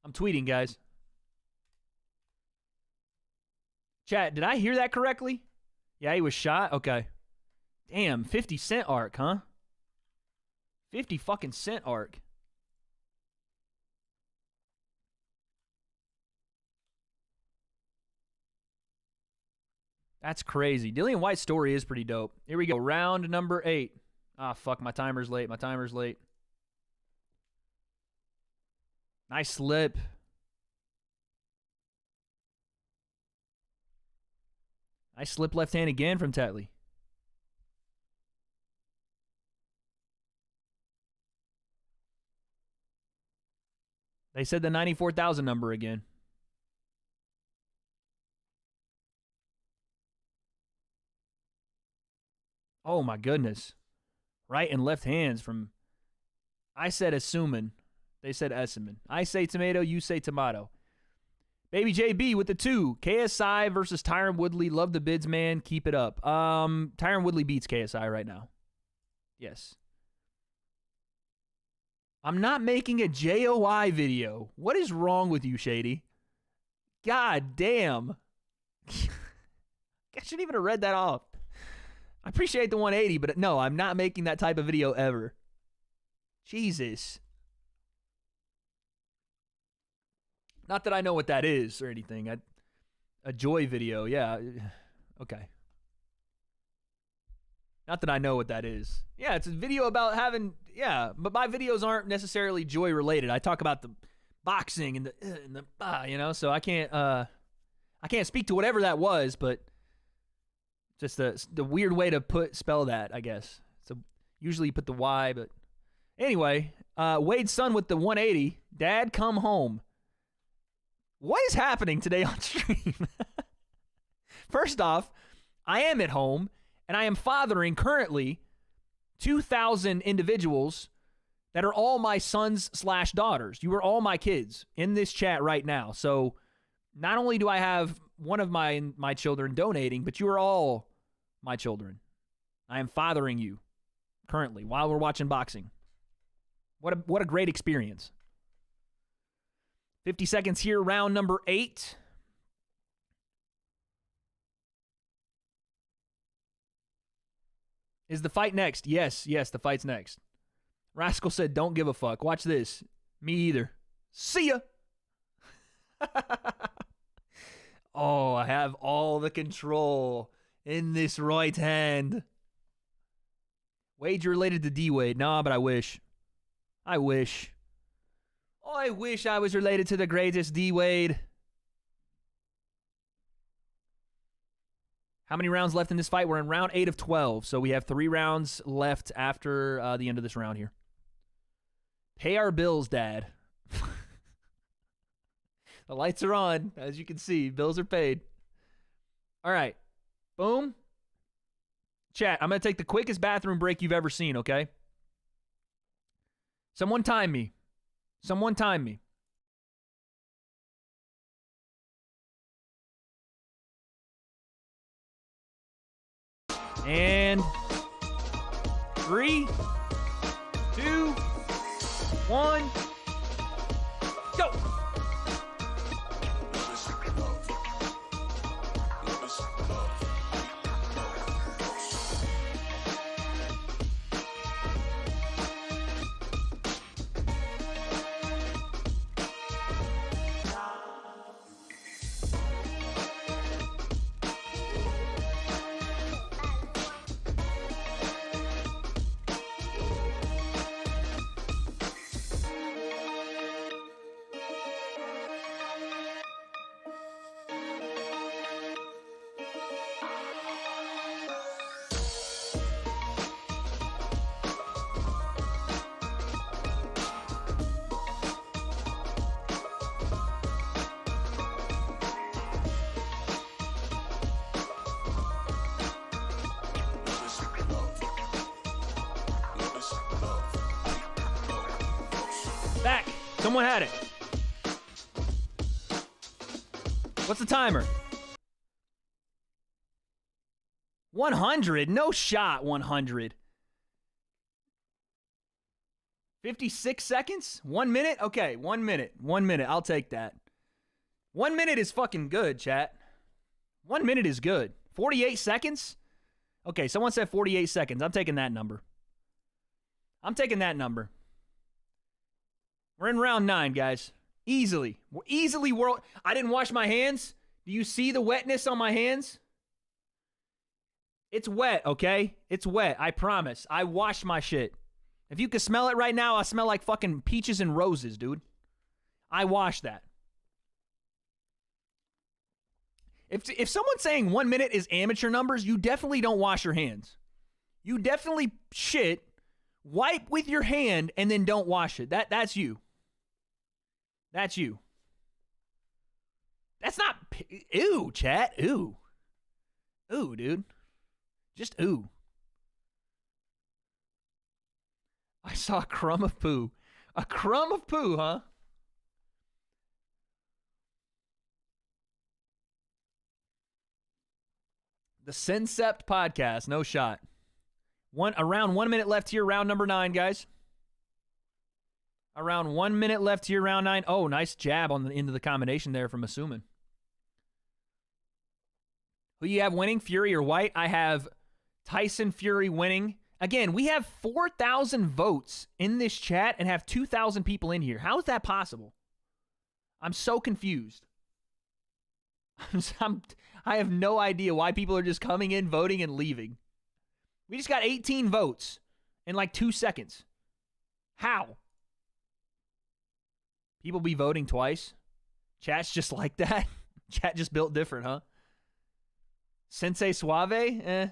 I'm tweeting, guys. Chat, did I hear that correctly? Yeah, he was shot? Okay. Damn, 50 cent arc, huh? 50 fucking cent arc. That's crazy. Dillian Whyte's story is pretty dope. Here we go. Round number 8. Ah, fuck. My timer's late. Nice slip. Nice slip left hand again from Tetley. They said the 94,000 number again. Oh, my goodness. Right and left hands from... I said assuming. They said Esseman. I say tomato, you say tomato. Baby JB with the 2. KSI versus Tyron Woodley. Love the bids, man. Keep it up. Tyron Woodley beats KSI right now. Yes. I'm not making a JOI video. What is wrong with you, Shady? God damn. I shouldn't even have read that off. I appreciate the 180, but no, I'm not making that type of video ever. Jesus. Not that I know what that is or anything. A joy video, yeah. Okay. Not that I know what that is. Yeah, it's a video about having, yeah, but my videos aren't necessarily joy related. I talk about the boxing and the you know, so I can't speak to whatever that was, but just the weird way to spell that, I guess. So usually you put the Y, but anyway, Wade's son with the 180. Dad, come home. What is happening today on stream? First off, I am at home, and I am fathering currently 2,000 individuals that are all my sons/daughters. You are all my kids in this chat right now. So not only do I have one of my children donating, but you are all my children. I am fathering you currently while we're watching boxing. What a great experience. 50 seconds here, round number 8. Is the fight next? Yes, the fight's next. Rascal said, don't give a fuck. Watch this. Me either. See ya. Oh, I have all the control in this right hand. Wade, you're related to D-Wade. Nah, but I wish. I wish. Oh, I wish I was related to the greatest D-Wade. How many rounds left in this fight? We're in round 8 of 12, so we have 3 rounds left after the end of this round here. Pay our bills, Dad. The lights are on, as you can see. Bills are paid. All right. Boom. Chat, I'm going to take the quickest bathroom break you've ever seen, okay? Someone time me. Someone time me. And 3, 2, 1, go. Back. Someone had it. What's the timer? 100? No shot, 100. 56 seconds? 1 minute? Okay, 1 minute. 1 minute. I'll take that. 1 minute is fucking good, chat. 1 minute is good. 48 seconds? Okay, someone said 48 seconds. I'm taking that number. I'm taking that number. We're in round 9, guys. Easily. We're easily world. I didn't wash my hands. Do you see the wetness on my hands? It's wet, okay? It's wet. I promise. I washed my shit. If you can smell it right now, I smell like fucking peaches and roses, dude. I washed that. If someone's saying 1 minute is amateur numbers, you definitely don't wash your hands. You definitely shit, wipe with your hand, and then don't wash it. That's you. That's you. That's not... Ew, chat. Ew. Ooh, dude. Just ooh. I saw a crumb of poo. A crumb of poo, huh? The Sencept podcast. No shot. Around 1 minute left here. Round number 9, guys. Around 1 minute left here, round 9. Oh, nice jab on the end of the combination there from Asuman. Who you have winning, Fury or White? I have Tyson Fury winning. Again, we have 4,000 votes in this chat and have 2,000 people in here. How is that possible? I'm so confused. I have no idea why people are just coming in, voting, and leaving. We just got 18 votes in like 2 seconds. How? People be voting twice? Chat's just like that? Chat just built different, huh? Sensei Suave?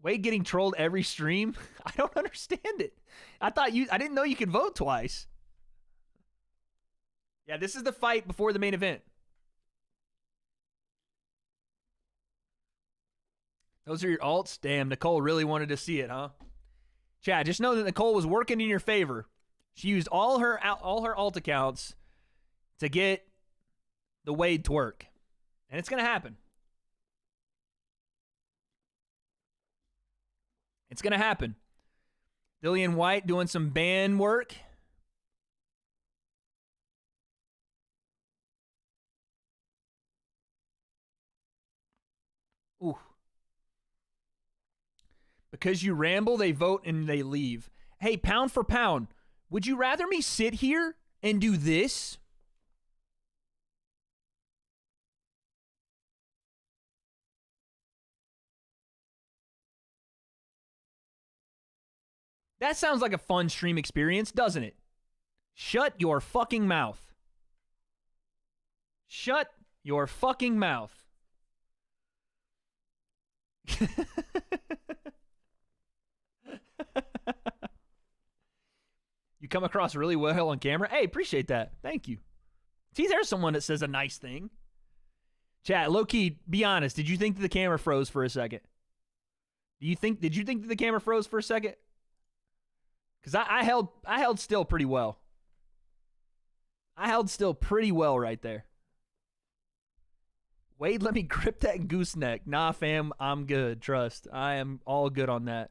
Wade getting trolled every stream? I don't understand it. I didn't know you could vote twice. Yeah, this is the fight before the main event. Those are your alts? Damn, Nicole really wanted to see it, huh? Chat, just know that Nicole was working in your favor. She used all her alt accounts to get the Wade twerk. And it's going to happen. It's going to happen. Dillian Whyte doing some band work. Ooh. Because you ramble, they vote and they leave. Hey, pound for pound, would you rather me sit here and do this? That sounds like a fun stream experience, doesn't it? Shut your fucking mouth. Shut your fucking mouth. You come across really well on camera. Hey, appreciate that. Thank you. See, there's someone that says a nice thing. Chat, low-key, be honest. Did you think that the camera froze for a second? Did you think that the camera froze for a second? Because I held still pretty well. I held still pretty well right there. Wade, let me grip that gooseneck. Nah, fam, I'm good. Trust. I am all good on that.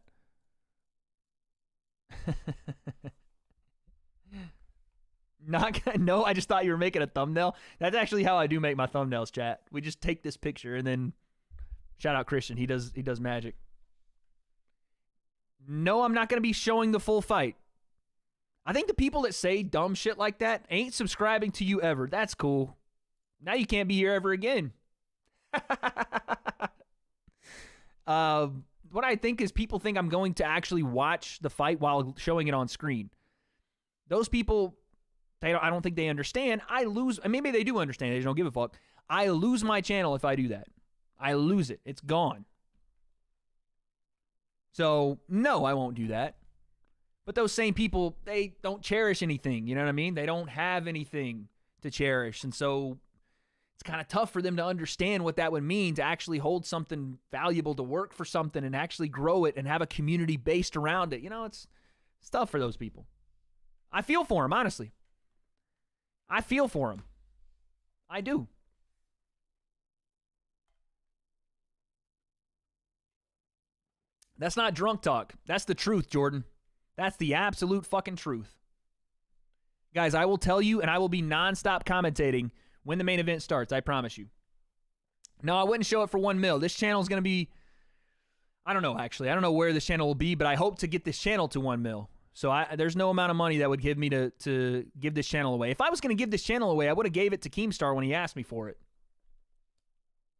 No, I just thought you were making a thumbnail. That's actually how I do make my thumbnails, chat. We just take this picture and then shout out Christian. He does magic. No, I'm not going to be showing the full fight. I think the people that say dumb shit like that ain't subscribing to you ever. That's cool. Now you can't be here ever again. What I think is people think I'm going to actually watch the fight while showing it on screen. Those people, I don't think they understand. I lose. Maybe they do understand. They just don't give a fuck. I lose my channel if I do that. I lose it. It's gone. So, no, I won't do that. But those same people, they don't cherish anything. You know what I mean? They don't have anything to cherish. And so it's kind of tough for them to understand what that would mean to actually hold something valuable, to work for something and actually grow it and have a community based around it. You know, it's tough for those people. I feel for them, honestly. I feel for them. I do. That's not drunk talk. That's the truth, Jordan. That's the absolute fucking truth. Guys, I will tell you, and I will be nonstop commentating when the main event starts. I promise you. No, I wouldn't show it for 1 mil. This channel is going to be, I don't know, actually. I don't know where this channel will be, but I hope to get this channel to 1 mil. So there's no amount of money that would give me to give this channel away. If I was going to give this channel away, I would have gave it to Keemstar when he asked me for it.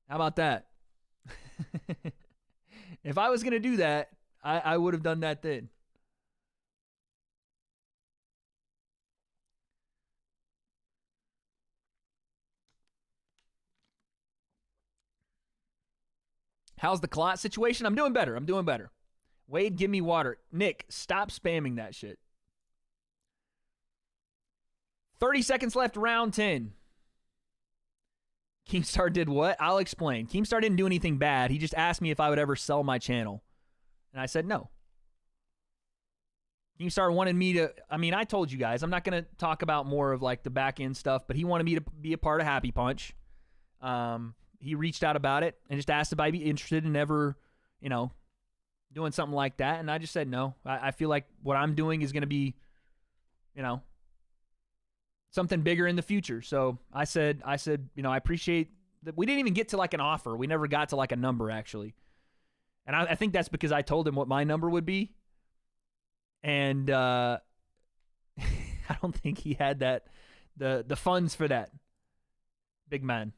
How about that? If I was going to do that, I would have done that then. How's the clot situation? I'm doing better. Wade, give me water. Nick, stop spamming that shit. 30 seconds left, round 10. Keemstar did what? I'll explain. Keemstar didn't do anything bad. He just asked me if I would ever sell my channel. And I said no. Keemstar wanted me to, I told you guys, I'm not going to talk about more of like the back end stuff, but he wanted me to be a part of Happy Punch. He reached out about it and just asked if I'd be interested in ever, doing something like that. And I just said no. I feel like what I'm doing is going to be, something bigger in the future. So I said, I appreciate that. We didn't even get to like an offer. We never got to like a number actually. And I think that's because I told him what my number would be. And I don't think he had the funds for that, big man.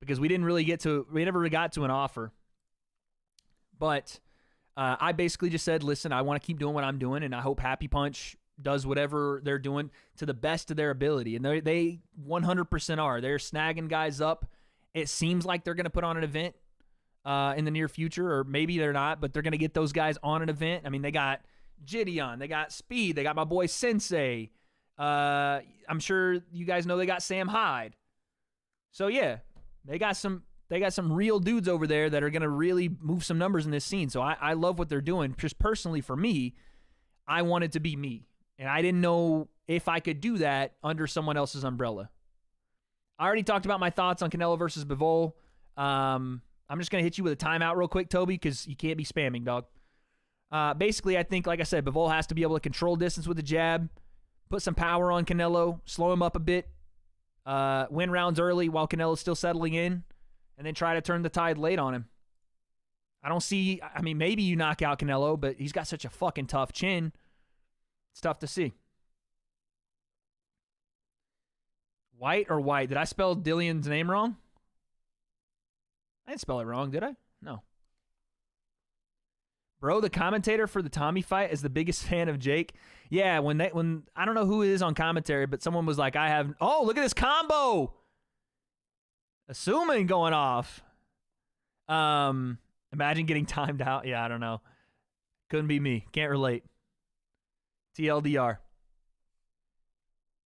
Because we never really got to an offer. But I basically just said, listen, I want to keep doing what I'm doing, and I hope Happy Punch does whatever they're doing to the best of their ability. And they 100% are. They're snagging guys up. It seems like they're going to put on an event in the near future, or maybe they're not, but they're going to get those guys on an event. They got Gideon, they got Speed, they got my boy Sensei. I'm sure you guys know they got Sam Hyde. So yeah, they got some real dudes over there that are going to really move some numbers in this scene. So I love what they're doing. Just personally for me, I wanted to be me. And I didn't know if I could do that under someone else's umbrella. I already talked about my thoughts on Canelo versus Bivol. I'm just going to hit you with a timeout real quick, Toby, because you can't be spamming, dog. Basically, I think, like I said, Bivol has to be able to control distance with the jab, put some power on Canelo, slow him up a bit, win rounds early while Canelo's still settling in, and then try to turn the tide late on him. I don't see, maybe you knock out Canelo, but he's got such a fucking tough chin. It's tough to see. White or White? Did I spell Dillian's name wrong? I didn't spell it wrong, did I? No. Bro, the commentator for the Tommy fight is the biggest fan of Jake. Yeah, when I don't know who it is on commentary, but someone was like, oh, look at this combo. Assuming going off. Imagine getting timed out. Yeah, I don't know. Couldn't be me. Can't relate. TLDR.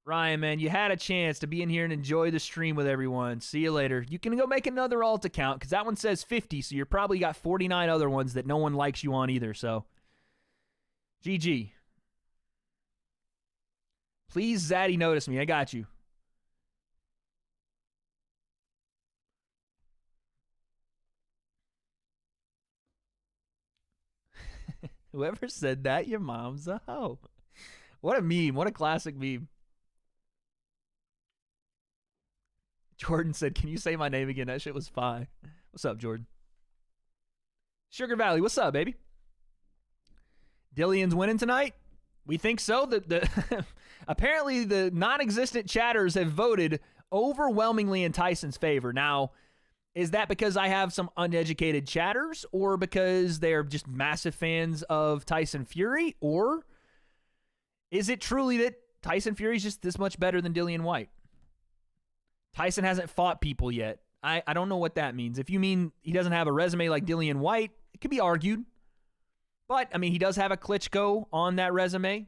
Ryan, man, you had a chance to be in here and enjoy the stream with everyone. See you later. You can go make another alt account because that one says 50, so you're probably got 49 other ones that no one likes you on either, so. GG. Please, Zaddy, notice me. I got you. Whoever said that, your mom's a hoe. What a meme. What a classic meme. Jordan said, can you say my name again? That shit was fine. What's up, Jordan? Sugar Valley, what's up, baby? Dillian's winning tonight? We think so. Apparently, the non-existent chatters have voted overwhelmingly in Tyson's favor. Now, is that because I have some uneducated chatters, or because they're just massive fans of Tyson Fury, or is it truly that Tyson Fury is just this much better than Dillian Whyte? Tyson hasn't fought people yet. I don't know what that means. If you mean he doesn't have a resume like Dillian Whyte, it could be argued. But, I mean, he does have a Klitschko on that resume.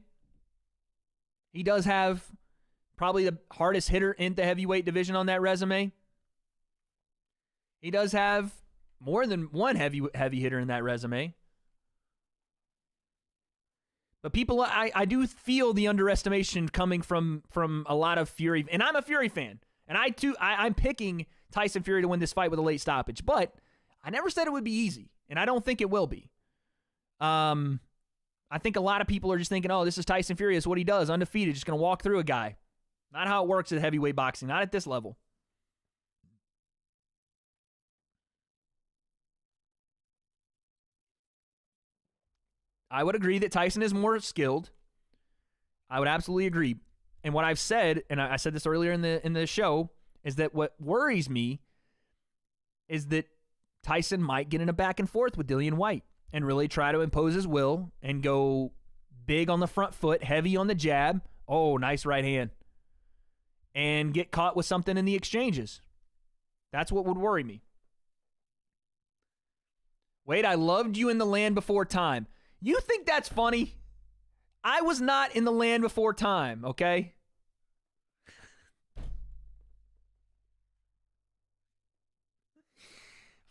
He does have probably the hardest hitter in the heavyweight division on that resume. He does have more than one heavy hitter in that resume. But people, I do feel the underestimation coming from a lot of Fury. And I'm a Fury fan. And I'm picking Tyson Fury to win this fight with a late stoppage. But I never said it would be easy. And I don't think it will be. I think a lot of people are just thinking, oh, this is Tyson Fury. It's what he does. Undefeated. Just going to walk through a guy. Not how it works at heavyweight boxing. Not at this level. I would agree that Tyson is more skilled. I would absolutely agree. And what I've said, and I said this earlier in the show, is that what worries me is that Tyson might get in a back and forth with Dillian Whyte and really try to impose his will and go big on the front foot, heavy on the jab. Oh, nice right hand. And get caught with something in the exchanges. That's what would worry me. Wade, I loved you in the Land Before Time. You think that's funny? I was not in the Land Before Time, okay?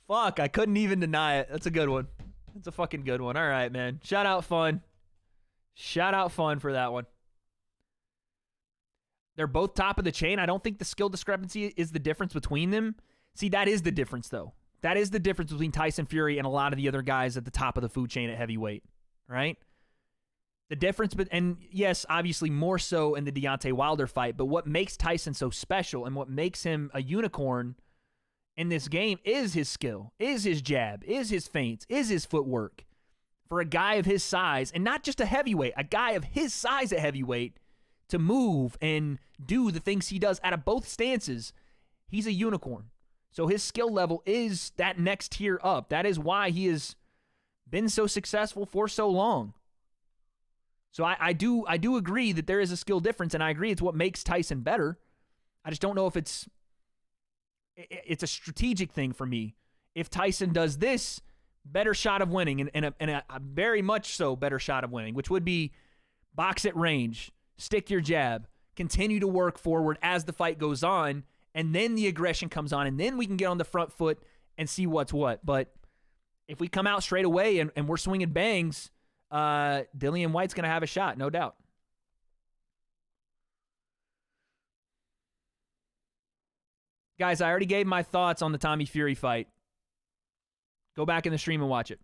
Fuck, I couldn't even deny it. That's a good one. That's a fucking good one. All right, man. Shout out Fun. Shout out Fun for that one. They're both top of the chain. I don't think the skill discrepancy is the difference between them. See, that is the difference, though. That is the difference between Tyson Fury and a lot of the other guys at the top of the food chain at heavyweight, right? The difference, and yes, obviously more so in the Deontay Wilder fight, but what makes Tyson so special and what makes him a unicorn in this game is his skill, is his jab, is his feints, is his footwork. For a guy of his size, and not just a heavyweight, a guy of his size at heavyweight, to move and do the things he does out of both stances, he's a unicorn. So his skill level is that next tier up. That is why he has been so successful for so long. So I do agree that there is a skill difference, and I agree it's what makes Tyson better. I just don't know if it's a strategic thing for me. If Tyson does this, better shot of winning, and a very much so better shot of winning, which would be box at range, stick your jab, continue to work forward as the fight goes on, and then the aggression comes on, and then we can get on the front foot and see what's what. But if we come out straight away and we're swinging bangs, Dillian Whyte's going to have a shot, no doubt. Guys, I already gave my thoughts on the Tommy Fury fight. Go back in the stream and watch it.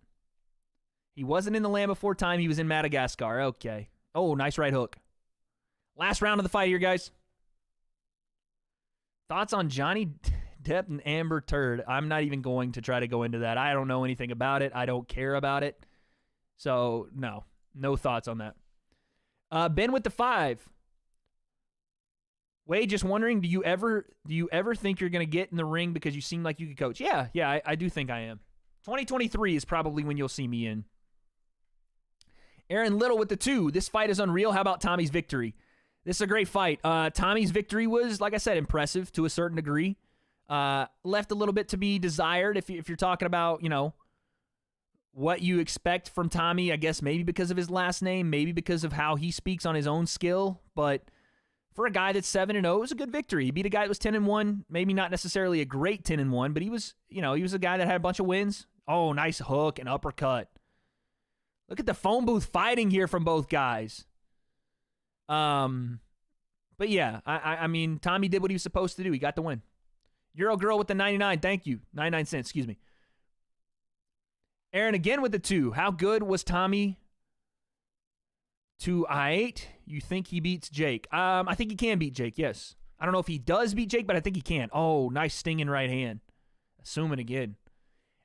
He wasn't in the Land Before Time. He was in Madagascar. Okay. Oh, nice right hook. Last round of the fight here, guys. Thoughts on Johnny Depp and Amber Turd? I'm not even going to try to go into that. I don't know anything about it. I don't care about it. So, no thoughts on that. Ben with the 5. Wade, just wondering, do you ever think you're going to get in the ring because you seem like you could coach? Yeah, I do think I am. 2023 is probably when you'll see me in. Aaron Little with the 2. This fight is unreal. How about Tommy's victory? This is a great fight. Tommy's victory was, like I said, impressive to a certain degree. Left a little bit to be desired if you're talking about, what you expect from Tommy, I guess maybe because of his last name, maybe because of how he speaks on his own skill. But for a guy that's 7-0, it was a good victory. He beat a guy that was 10-1, maybe not necessarily a great 10-1, but he was a guy that had a bunch of wins. Oh, nice hook and uppercut. Look at the phone booth fighting here from both guys. But yeah, I mean, Tommy did what he was supposed to do. He got the win. Euro Girl with the 99. Thank you. 99 cents, excuse me. Aaron again with the 2. How good was Tommy to I8? You think he beats Jake? I think he can beat Jake, yes. I don't know if he does beat Jake, but I think he can. Oh, nice stinging right hand. Assuming again.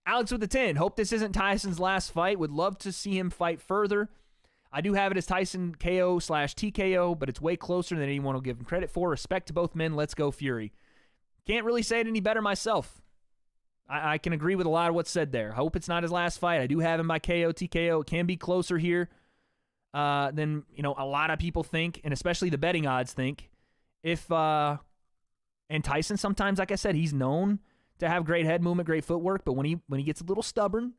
Alex with the 10. Hope this isn't Tyson's last fight. Would love to see him fight further. I do have it as Tyson KO/TKO, but it's way closer than anyone will give him credit for. Respect to both men. Let's go Fury. Can't really say it any better myself. I can agree with a lot of what's said there. Hope it's not his last fight. I do have him by KO, TKO. It can be closer here than a lot of people think, and especially the betting odds think. And Tyson sometimes, like I said, he's known to have great head movement, great footwork, but when he gets a little stubborn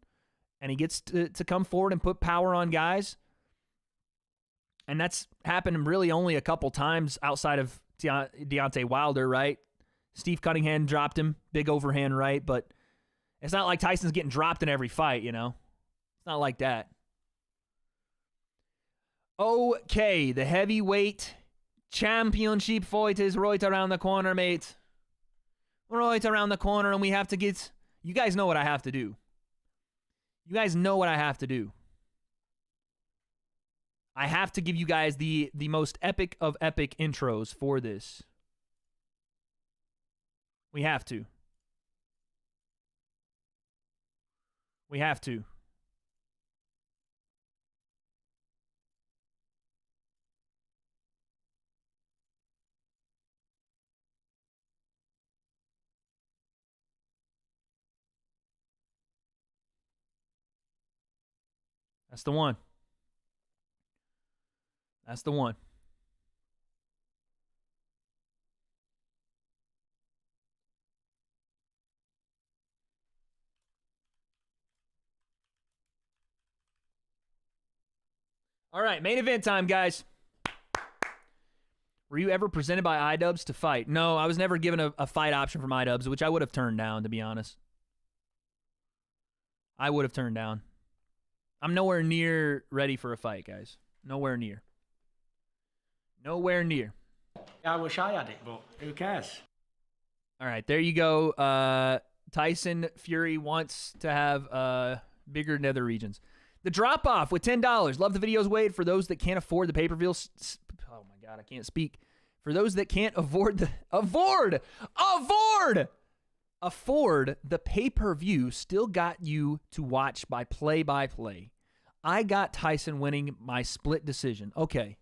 and he gets to come forward and put power on guys, and that's happened really only a couple times outside of Deontay Wilder, right? Steve Cunningham dropped him, big overhand right, but it's not like Tyson's getting dropped in every fight, It's not like that. Okay, the heavyweight championship fight is right around the corner, mate. Right around the corner, and we have to get... You guys know what I have to do. I have to give you guys the most epic of epic intros for this. We have to. That's the one. All right, main event time, guys. Were you ever presented by iDubbbz to fight? No, I was never given a fight option from iDubbbz, which I would have turned down, to be honest. I would have turned down. I'm nowhere near ready for a fight, guys. Nowhere near. I wish I had it, but who cares? All right, there you go. Tyson Fury wants to have bigger nether regions. The drop-off with $10. Love the videos, Wade. For those that can't afford the pay-per-view... Oh, my God, I can't speak. For those that can't afford the... Afford the pay-per-view, still got you to watch by play-by-play. I got Tyson winning my split decision. Okay.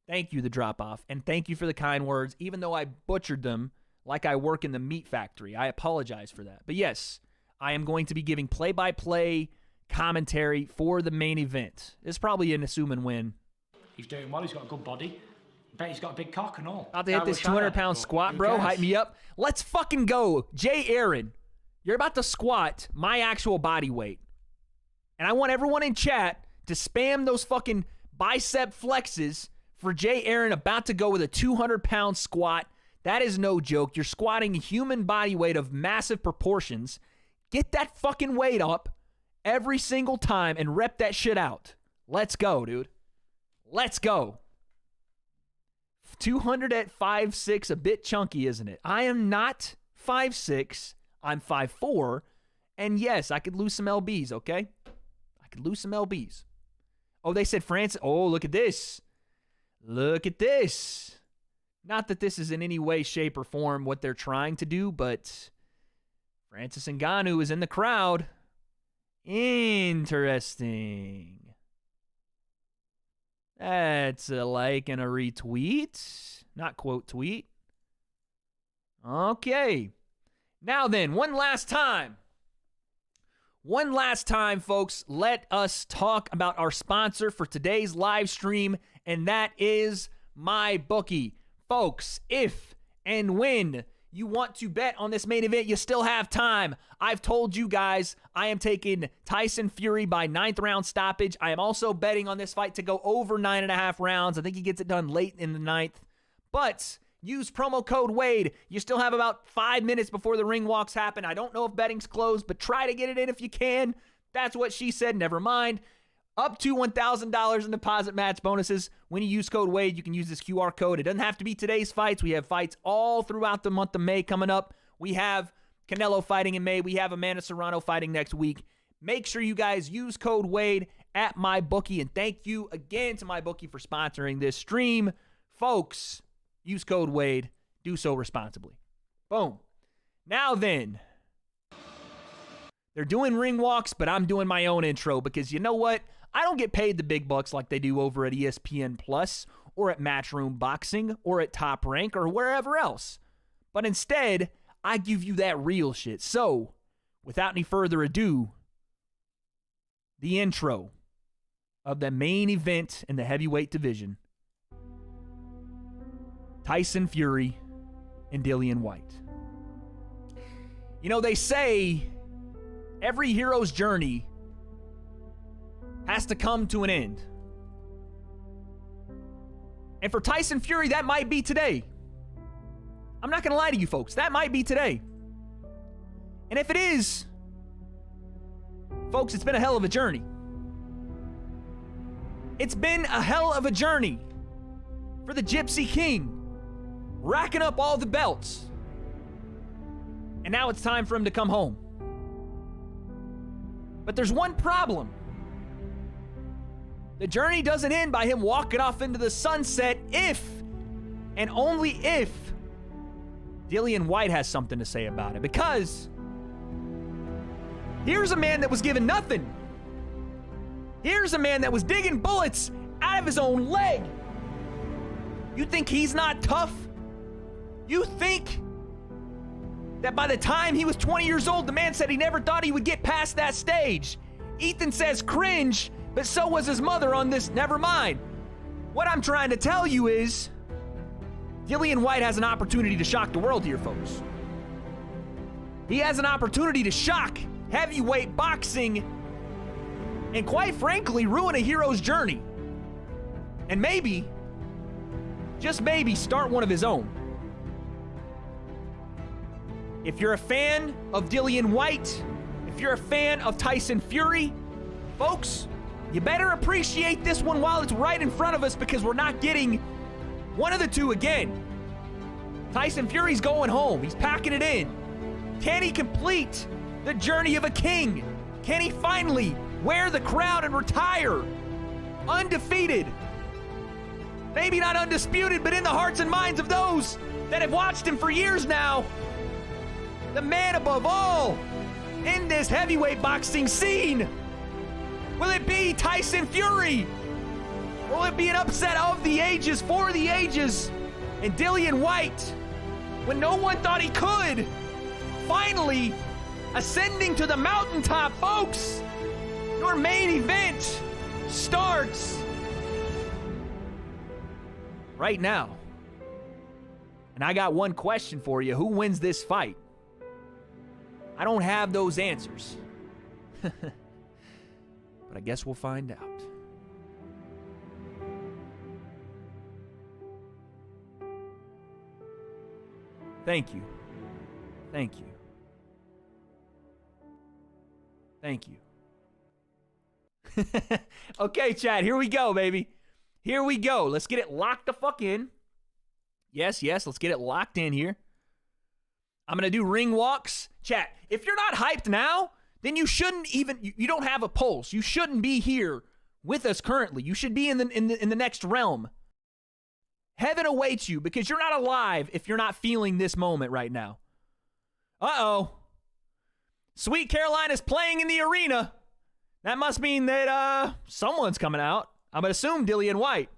Thank you, the drop-off. And thank you for the kind words, even though I butchered them like I work in the meat factory. I apologize for that. But yes, I am going to be giving play-by-play commentary for the main event. It's probably an assuming win. He's doing well. He's got a good body. I bet he's got a big cock and all. About to hit this 200-pound squat, bro. Hype me up. Let's fucking go. Jay Aaron, you're about to squat my actual body weight. And I want everyone in chat to spam those fucking bicep flexes for Jay Aaron about to go with a 200-pound squat. That is no joke. You're squatting human body weight of massive proportions. Get that fucking weight up every single time and rep that shit out. Let's go, dude. Let's go. 200 at 5'6", a bit chunky, isn't it? I am not 5'6", I'm 5'4", and yes, I could lose some lbs, okay? I could lose some lbs. Oh, they said Francis. Oh, look at this. Look at this. Not that this is in any way, shape, or form what they're trying to do, but Francis Ngannou is in the crowd. Interesting. That's a like and a retweet. Not quote tweet. Okay. Now then, one last time. One last time, folks, let us talk about our sponsor for today's live stream, and that is MyBookie. Folks, if and when you want to bet on this main event, you still have time. I've told you guys I am taking Tyson Fury by 9th round stoppage. I am also betting on this fight to go over 9.5 rounds. I think he gets it done late in the 9th. But use promo code WADE. You still have about 5 minutes before the ring walks happen. I don't know if betting's closed, but try to get it in if you can. That's what she said. Never mind. Up to $1,000 in deposit match bonuses. When you use code WADE, you can use this QR code. It doesn't have to be today's fights. We have fights all throughout the month of May coming up. We have Canelo fighting in May. We have Amanda Serrano fighting next week. Make sure you guys use code WADE at MyBookie. And thank you again to MyBookie for sponsoring this stream. Folks, use code WADE. Do so responsibly. Boom. Now then, they're doing ring walks, but I'm doing my own intro because you know what? I don't get paid the big bucks like they do over at ESPN Plus or at Matchroom Boxing or at Top Rank or wherever else. But instead, I give you that real shit. So, without any further ado, the intro of the main event in the heavyweight division. Tyson Fury and Dillian Whyte. You know, they say every hero's journey has to come to an end. And for Tyson Fury, that might be today. I'm not going to lie to you folks. That might be today. And if it is, folks, it's been a hell of a journey. It's been a hell of a journey for the Gypsy King, racking up all the belts. And now it's time for him to come home. But there's one problem. The journey doesn't end by him walking off into the sunset if, and only if, Dillian Whyte has something to say about it. Because here's a man that was given nothing. Here's a man that was digging bullets out of his own leg. You think he's not tough? You think that by the time he was 20 years old, the man said he never thought he would get past that stage? Ethan says cringe, but so was his mother on this. Never mind. What I'm trying to tell you is, Dillian Whyte has an opportunity to shock the world here, folks. He has an opportunity to shock heavyweight boxing and, quite frankly, ruin a hero's journey. And maybe, just maybe, start one of his own. If you're a fan of Dillian Whyte, if you're a fan of Tyson Fury, folks, you better appreciate this one while it's right in front of us because we're not getting one of the two again. Tyson Fury's going home. He's packing it in. Can he complete the journey of a king? Can he finally wear the crown and retire undefeated? Maybe not undisputed, but in the hearts and minds of those that have watched him for years now. The man above all in this heavyweight boxing scene. Will it be Tyson Fury? Will it be an upset of the ages, for the ages? And Dillian Whyte, when no one thought he could, finally ascending to the mountaintop, folks. Your main event starts right now. And I got one question for you. Who wins this fight? I don't have those answers. But I guess we'll find out. Thank you. Thank you. Thank you. Okay, chat, here we go, baby. Here we go. Let's get it locked the fuck in. Yes, let's get it locked in here. I'm going to do ring walks. Chat, if you're not hyped now, then you shouldn't even, you don't have a pulse. You shouldn't be here with us currently. You should be in the next realm. Heaven awaits you because you're not alive if you're not feeling this moment right now. Uh-oh. Sweet Caroline is playing in the arena. That must mean that someone's coming out. I'm going to assume Dillian Whyte.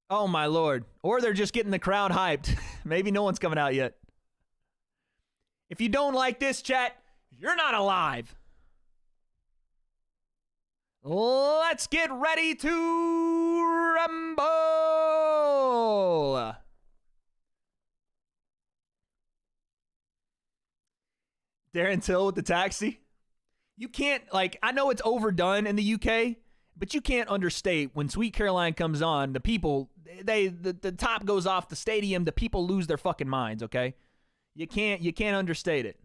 Oh, my Lord. Or they're just getting the crowd hyped. Maybe no one's coming out yet. If you don't like this, chat, you're not alive. Let's get ready to rumble. Darren Till with the taxi. You can't, like, I know it's overdone in the UK, but you can't understate when Sweet Caroline comes on, the people, the top goes off the stadium, the people lose their fucking minds, okay? You can't understate it.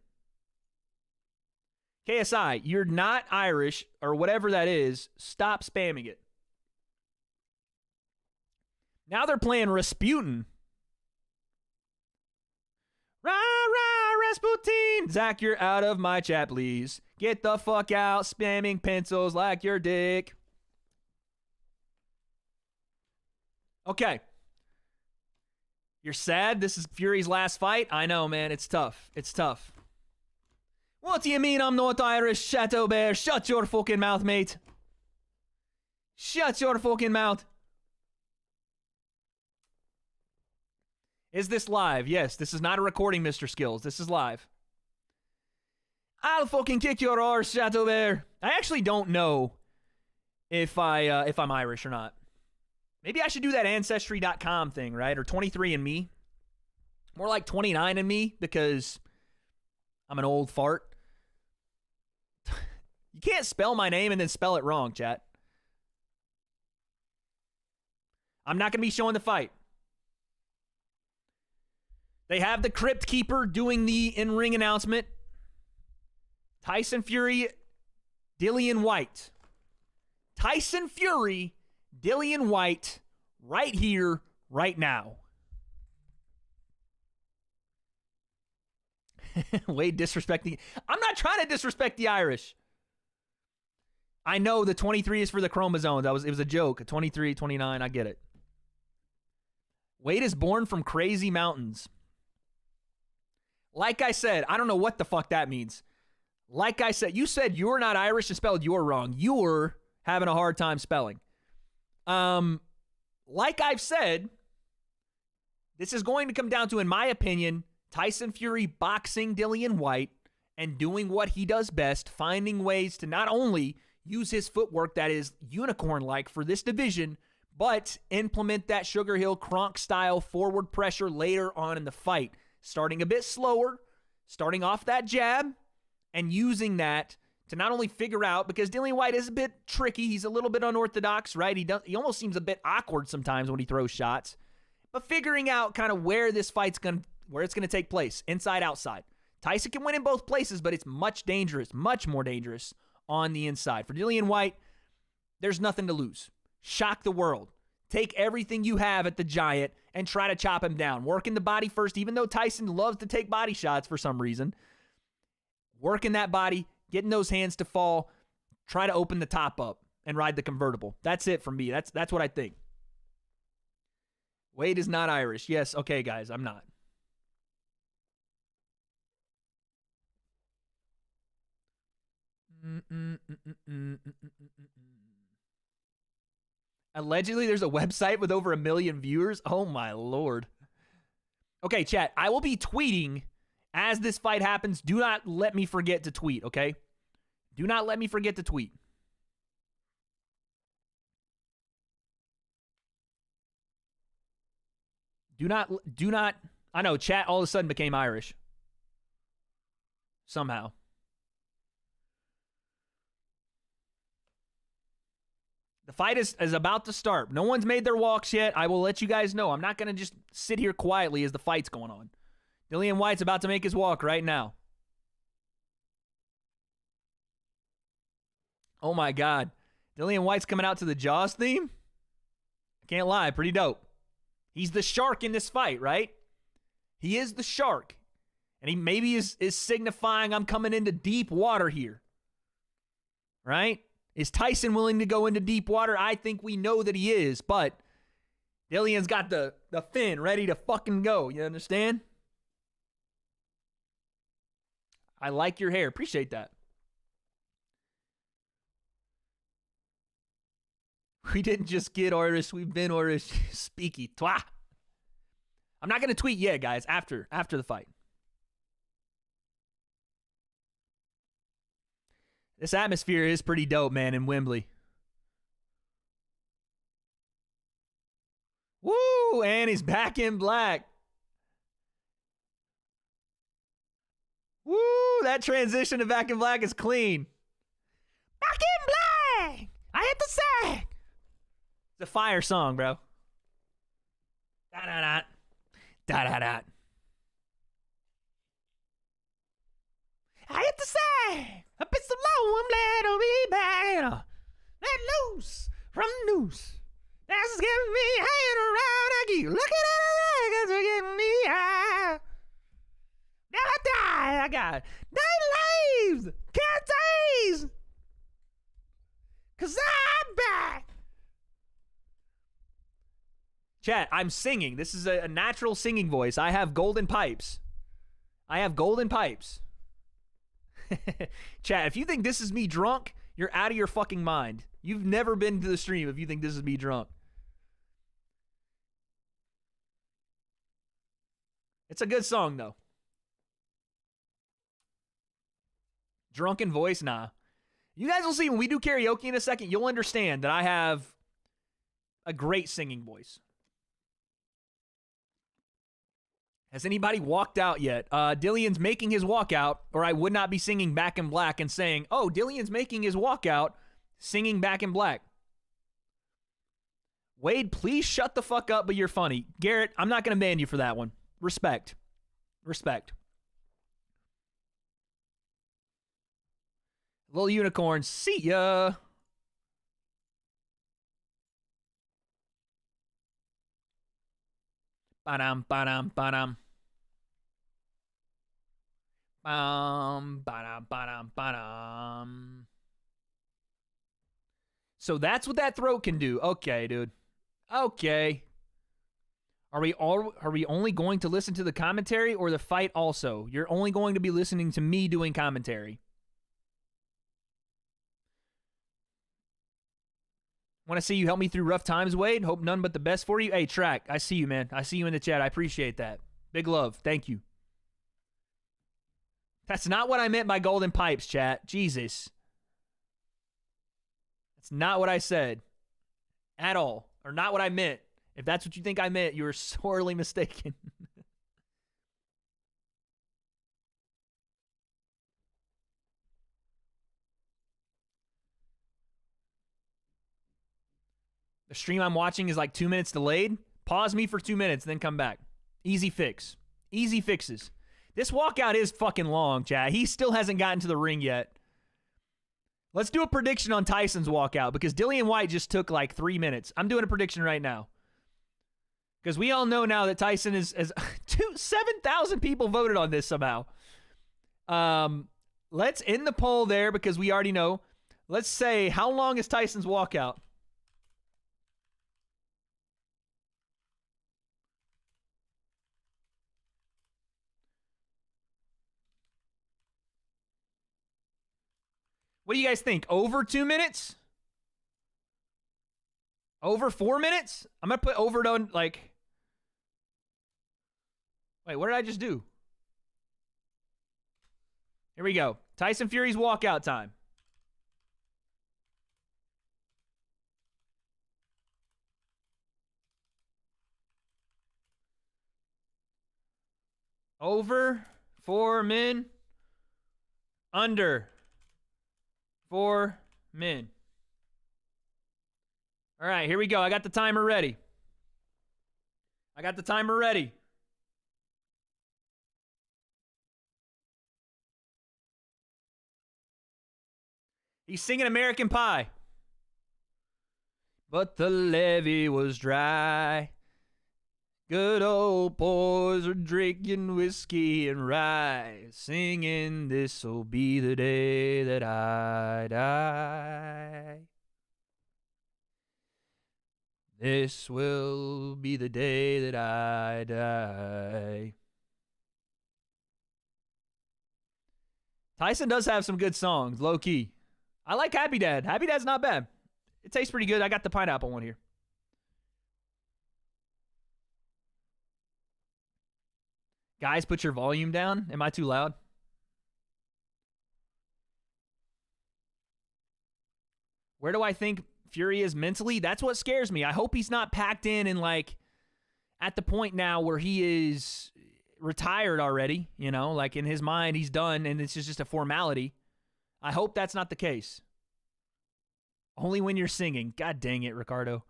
KSI, you're not Irish or whatever that is. Stop spamming it. Now they're playing Rasputin. Rah, rah, Rasputin. Zach, you're out of my chat, please. Get the fuck out, spamming pencils like your dick. Okay. You're sad? This is Fury's last fight? I know, man. It's tough. It's tough. What do you mean I'm not Irish, Chateau Bear? Shut your fucking mouth, mate. Shut your fucking mouth. Is this live? Yes, this is not a recording, Mr. Skills. This is live. I'll fucking kick your arse, Chateau Bear. I actually don't know if I'm Irish or not. Maybe I should do that Ancestry.com thing, right? Or 23andMe. More like 29andMe because I'm an old fart. You can't spell my name and then spell it wrong, chat. I'm not going to be showing the fight. They have the Crypt Keeper doing the in-ring announcement. Tyson Fury, Dillian Whyte. Tyson Fury, Dillian Whyte, right here, right now. Wade disrespecting. I'm not trying to disrespect the Irish. I know the 23 is for the chromosomes. It was a joke. 23, 29, I get it. Wade is born from crazy mountains. Like I said, I don't know what the fuck that means. Like I said, you said you're not Irish and spelled you're wrong. You're having a hard time spelling. Like I've said, this is going to come down to, in my opinion, Tyson Fury boxing Dillian Whyte and doing what he does best, finding ways to not only use his footwork that is unicorn-like for this division, but implement that Sugar Hill Kronk-style forward pressure later on in the fight. Starting a bit slower, starting off that jab, and using that to not only figure out, because Dillian Whyte is a bit tricky, he's a little bit unorthodox, right? He almost seems a bit awkward sometimes when he throws shots, but figuring out kind of where this fight's where it's gonna take place, inside, outside. Tyson can win in both places, but it's much more dangerous on the inside. For Dillian Whyte, there's nothing to lose. Shock the world. Take everything you have at the Giant and try to chop him down. Working the body first, even though Tyson loves to take body shots for some reason. Working that body, getting those hands to fall, try to open the top up and ride the convertible. That's it for me. That's what I think. Wade is not Irish. Yes, okay, guys, I'm not. Allegedly, there's a website with over 1 million viewers. Oh, my Lord. Okay, chat, I will be tweeting as this fight happens. Do not let me forget to tweet, okay? Do not let me forget to tweet. Do not. I know, chat all of a sudden became Irish. Somehow. The fight is about to start. No one's made their walks yet. I will let you guys know. I'm not going to just sit here quietly as the fight's going on. Dillian Whyte's about to make his walk right now. Oh, my God. Dillian Whyte's coming out to the Jaws theme? I can't lie. Pretty dope. He's the shark in this fight, right? He is the shark. And he maybe is signifying I'm coming into deep water here. Right? Is Tyson willing to go into deep water? I think we know that he is, but Dillian's got the fin ready to fucking go. You understand? I like your hair. Appreciate that. We didn't just get Irish. We've been Irish. Speaky. Twa. I'm not going to tweet yet, guys, after the fight. This atmosphere is pretty dope, man, in Wembley. Woo! And he's back in black. Woo, that transition to Back in Black is clean. Back in Black, I hit the sack. It's a fire song, bro. Da-da-da. Da-da-da. I hit the sack. Up it's the low, I'm glad to be back. Let loose from the noose. That's getting me hanging around. I keep looking at the legs are getting me high. Never die. I got 9 lives. Can't taste. 'Cause I'm back. Chat, I'm singing. This is a natural singing voice. I have golden pipes. I have golden pipes. Chat, if you think this is me drunk, you're out of your fucking mind. You've never been to the stream if you think this is me drunk. It's a good song, though. Drunken voice? Nah. You guys will see when we do karaoke in a second, you'll understand that I have a great singing voice. Has anybody walked out yet? Dillian's making his walkout, or I would not be singing Back in Black and saying, oh, Dillian's making his walkout, singing Back in Black. Wade, please shut the fuck up, but you're funny. Garrett, I'm not going to ban you for that one. Respect. Respect. Little Unicorn, see ya. Ba-dum, ba-dum, ba-dum. Ba-dum, ba-dum, ba-dum. So that's what that throat can do. Okay, dude. Okay. Are we only going to listen to the commentary or the fight also? You're only going to be listening to me doing commentary. Want to see you help me through rough times, Wade? Hope none but the best for you. Hey, Track, I see you, man. I see you in the chat. I appreciate that. Big love. Thank you. That's not what I meant by golden pipes, chat. Jesus. That's not what I said. At all. Or not what I meant. If that's what you think I meant, you are sorely mistaken. The stream I'm watching is like 2 minutes delayed. Pause me for 2 minutes, then come back. Easy fix. Easy fixes. This walkout is fucking long, chat. He still hasn't gotten to the ring yet. Let's do a prediction on Tyson's walkout because Dillian Whyte just took like 3 minutes. I'm doing a prediction right now. Because we all know now that Tyson is 7,000 people voted on this somehow. Let's end the poll there because we already know. Let's say, how long is Tyson's walkout? What do you guys think? Over 2 minutes? Over 4 minutes? I'm going to put over it on, like... Wait, what did I just do? Here we go. Tyson Fury's walkout time. Over 4 men. Under 4 men. All right, here we go. I got the timer ready. He's singing American Pie. But the levee was dry. Good old boys are drinking whiskey and rye, singing this'll be the day that I die. This will be the day that I die. Tyson does have some good songs, low key. I like Happy Dad. Happy Dad's not bad. It tastes pretty good. I got the pineapple one here. Guys, put your volume down. Am I too loud? Where do I think Fury is mentally? That's what scares me. I hope he's not packed in and like at the point now where he is retired already, you know, like in his mind, he's done and this is just a formality. I hope that's not the case. Only when you're singing. God dang it, Ricardo.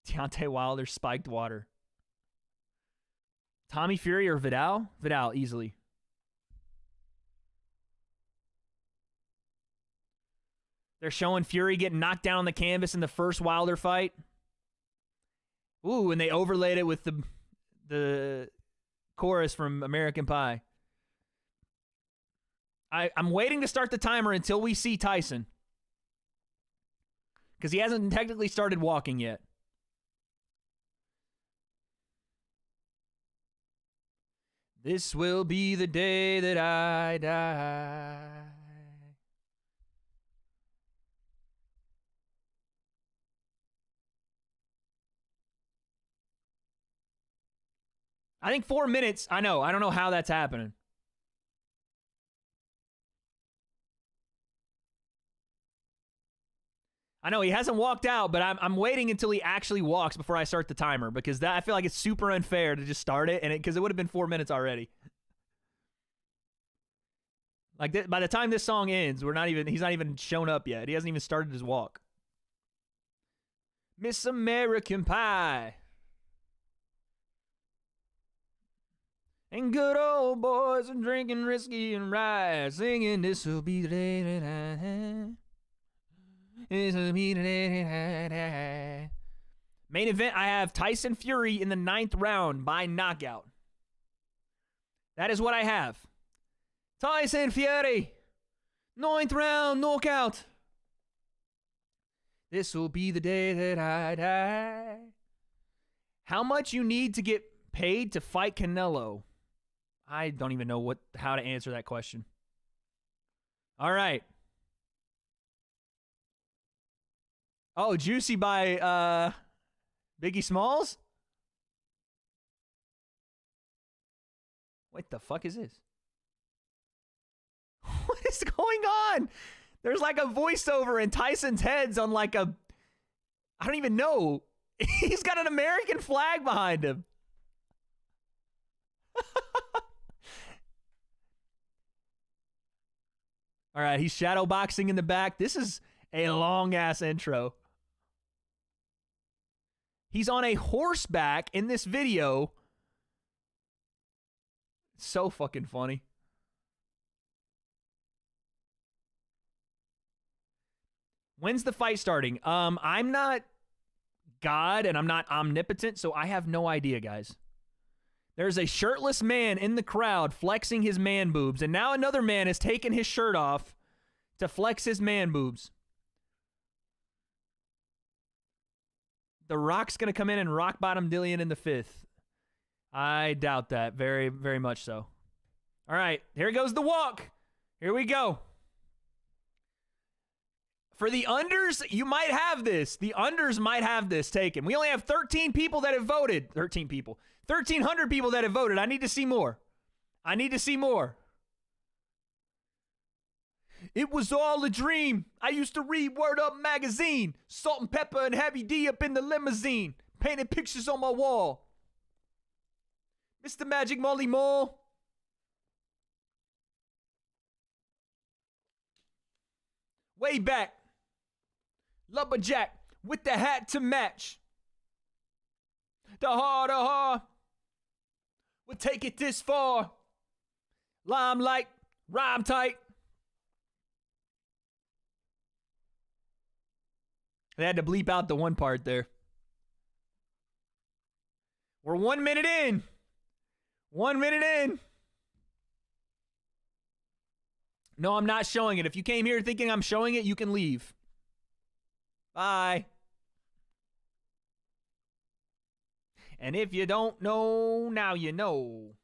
Deontay Wilder spiked water. Tommy Fury or Vidal? Vidal, easily. They're showing Fury getting knocked down on the canvas in the first Wilder fight. Ooh, and they overlaid it with the chorus from American Pie. I'm waiting to start the timer until we see Tyson. Because he hasn't technically started walking yet. This will be the day that I die. I think 4 minutes. I know. I don't know how that's happening. I know he hasn't walked out, but I'm waiting until he actually walks before I start the timer because I feel like it's super unfair to just start it because it would have been 4 minutes already. Like by the time this song ends, he's not even shown up yet. He hasn't even started his walk. Miss American Pie. And good old boys are drinking whiskey and rye, singing this will be the day that I. This will be the day that I. Main event, I have Tyson Fury in the 9th round by knockout. That is what I have. Tyson Fury, 9th round knockout. This will be the day that I die. How much you need to get paid to fight Canelo? I don't even know how to answer that question. All right. Oh, Juicy by Biggie Smalls? What the fuck is this? What is going on? There's like a voiceover and Tyson's head's on like a... I don't even know. He's got an American flag behind him. All right, he's shadow boxing in the back. This is a long-ass intro. He's on a horseback in this video. So fucking funny. When's the fight starting? I'm not God and I'm not omnipotent, so I have no idea, guys. There's a shirtless man in the crowd flexing his man boobs, and now another man has taken his shirt off to flex his man boobs. The Rock's going to come in and rock bottom Dillian in the 5th. I doubt that. Very, very much so. All right, here goes the walk. Here we go. For the unders, you might have this. The unders might have this taken. We only have 13 people that have voted. 13 people. 1,300 people that have voted. I need to see more. I need to see more. It was all a dream. I used to read Word Up magazine. Salt and Pepper and Heavy D up in the limousine. Painting pictures on my wall. Mr. Magic Molly Mole. Way back. Lumberjack with the hat to match. The harder would take it this far. Limelight, rhyme tight. They had to bleep out the one part there. We're 1 minute in. 1 minute in. No, I'm not showing it. If you came here thinking I'm showing it, you can leave. Bye. And if you don't know, now you know.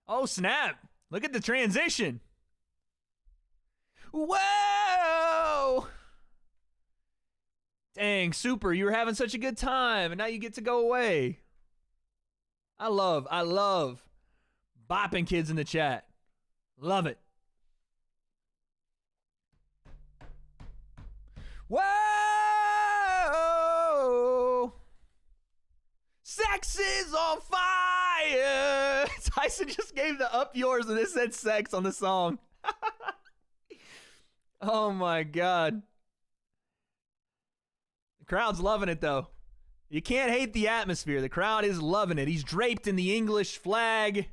Oh, snap. Look at the transition. Whoa! Dang, super, you were having such a good time, and now you get to go away. I love bopping kids in the chat. Love it. Whoa! Sex is on fire! Tyson just gave the up yours and it said sex on the song. Oh my God. The crowd's loving it though. You can't hate the atmosphere. The crowd is loving it. He's draped in the English flag.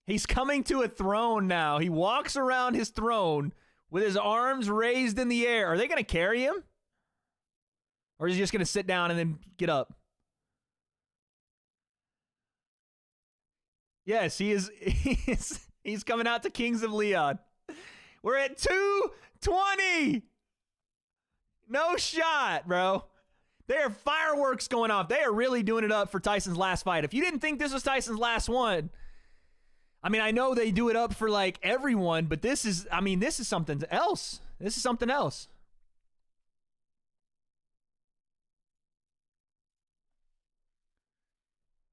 He's coming to a throne now. He walks around his throne with his arms raised in the air. Are they going to carry him? Or is he just going to sit down and then get up? Yes, he is. He's coming out to Kings of Leon. We're at 220. No shot, bro. There are fireworks going off. They are really doing it up for Tyson's last fight. If you didn't think this was Tyson's last one, I mean, I know they do it up for like everyone, but this is, I mean, this is something else. This is something else.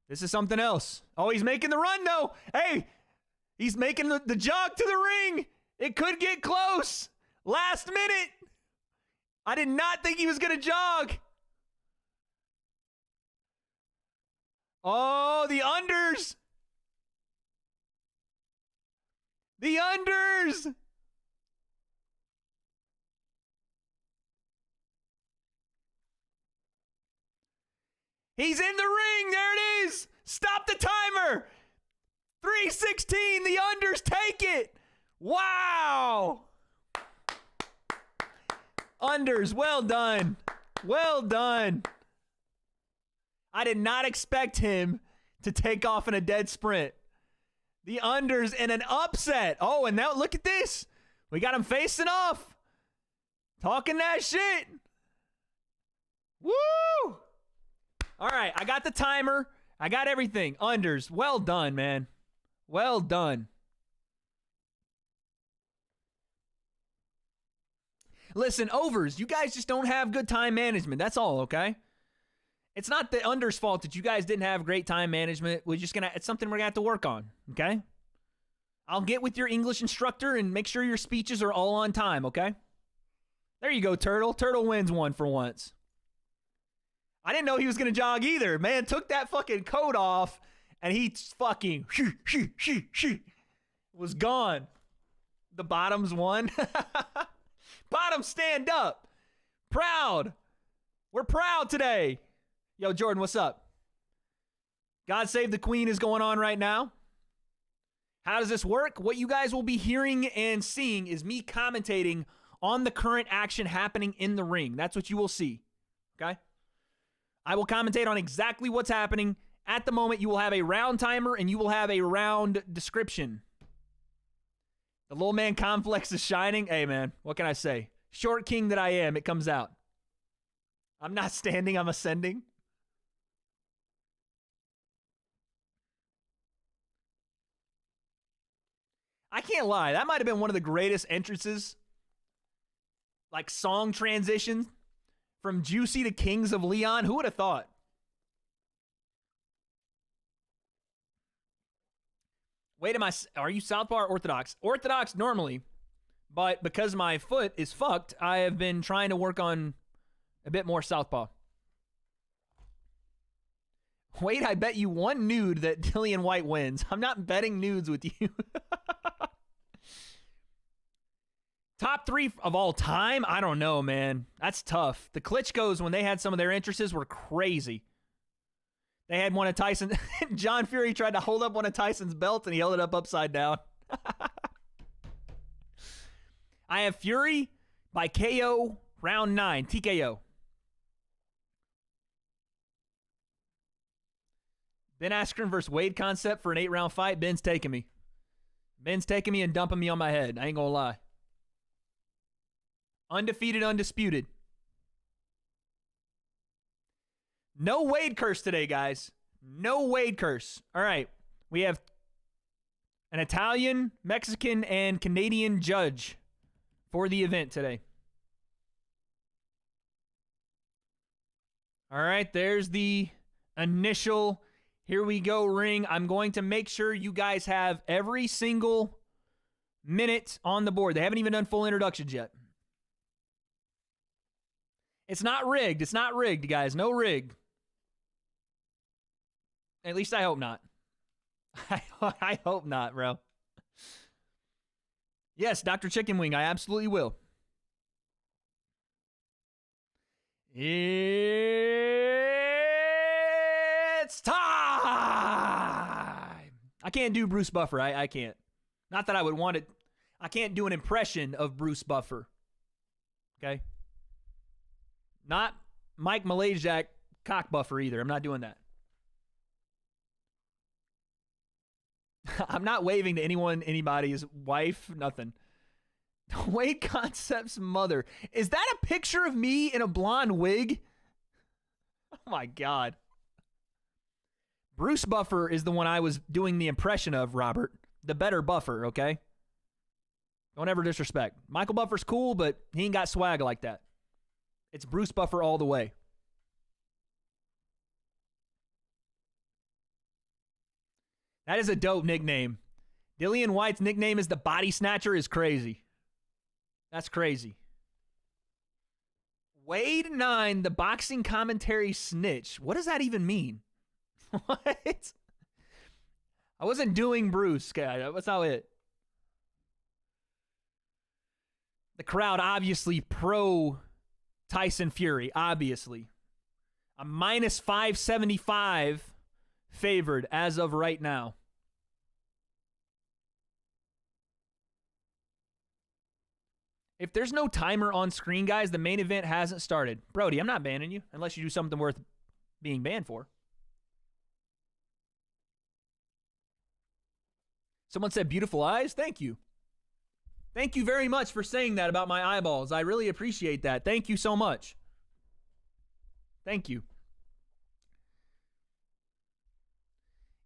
This is something else. Oh, he's making the run, though. Hey, he's making the jog to the ring. It could get close. Last minute. I did not think he was going to jog. Oh, the unders. The unders. He's in the ring. There it is. Stop the timer. 3:16. The unders take it. Wow. Unders. Well done. Well done. I did not expect him to take off in a dead sprint. The unders in an upset. Oh, and now look at this. We got him facing off. Talking that shit. Woo! All right, I got the timer. I got everything. Unders. Well done, man. Well done. Listen, overs, you guys just don't have good time management. That's all, okay? It's not the unders' fault that you guys didn't have great time management. It's something we're going to have to work on, okay? I'll get with your English instructor and make sure your speeches are all on time, okay? There you go, Turtle. Turtle wins one for once. I didn't know he was going to jog either. Man took that fucking coat off, and he fucking was gone. The bottoms won. Bottom, stand up. Proud. We're proud today. Yo, Jordan, what's up? God Save the Queen is going on right now. How does this work? What you guys will be hearing and seeing is me commentating on the current action happening in the ring. That's what you will see, okay? I will commentate on exactly what's happening. At the moment, you will have a round timer and you will have a round description. The little man complex is shining. Hey, man, what can I say? Short king that I am, it comes out. I'm not standing, I'm ascending. I can't lie. That might have been one of the greatest entrances, like song transitions from Juicy to Kings of Leon. Who would have thought? Wait, are you Southpaw or Orthodox? Orthodox normally, but because my foot is fucked, I have been trying to work on a bit more Southpaw. Wait, I bet you one nude that Dillian Whyte wins. I'm not betting nudes with you. Top 3 of all time? I don't know, man. That's tough. The Klitschko's, when they had some of their entrances, were crazy. They had one of Tyson. John Fury tried to hold up one of Tyson's belts, and he held it up upside down. I have Fury by KO round 9. TKO. Ben Askren versus Wade Concept for an 8-round fight. Ben's taking me. Ben's taking me and dumping me on my head. I ain't gonna lie. Undefeated, undisputed. No Wade curse today, guys. No Wade curse. All right. We have an Italian, Mexican, and Canadian judge for the event today. All right. There's the initial here we go ring. I'm going to make sure you guys have every single minute on the board. They haven't even done full introductions yet. It's not rigged. It's not rigged, guys. No rig. At least I hope not. I hope not, bro. Yes, Dr. Chicken Wing, I absolutely will. It's time! I can't do Bruce Buffer. I can't. Not that I would want it. I can't do an impression of Bruce Buffer. Okay? Not Mike Malaysiak cock buffer either. I'm not doing that. I'm not waving to anyone, anybody's wife, nothing. W.A.D.E Concept's mother. Is that a picture of me in a blonde wig? Oh my God. Bruce Buffer is the one I was doing the impression of, Robert. The better Buffer, okay? Don't ever disrespect. Michael Buffer's cool, but he ain't got swag like that. It's Bruce Buffer all the way. That is a dope nickname. Dillian Whyte's nickname is the Body Snatcher is crazy. That's crazy. W.A.D.E 9, the boxing commentary snitch. What does that even mean? What? I wasn't doing Bruce, guy. That's not it. The crowd obviously pro Tyson Fury, obviously. A minus 575 favored as of right now. If there's no timer on screen, guys, the main event hasn't started. Brody, I'm not banning you unless you do something worth being banned for. Someone said beautiful eyes. Thank you. Thank you very much for saying that about my eyeballs. I really appreciate that. Thank you so much. Thank you.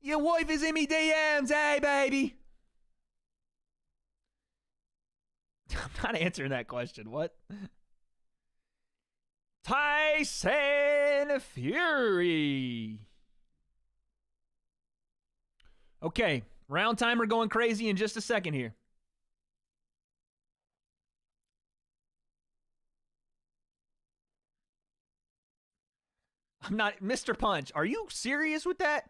Your wife is in me DMs, hey, baby. I'm not answering that question. What? Tyson Fury. Okay, round timer going crazy in just a second here. I'm not, Mr. Punch, are you serious with that?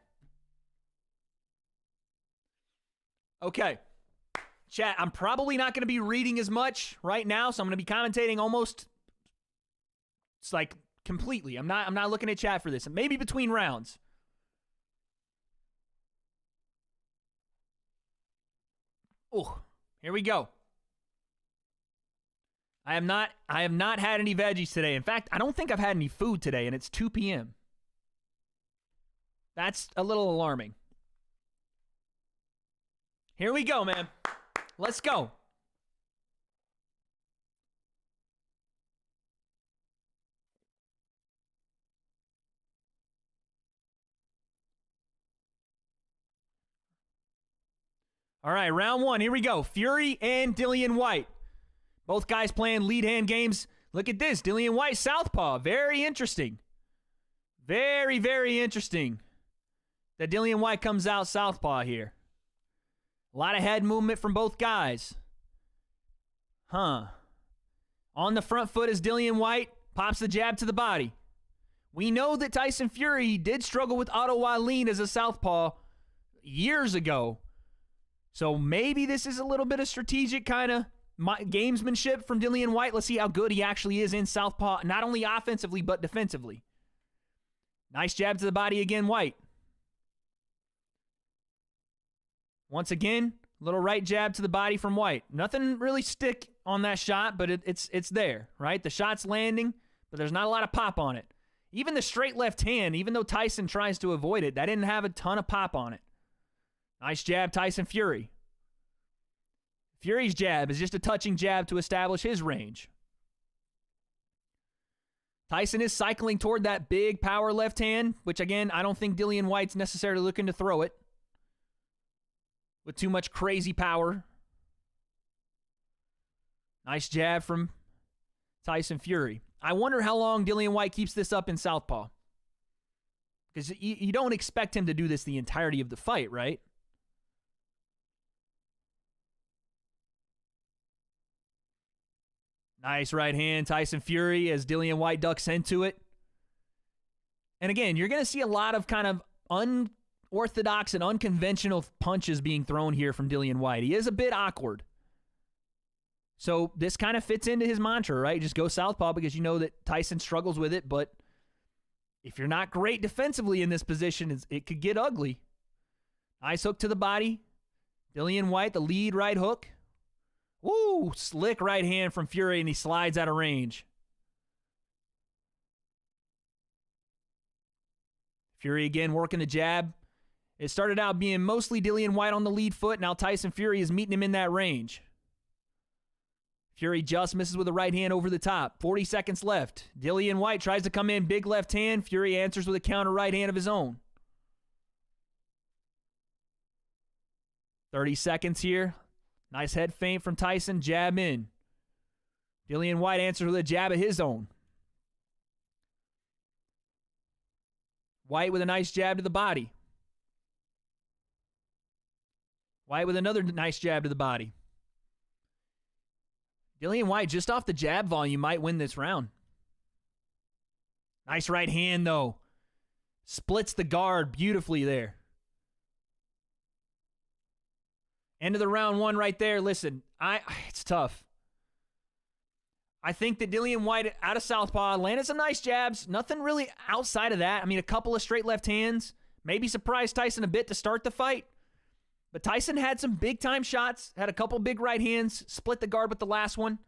Okay. Chat, I'm probably not going to be reading as much right now, so I'm going to be commentating almost, it's like completely. I'm not looking at chat for this. Maybe between rounds. Oh, here we go. I have not had any veggies today. In fact, I don't think I've had any food today, and it's 2 p.m. That's a little alarming. Here we go, man. Let's go. All right, round one. Here we go. Fury and Dillian Whyte. Both guys playing lead hand games. Look at this. Dillian Whyte, southpaw. Very interesting. Very, very interesting that Dillian Whyte comes out southpaw here. A lot of head movement from both guys. Huh. On the front foot is Dillian Whyte. Pops the jab to the body. We know that Tyson Fury did struggle with wadeconceptbusiness as a southpaw years ago. So maybe this is a little bit of strategic kind of gamesmanship from Dillian Whyte. Let's see how good he actually is in southpaw, not only offensively, but defensively. Nice jab to the body again, Whyte. Once again, little right jab to the body from Whyte. Nothing really stick on that shot, but it's there, right? The shot's landing, but there's not a lot of pop on it. Even the straight left hand, even though Tyson tries to avoid it, that didn't have a ton of pop on it. Nice jab, Tyson Fury. Fury's jab is just a touching jab to establish his range. Tyson is cycling toward that big power left hand, which again, I don't think Dillian Whyte's necessarily looking to throw it with too much crazy power. Nice jab from Tyson Fury. I wonder how long Dillian Whyte keeps this up in southpaw. Because you don't expect him to do this the entirety of the fight, right? Nice right hand, Tyson Fury, as Dillian Whyte ducks into it. And again, you're going to see a lot of kind of unorthodox and unconventional punches being thrown here from Dillian Whyte. He is a bit awkward. So this kind of fits into his mantra, right? Just go southpaw because you know that Tyson struggles with it, but if you're not great defensively in this position, it could get ugly. Nice hook to the body. Dillian Whyte, the lead right hook. Woo! Slick right hand from Fury, and he slides out of range. Fury again working the jab. It started out being mostly Dillian Whyte on the lead foot. Now Tyson Fury is meeting him in that range. Fury just misses with a right hand over the top. 40 seconds left. Dillian Whyte tries to come in, big left hand. Fury answers with a counter right hand of his own. 30 seconds here. Nice head feint from Tyson. Jab in. Dillian Whyte answers with a jab of his own. Whyte with a nice jab to the body. Whyte with another nice jab to the body. Dillian Whyte, just off the jab volume, might win this round. Nice right hand, though. Splits the guard beautifully there. End of the round one right there. Listen, it's tough. I think that Dillian Whyte out of southpaw landed some nice jabs. Nothing really outside of that. I mean, a couple of straight left hands. Maybe surprised Tyson a bit to start the fight. But Tyson had some big-time shots. Had a couple big right hands. Split the guard with the last one.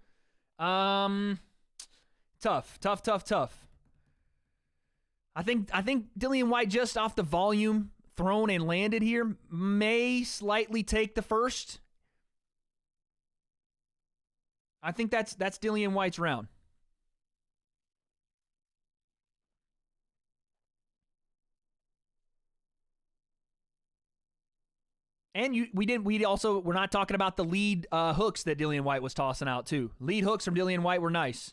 Tough. I think Dillian Whyte, just off the volume thrown and landed here, may slightly take the first. I think that's Dillian Whyte's round. And we're not talking about the lead hooks that Dillian Whyte was tossing out too. Lead hooks from Dillian Whyte were nice.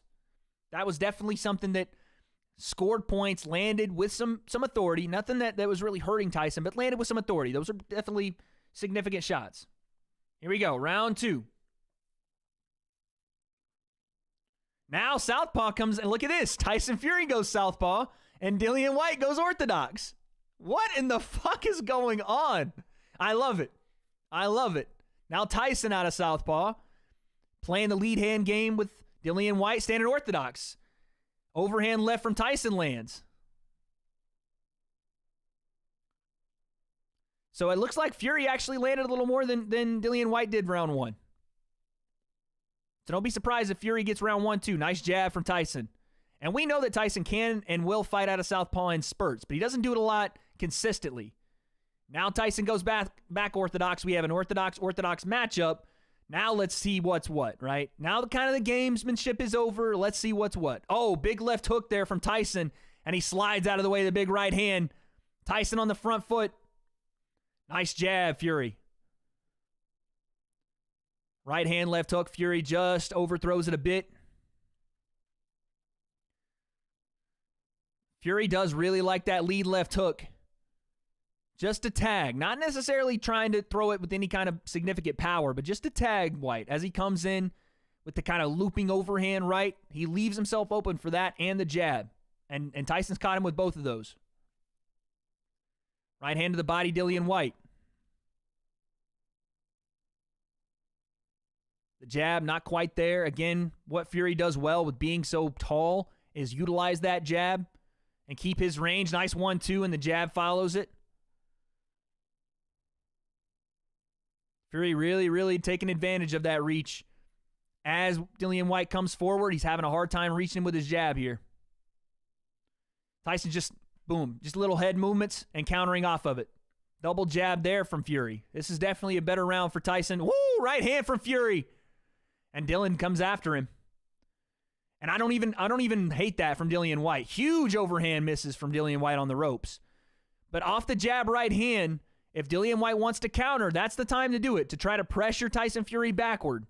That was definitely something that scored points, landed with some authority. Nothing that was really hurting Tyson, but landed with some authority. Those are definitely significant shots. Here we go, round two. Now southpaw comes, and look at this. Tyson Fury goes southpaw, and Dillian Whyte goes orthodox. What in the fuck is going on? I love it. Now Tyson out of southpaw, playing the lead hand game with Dillian Whyte standing orthodox. Overhand left from Tyson lands. So it looks like Fury actually landed a little more than Dillian Whyte did round one. So don't be surprised if Fury gets round one, too. Nice jab from Tyson. And we know that Tyson can and will fight out of southpaw in spurts, but he doesn't do it a lot consistently. Now Tyson goes back orthodox. We have an orthodox matchup. Now let's see what's what, right? Now the gamesmanship is over. Let's see what's what. Oh, big left hook there from Tyson, and he slides out of the way of the big right hand. Tyson on the front foot. Nice jab, Fury. Right hand, left hook. Fury just overthrows it a bit. Fury does really like that lead left hook. Just to tag. Not necessarily trying to throw it with any kind of significant power, but just to tag Whyte. As he comes in with the kind of looping overhand right, he leaves himself open for that and the jab. And Tyson's caught him with both of those. Right hand to the body, Dillian Whyte. The jab, not quite there. Again, what Fury does well with being so tall is utilize that jab and keep his range. Nice 1-2, and the jab follows it. Fury really taking advantage of that reach. As Dillian Whyte comes forward, he's having a hard time reaching with his jab here. Tyson just, boom, just little head movements and countering off of it. Double jab there from Fury. This is definitely a better round for Tyson. Woo, right hand from Fury. And Dillian comes after him. And I don't even hate that from Dillian Whyte. Huge overhand misses from Dillian Whyte on the ropes. But off the jab right hand, if Dillian Whyte wants to counter, that's the time to do it, to try to pressure Tyson Fury backward.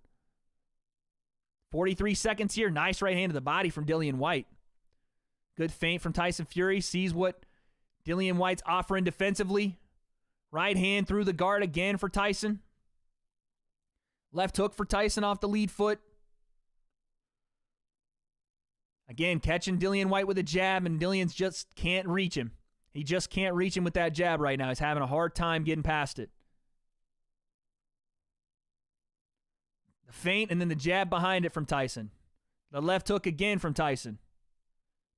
43 seconds here. Nice right hand to the body from Dillian Whyte. Good feint from Tyson Fury. Sees what Dillian Whyte's offering defensively. Right hand through the guard again for Tyson. Left hook for Tyson off the lead foot. Again, catching Dillian Whyte with a jab, and Dillian's just can't reach him. He just can't reach him with that jab right now. He's having a hard time getting past it. The feint and then the jab behind it from Tyson. The left hook again from Tyson.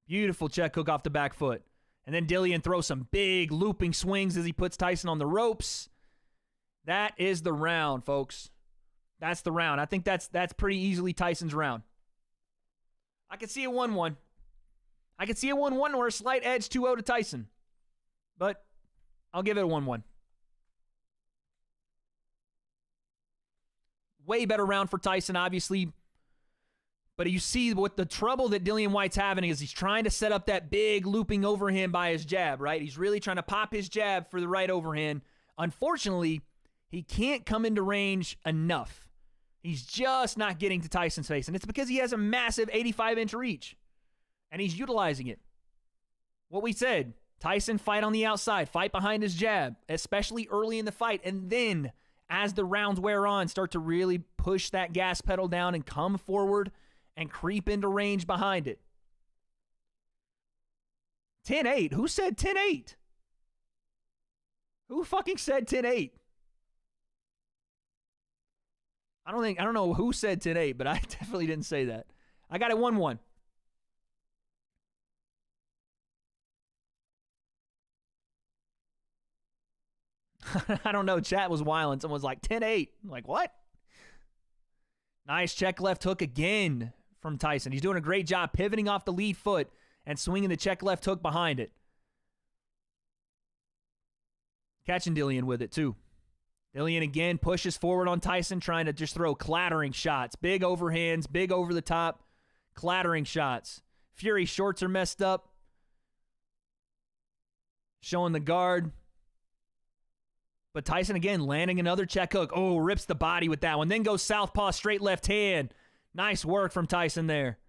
Beautiful check hook off the back foot. And then Dillian throws some big looping swings as he puts Tyson on the ropes. That is the round, folks. That's the round. I think that's pretty easily Tyson's round. I could see a 1-1. I could see a 1-1 or a slight edge 2-0 to Tyson. But I'll give it a 1-1. Way better round for Tyson, obviously. But you see what the trouble that Dillian Whyte's having is he's trying to set up that big looping overhand by his jab, right? He's really trying to pop his jab for the right overhand. Unfortunately, he can't come into range enough. He's just not getting to Tyson's face. And it's because he has a massive 85-inch reach. And he's utilizing it. What we said, Tyson fight on the outside, fight behind his jab, especially early in the fight. And then, as the rounds wear on, start to really push that gas pedal down and come forward and creep into range behind it. 10-8. Who said 10-8? Who fucking said 10-8? I don't know who said 10-8, but I definitely didn't say that. I got it 1-1. I don't know. Chat was wild. Someone was like, 10-8. I'm like, what? Nice check left hook again from Tyson. He's doing a great job pivoting off the lead foot and swinging the check left hook behind it. Catching Dillian with it, too. Dillian again pushes forward on Tyson, trying to just throw clattering shots. Big overhands, big over the top, clattering shots. Fury's shorts are messed up. Showing the guard. But Tyson again landing another check hook. Oh, rips the body with that one. Then goes southpaw, straight left hand. Nice work from Tyson there.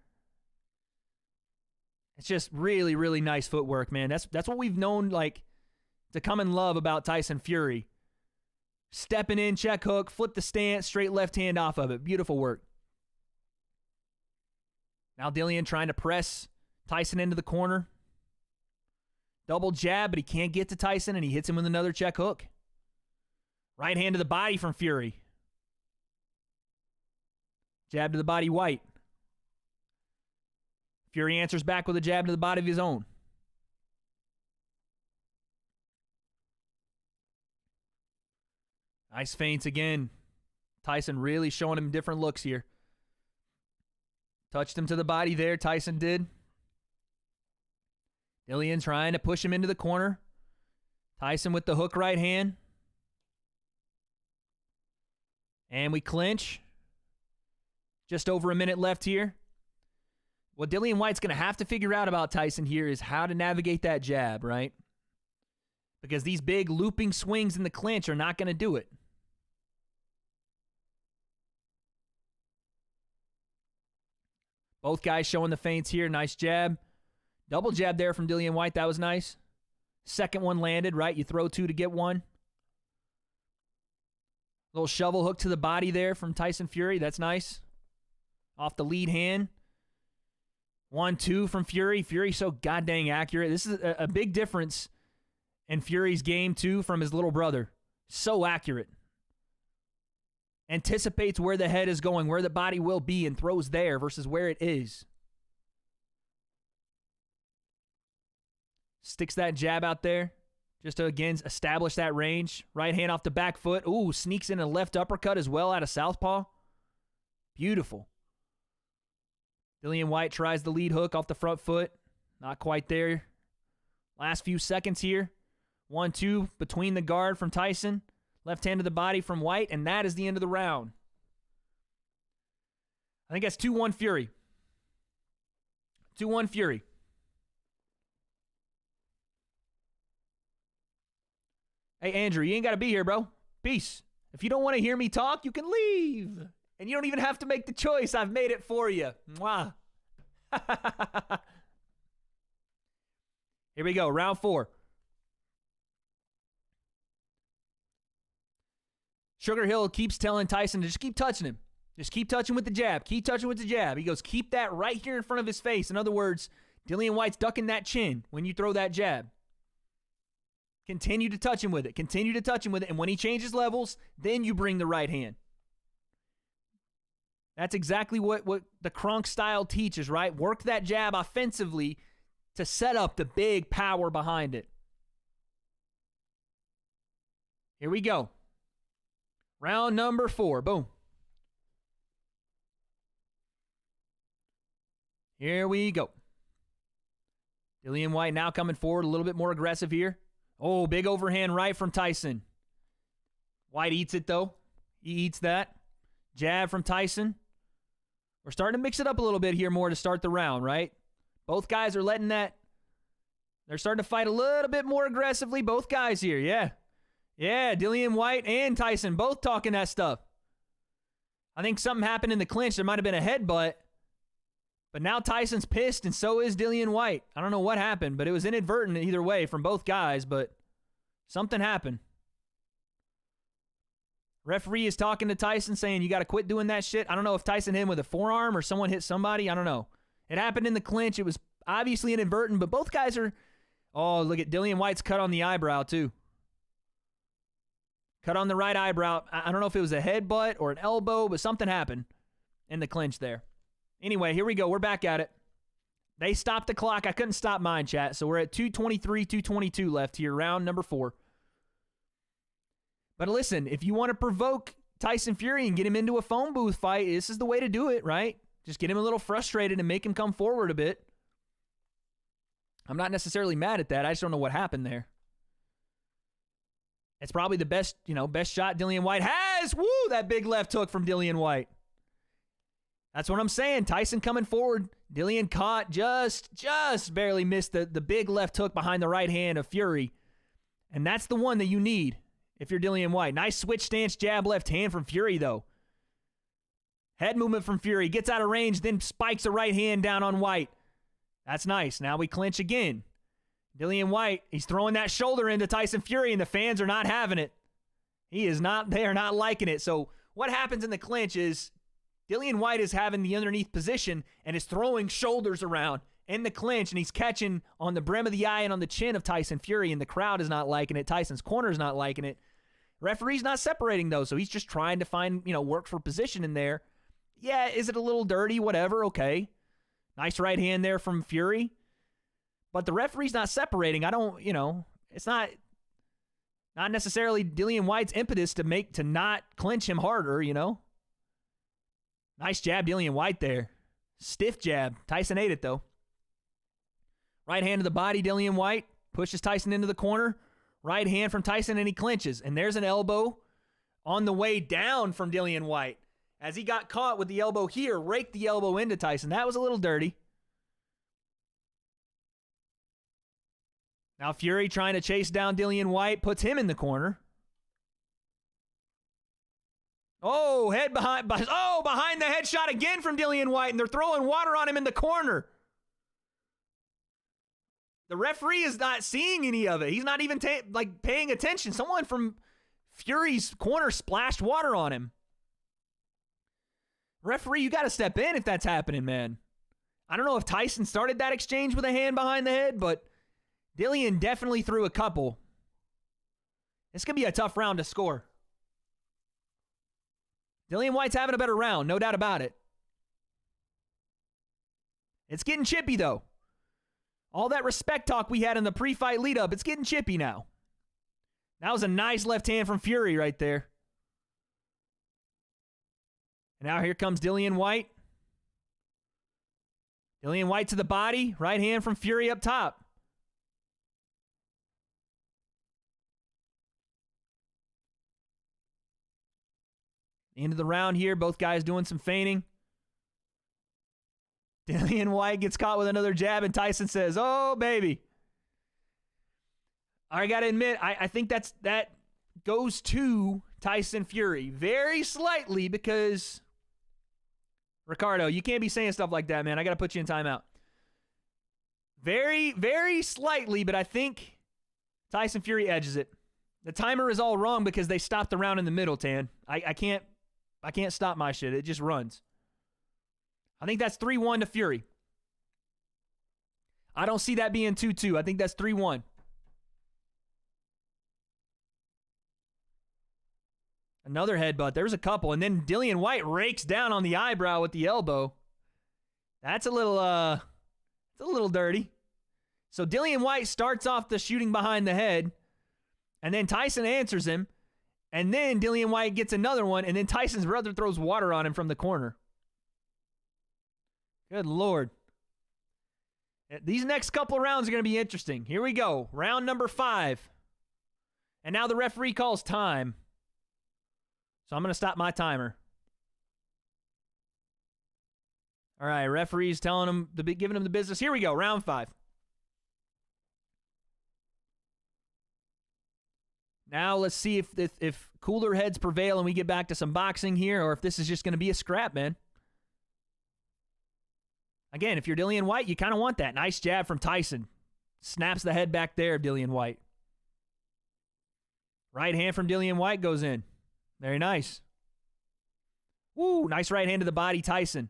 It's just really, really nice footwork, man. That's what we've known like to come and love about Tyson Fury. Stepping in, check hook, flip the stance, straight left hand off of it. Beautiful work. Now Dillian trying to press Tyson into the corner. Double jab, but he can't get to Tyson, and he hits him with another check hook. Right hand to the body from Fury. Jab to the body, Whyte. Fury answers back with a jab to the body of his own. Nice feints again. Tyson really showing him different looks here. Touched him to the body there, Tyson did. Dillian trying to push him into the corner. Tyson with the hook right hand. And we clinch. Just over a minute left here. What Dillian Whyte's going to have to figure out about Tyson here is how to navigate that jab, right? Because these big looping swings in the clinch are not going to do it. Both guys showing the feints here. Nice jab. Double jab there from Dillian Whyte. That was nice. Second one landed, right? You throw two to get one. Little shovel hook to the body there from Tyson Fury. That's nice. Off the lead hand. 1-2 from Fury. Fury so goddamn accurate. This is a big difference in Fury's game, too, from his little brother. So accurate. Anticipates where the head is going, where the body will be, and throws there versus where it is. Sticks that jab out there just to, again, establish that range. Right hand off the back foot. Ooh, sneaks in a left uppercut as well out of southpaw. Beautiful. Dillian Whyte tries the lead hook off the front foot. Not quite there. Last few seconds here. 1-2 between the guard from Tyson. Left hand to the body from Whyte, and that is the end of the round. I think that's 2-1 Fury. 2-1 Fury. Hey, Andrew, you ain't got to be here, bro. Peace. If you don't want to hear me talk, you can leave. And you don't even have to make the choice. I've made it for you. Mwah. Here we go. Round 4. Sugar Hill keeps telling Tyson to just keep touching him. Just keep touching with the jab. Keep touching with the jab. He goes, keep that right here in front of his face. In other words, Dillian Whyte's ducking that chin when you throw that jab. Continue to touch him with it. Continue to touch him with it. And when he changes levels, then you bring the right hand. That's exactly what the Kronk style teaches, right? Work that jab offensively to set up the big power behind it. Here we go. Round number 4. Boom. Here we go. Dillian Whyte now coming forward a little bit more aggressive here. Oh, big overhand right from Tyson. Whyte eats it, though. He eats that. Jab from Tyson. We're starting to mix it up a little bit here more to start the round, right? Both guys are letting that. They're starting to fight a little bit more aggressively. Both guys here, yeah. Yeah, Dillian Whyte and Tyson both talking that stuff. I think something happened in the clinch. There might have been a headbutt. But now Tyson's pissed, and so is Dillian Whyte. I don't know what happened, but it was inadvertent either way from both guys, but something happened. Referee is talking to Tyson saying, you got to quit doing that shit. I don't know if Tyson hit him with a forearm or someone hit somebody. I don't know. It happened in the clinch. It was obviously inadvertent, but both guys are... Oh, look at Dillian Whyte's cut on the eyebrow, too. Cut on the right eyebrow. I don't know if it was a headbutt or an elbow, but something happened in the clinch there. Anyway, here we go. We're back at it. They stopped the clock. I couldn't stop mine, chat. So we're at 2:23, 2:22 left here, round number 4. But listen, if you want to provoke Tyson Fury and get him into a phone booth fight, this is the way to do it, right? Just get him a little frustrated and make him come forward a bit. I'm not necessarily mad at that. I just don't know what happened there. It's probably the best shot Dillian Whyte has. Woo, that big left hook from Dillian Whyte. That's what I'm saying. Tyson coming forward. Dillian caught, just barely missed the big left hook behind the right hand of Fury. And that's the one that you need if you're Dillian Whyte. Nice switch stance jab left hand from Fury, though. Head movement from Fury. Gets out of range, then spikes the right hand down on Whyte. That's nice. Now we clinch again. Dillian Whyte, he's throwing that shoulder into Tyson Fury, and the fans are not having it. They are not liking it. So what happens in the clinch is Dillian Whyte is having the underneath position and is throwing shoulders around in the clinch, and he's catching on the brim of the eye and on the chin of Tyson Fury, and the crowd is not liking it. Tyson's corner is not liking it. Referee's not separating, though, so he's just trying to find, work for position in there. Yeah, is it a little dirty? Whatever, okay. Nice right hand there from Fury. But the referee's not separating. It's not necessarily Dillian Whyte's impetus to not clinch him harder, Nice jab, Dillian Whyte there. Stiff jab. Tyson ate it, though. Right hand to the body, Dillian Whyte pushes Tyson into the corner. Right hand from Tyson, and he clinches. And there's an elbow on the way down from Dillian Whyte. As he got caught with the elbow here, raked the elbow into Tyson. That was a little dirty. Now Fury trying to chase down Dillian Whyte, puts him in the corner. Oh, behind the head shot again from Dillian Whyte, and they're throwing water on him in the corner. The referee is not seeing any of it. He's not even paying attention. Someone from Fury's corner splashed water on him. Referee, you got to step in if that's happening, man. I don't know if Tyson started that exchange with a hand behind the head, but Dillian definitely threw a couple. It's going to be a tough round to score. Dillian Whyte's having a better round, no doubt about it. It's getting chippy, though. All that respect talk we had in the pre-fight lead-up, it's getting chippy now. That was a nice left hand from Fury right there. And now here comes Dillian Whyte. Dillian Whyte to the body. Right hand from Fury up top. End of the round here. Both guys doing some feigning. Dillian Whyte gets caught with another jab, and Tyson says, oh, baby. I got to admit, I think that goes to Tyson Fury very slightly because, Ricardo, you can't be saying stuff like that, man. I got to put you in timeout. Very, very slightly, but I think Tyson Fury edges it. The timer is all wrong because they stopped the round in the middle, Tan. I can't I can't stop my shit. It just runs. I think that's 3-1 to Fury. I don't see that being 2-2. I think that's 3-1. Another headbutt. There's a couple. And then Dillian Whyte rakes down on the eyebrow with the elbow. That's a little dirty. So Dillian Whyte starts off the shooting behind the head, and then Tyson answers him, and then Dillian Whyte gets another one, and then Tyson's brother throws water on him from the corner. Good Lord. These next couple of rounds are going to be interesting. Here we go. Round number 5. And now the referee calls time. So I'm going to stop my timer. All right, referee's telling him, giving him the business. Here we go, round 5. Now let's see if cooler heads prevail and we get back to some boxing here, or if this is just going to be a scrap, man. Again, if you're Dillian Whyte, you kind of want that. Nice jab from Tyson. Snaps the head back there of Dillian Whyte. Right hand from Dillian Whyte goes in. Very nice. Woo, nice right hand to the body, Tyson.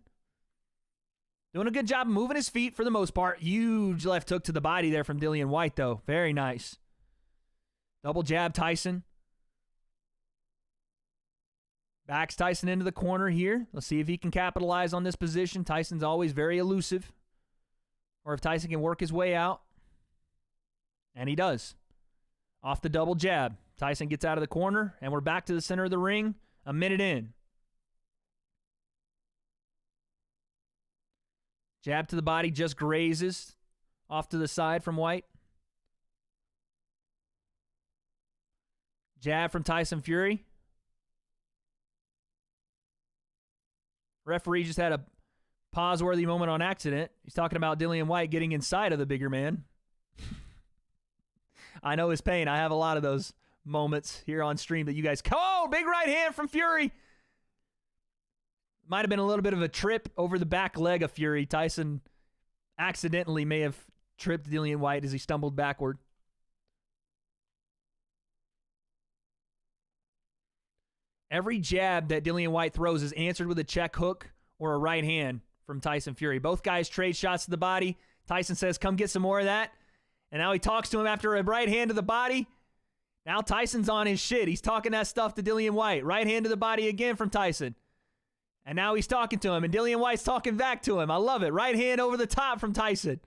Doing a good job moving his feet for the most part. Huge left hook to the body there from Dillian Whyte, though. Very nice. Double jab, Tyson. Backs Tyson into the corner here. Let's see if he can capitalize on this position. Tyson's always very elusive. Or if Tyson can work his way out. And he does. Off the double jab. Tyson gets out of the corner, and we're back to the center of the ring, a minute in. Jab to the body, just grazes. Off to the side from Whyte. Jab from Tyson Fury. Referee just had a pause-worthy moment on accident. He's talking about Dillian Whyte getting inside of the bigger man. I know his pain. I have a lot of those moments here on stream that you guys... Oh, big right hand from Fury. Might have been a little bit of a trip over the back leg of Fury. Tyson accidentally may have tripped Dillian Whyte as he stumbled backward. Every jab that Dillian Whyte throws is answered with a check hook or a right hand from Tyson Fury. Both guys trade shots to the body. Tyson says, come get some more of that. And now he talks to him after a right hand to the body. Now Tyson's on his shit. He's talking that stuff to Dillian Whyte. Right hand to the body again from Tyson. And now he's talking to him, and Dillian Whyte's talking back to him. I love it. Right hand over the top from Tyson.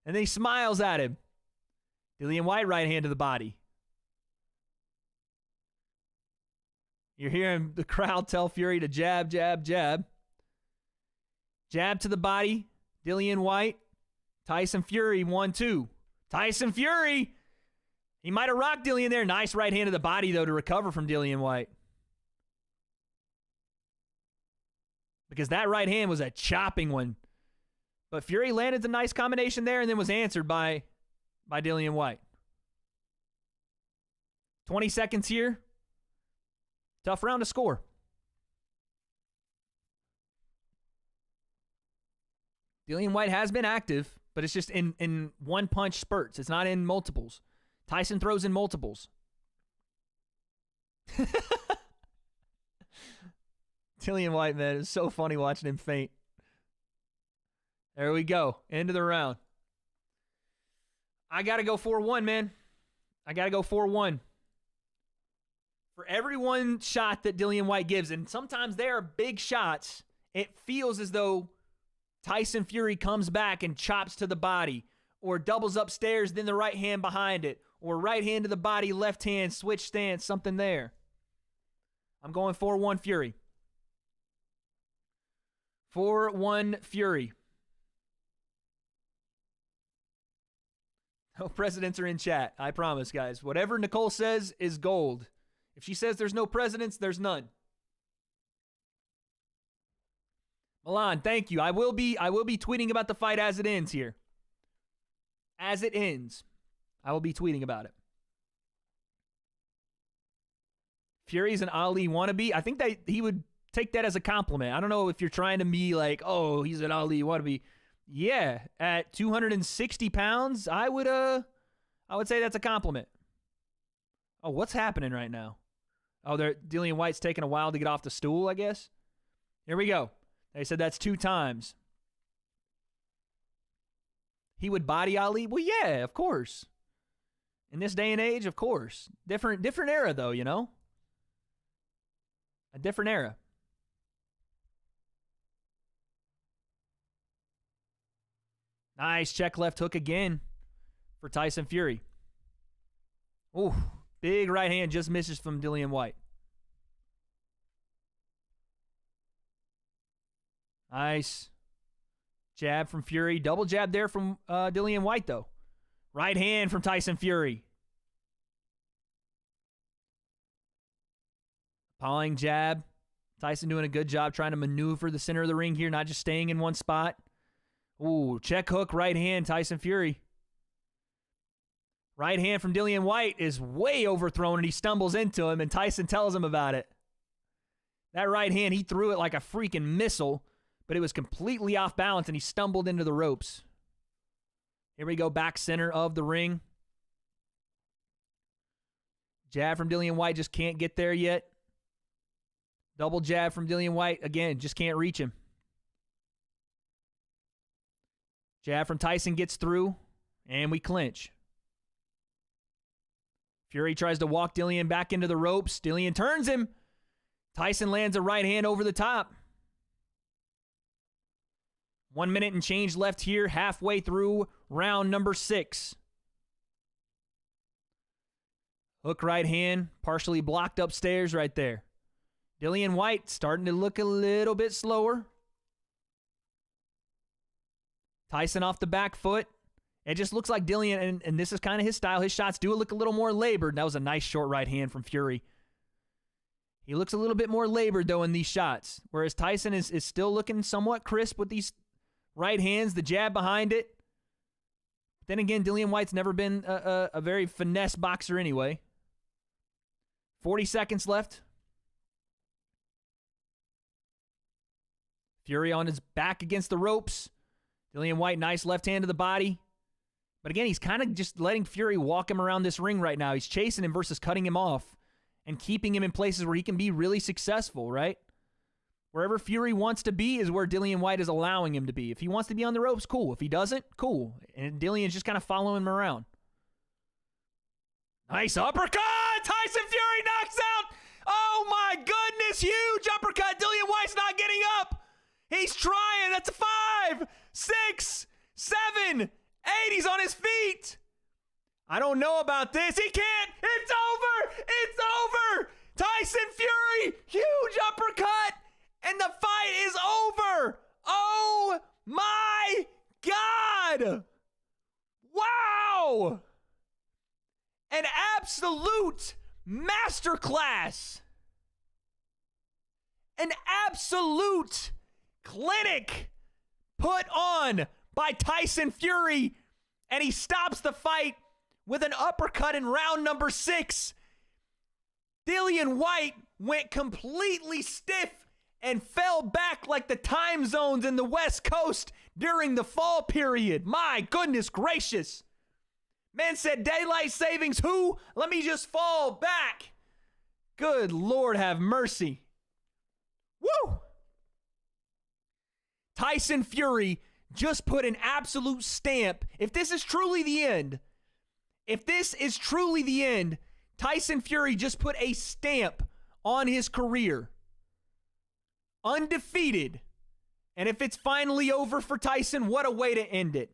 And then he smiles at him. Dillian Whyte, right hand to the body. You're hearing the crowd tell Fury to jab, jab, jab. Jab to the body. Dillian Whyte. Tyson Fury, 1-2. Tyson Fury. He might have rocked Dillian there. Nice right hand to the body, though, to recover from Dillian Whyte. Because that right hand was a chopping one. But Fury landed a nice combination there and then was answered by Dillian Whyte. 20 seconds here. Tough round to score. Dillian Whyte has been active, but it's just in one-punch spurts. It's not in multiples. Tyson throws in multiples. Dillian Whyte, man, it's so funny watching him faint. There we go. End of the round. I got to go 4-1, man. I got to go 4-1. For every one shot that Dillian Whyte gives, and sometimes they are big shots, it feels as though Tyson Fury comes back and chops to the body, or doubles upstairs, then the right hand behind it, or right hand to the body, left hand, switch stance, something there. I'm going 4-1 Fury. 4-1 Fury. No presidents are in chat. I promise, guys. Whatever Nicole says is gold. If she says there's no presidents, there's none. Milan, thank you. I will be tweeting about the fight as it ends here. As it ends, I will be tweeting about it. Fury's an Ali wannabe. I think that he would take that as a compliment. I don't know if you're trying to be like, oh, he's an Ali wannabe. Yeah, at 260 pounds, I would say that's a compliment. Oh, what's happening right now? Oh, Dillian Whyte's taking a while to get off the stool, I guess. Here we go. They said that's 2 times. He would body Ali? Well, yeah, of course. In this day and age, of course. Different era, though, you know? A different era. Nice check left hook again for Tyson Fury. Ooh, big right hand just misses from Dillian Whyte. Nice jab from Fury. Double jab there from Dillian Whyte, though. Right hand from Tyson Fury. Pawing jab. Tyson doing a good job trying to maneuver the center of the ring here, not just staying in one spot. Ooh, check hook, right hand, Tyson Fury. Right hand from Dillian Whyte is way overthrown, and he stumbles into him, and Tyson tells him about it. That right hand, he threw it like a freaking missile, but it was completely off balance, and he stumbled into the ropes. Here we go, back center of the ring. Jab from Dillian Whyte, just can't get there yet. Double jab from Dillian Whyte, again, just can't reach him. Jab from Tyson gets through, and we clinch. Fury tries to walk Dillian back into the ropes. Dillian turns him. Tyson lands a right hand over the top. 1 minute and change left here, halfway through round number 6. Hook right hand, partially blocked upstairs right there. Dillian Whyte starting to look a little bit slower. Tyson off the back foot. It just looks like Dillian, and this is kind of his style. His shots do look a little more labored. That was a nice short right hand from Fury. He looks a little bit more labored, though, in these shots. Whereas Tyson is still looking somewhat crisp with these right hands, the jab behind it. Then again, Dillian Whyte's never been a very finesse boxer anyway. 40 seconds left. Fury on his back against the ropes. Dillian Whyte, nice left hand to the body. But again, he's kind of just letting Fury walk him around this ring right now. He's chasing him versus cutting him off and keeping him in places where he can be really successful, right? Wherever Fury wants to be is where Dillian Whyte is allowing him to be. If he wants to be on the ropes, cool. If he doesn't, cool. And Dillian's just kind of following him around. Nice uppercut! Tyson Fury knocks out! Oh my goodness, huge uppercut! Dillian Whyte's not getting up! He's trying. That's a 5, 6, 7, 8. He's on his feet. I don't know about this. He can't. It's over. It's over. Tyson Fury, huge uppercut, and the fight is over. Oh my God. Wow. An absolute masterclass. An absolute clinic put on by Tyson Fury, and he stops the fight with an uppercut in round number 6. Dillian Whyte went completely stiff and fell back like the time zones in the West Coast during the fall period. My goodness gracious. Man said daylight savings, who? Let me just fall back. Good Lord have mercy. Woo! Tyson Fury just put an absolute stamp. If this is truly the end, Tyson Fury just put a stamp on his career. Undefeated. And if it's finally over for Tyson, what a way to end it.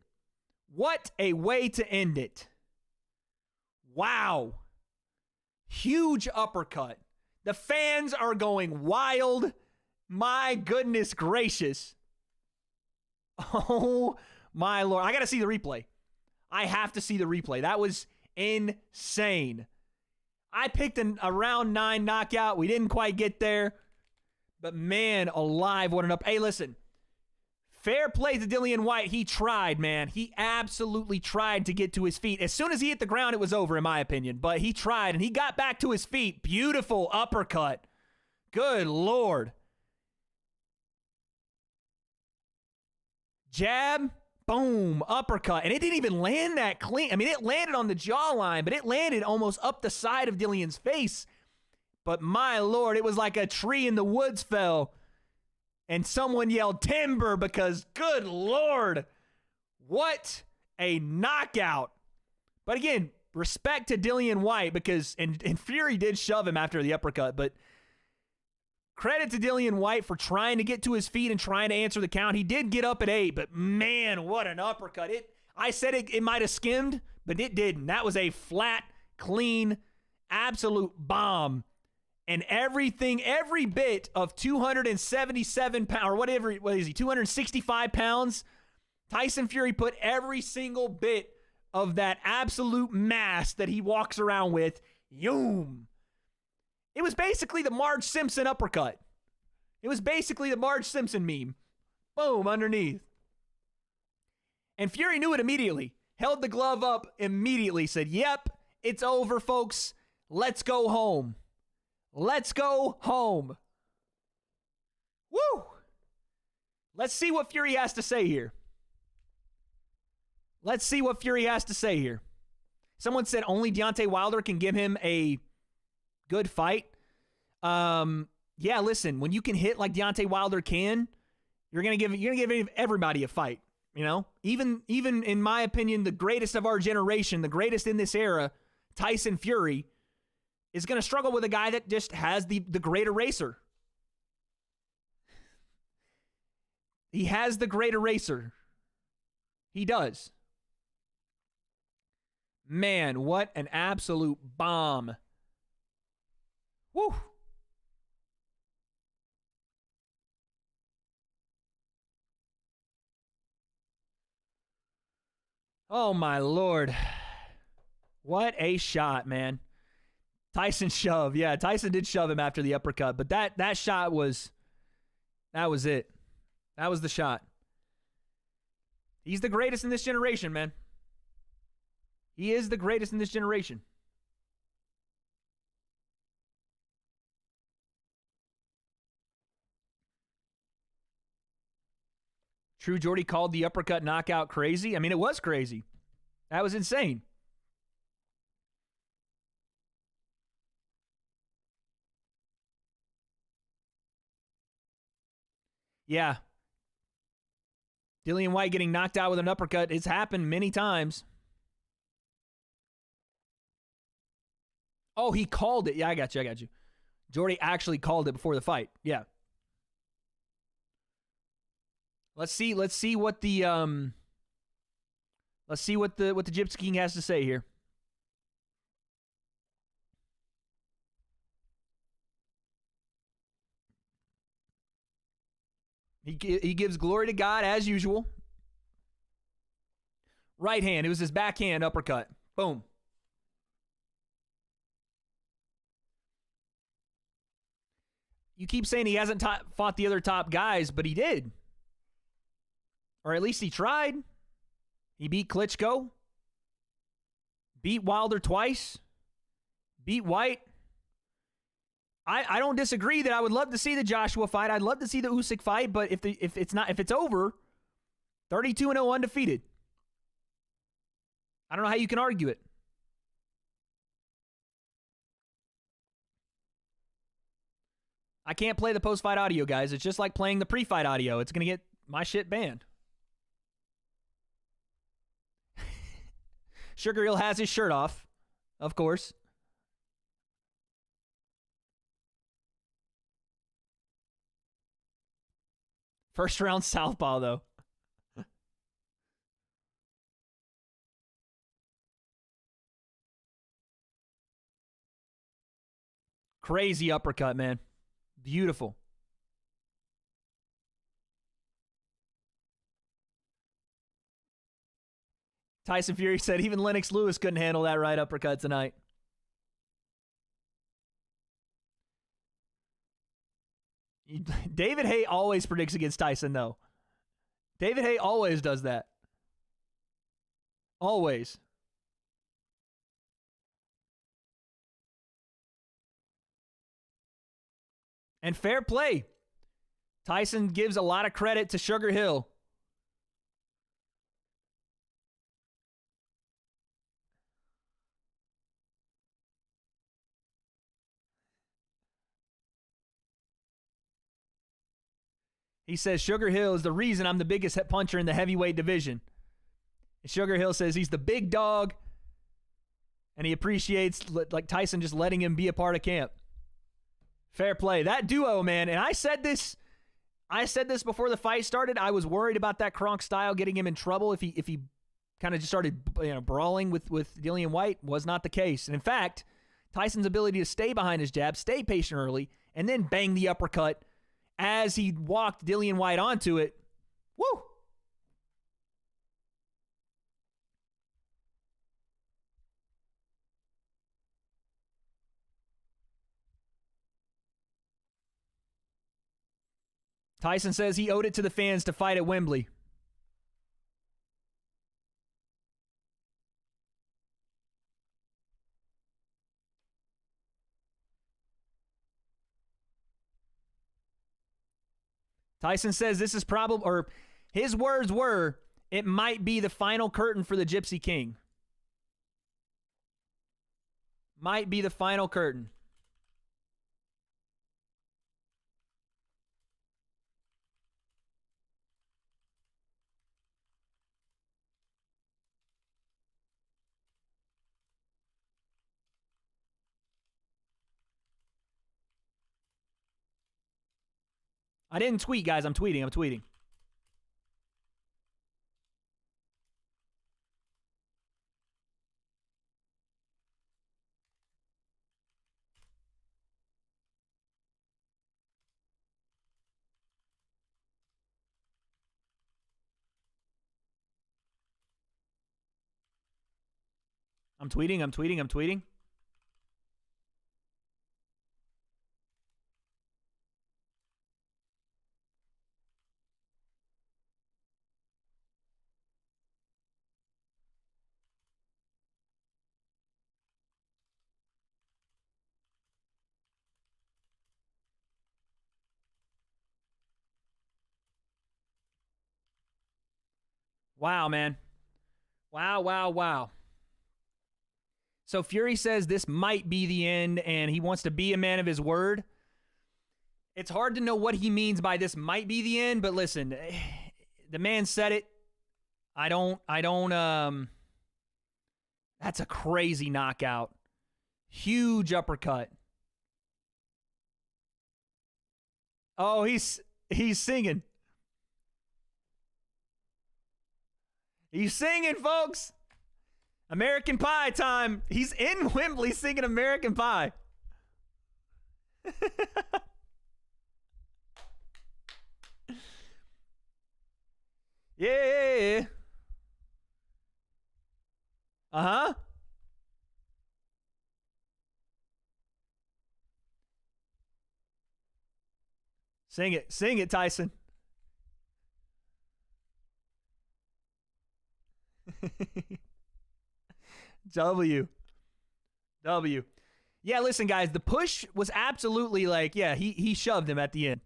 What a way to end it. Wow. Huge uppercut. The fans are going wild. My goodness gracious. Oh, my Lord. I got to see the replay. I have to see the replay. That was insane. I picked a round 9 knockout. We didn't quite get there. But, man, alive, what an up. Hey, listen. Fair play to Dillian Whyte. He tried, man. He absolutely tried to get to his feet. As soon as he hit the ground, it was over, in my opinion. But he tried, and he got back to his feet. Beautiful uppercut. Good Lord. Jab, boom, uppercut. And it didn't even land that clean. I mean, it landed on the jawline, but it landed almost up the side of Dillian's face. But my Lord, it was like a tree in the woods fell and someone yelled timber because, good Lord, what a knockout. But again, respect to Dillian Whyte because, and Fury did shove him after the uppercut, but credit to Dillian Whyte for trying to get to his feet and trying to answer the count. He did get up at 8, but man, what an uppercut. I said it might have skimmed, but it didn't. That was a flat, clean, absolute bomb. And everything, every bit of 277 pounds, or whatever, what is he, 265 pounds? Tyson Fury put every single bit of that absolute mass that he walks around with, yoom. It was basically the Marge Simpson uppercut. It was basically the Marge Simpson meme. Boom, underneath. And Fury knew it immediately. Held the glove up immediately. Said, yep, it's over, folks. Let's go home. Let's go home. Woo! Let's see what Fury has to say here. Let's see what Fury has to say here. Someone said only Deontay Wilder can give him a good fight. Yeah, listen, when you can hit like Deontay Wilder can, you're gonna give everybody a fight. You know, even in my opinion, the greatest of our generation, the greatest in this era, Tyson Fury, is going to struggle with a guy that just has the great eraser. He has the great eraser. He does. Man, what an absolute bomb. Woo. Oh, my Lord. What a shot, man. Tyson shoved. Yeah, Tyson did shove him after the uppercut, but that shot was it. That was the shot. He's the greatest in this generation, man. He is the greatest in this generation. True Jordy called the uppercut knockout crazy. I mean, it was crazy. That was insane. Yeah. Dillian Whyte getting knocked out with an uppercut. It's happened many times. Oh, he called it. Yeah, I got you. Jordy actually called it before the fight. Yeah. Let's see what the Gypsy King has to say here. He gives glory to God as usual. Right hand. It was his backhand uppercut. Boom. You keep saying he hasn't fought the other top guys, but he did. Or at least he tried. He beat Klitschko. Beat Wilder twice. Beat White. I don't disagree that I would love to see the Joshua fight. I'd love to see the Usyk fight, but if it's over, 32-0 undefeated. I don't know how you can argue it. I can't play the post-fight audio, guys. It's just like playing the pre-fight audio. It's going to get my shit banned. Sugar Hill has his shirt off, of course. First round southpaw, though. Crazy uppercut, man. Beautiful. Tyson Fury said even Lennox Lewis couldn't handle that right uppercut tonight. David Haye always predicts against Tyson, though. David Haye always does that. Always. And fair play. Tyson gives a lot of credit to Sugar Hill. He says, Sugar Hill is the reason I'm the biggest puncher in the heavyweight division. And Sugar Hill says he's the big dog, and he appreciates like Tyson just letting him be a part of camp. Fair play. That duo, man, and I said this before the fight started. I was worried about that Kronk style getting him in trouble if he kind of just started brawling with Dillian Whyte. Was not the case. And in fact, Tyson's ability to stay behind his jab, stay patient early, and then bang the uppercut as he walked Dillian Whyte onto it. Woo! Tyson says he owed it to the fans to fight at Wembley. Tyson says this is probably, or his words were, it might be the final curtain for the Gypsy King. Might be the final curtain. I didn't tweet, guys. I'm tweeting. I'm tweeting. I'm tweeting. I'm tweeting. I'm tweeting. Wow, man. Wow. So Fury says this might be the end, and he wants to be a man of his word. It's hard to know what he means by this might be the end, but listen, the man said it. I don't, that's a crazy knockout. Huge uppercut. Oh, he's singing. He's singing, folks. American Pie time. He's in Wembley singing American Pie. Yeah. Uh-huh. Sing it, Tyson. W. Yeah, listen, guys, the push was absolutely like, yeah, he shoved him at the end.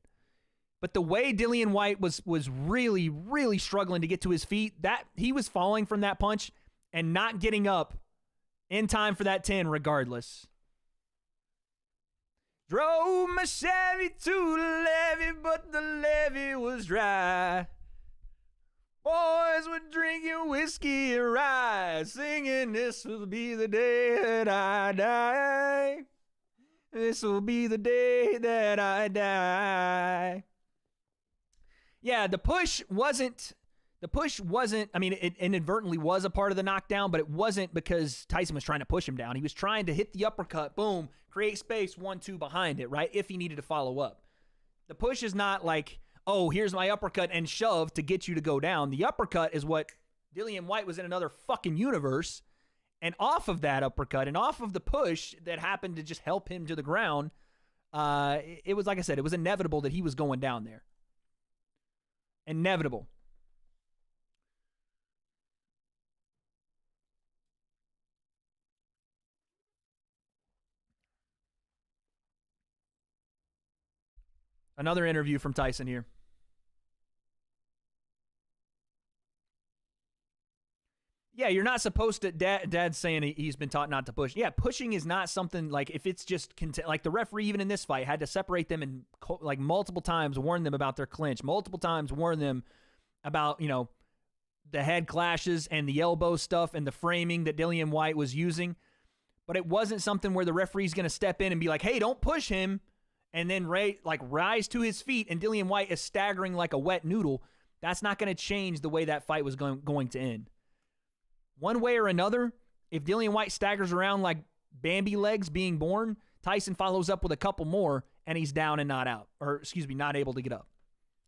But the way Dillian Whyte was really, really struggling to get to his feet, that he was falling from that punch and not getting up in time for that 10 regardless. Drove my Chevy to the levee, but the levee was dry. Boys were drinking whiskey and rye, singing, this will be the day that I die. This will be the day that I die. Yeah, the push wasn't, I mean, it inadvertently was a part of the knockdown, but it wasn't because Tyson was trying to push him down. He was trying to hit the uppercut, boom, create space, 1-2 behind it, right? If he needed to follow up. The push is not like, oh, here's my uppercut and shove to get you to go down. The uppercut is what Dillian Whyte was in another fucking universe. And off of that uppercut and off of the push that happened to just help him to the ground, it was, like I said, it was inevitable that he was going down there. Inevitable. Another interview from Tyson here. Yeah, you're not supposed to. Dad's saying he's been taught not to push. Yeah, pushing is not something like if it's just like the referee even in this fight had to separate them and like multiple times warn them about their clinch, multiple times warn them about the head clashes and the elbow stuff and the framing that Dillian Whyte was using. But it wasn't something where the referee's going to step in and be like, "Hey, don't push him," and then rise to his feet and Dillian Whyte is staggering like a wet noodle. That's not going to change the way that fight was going to end. One way or another, if Dillian Whyte staggers around like Bambi legs being born, Tyson follows up with a couple more, and he's down and not out. Or, not able to get up.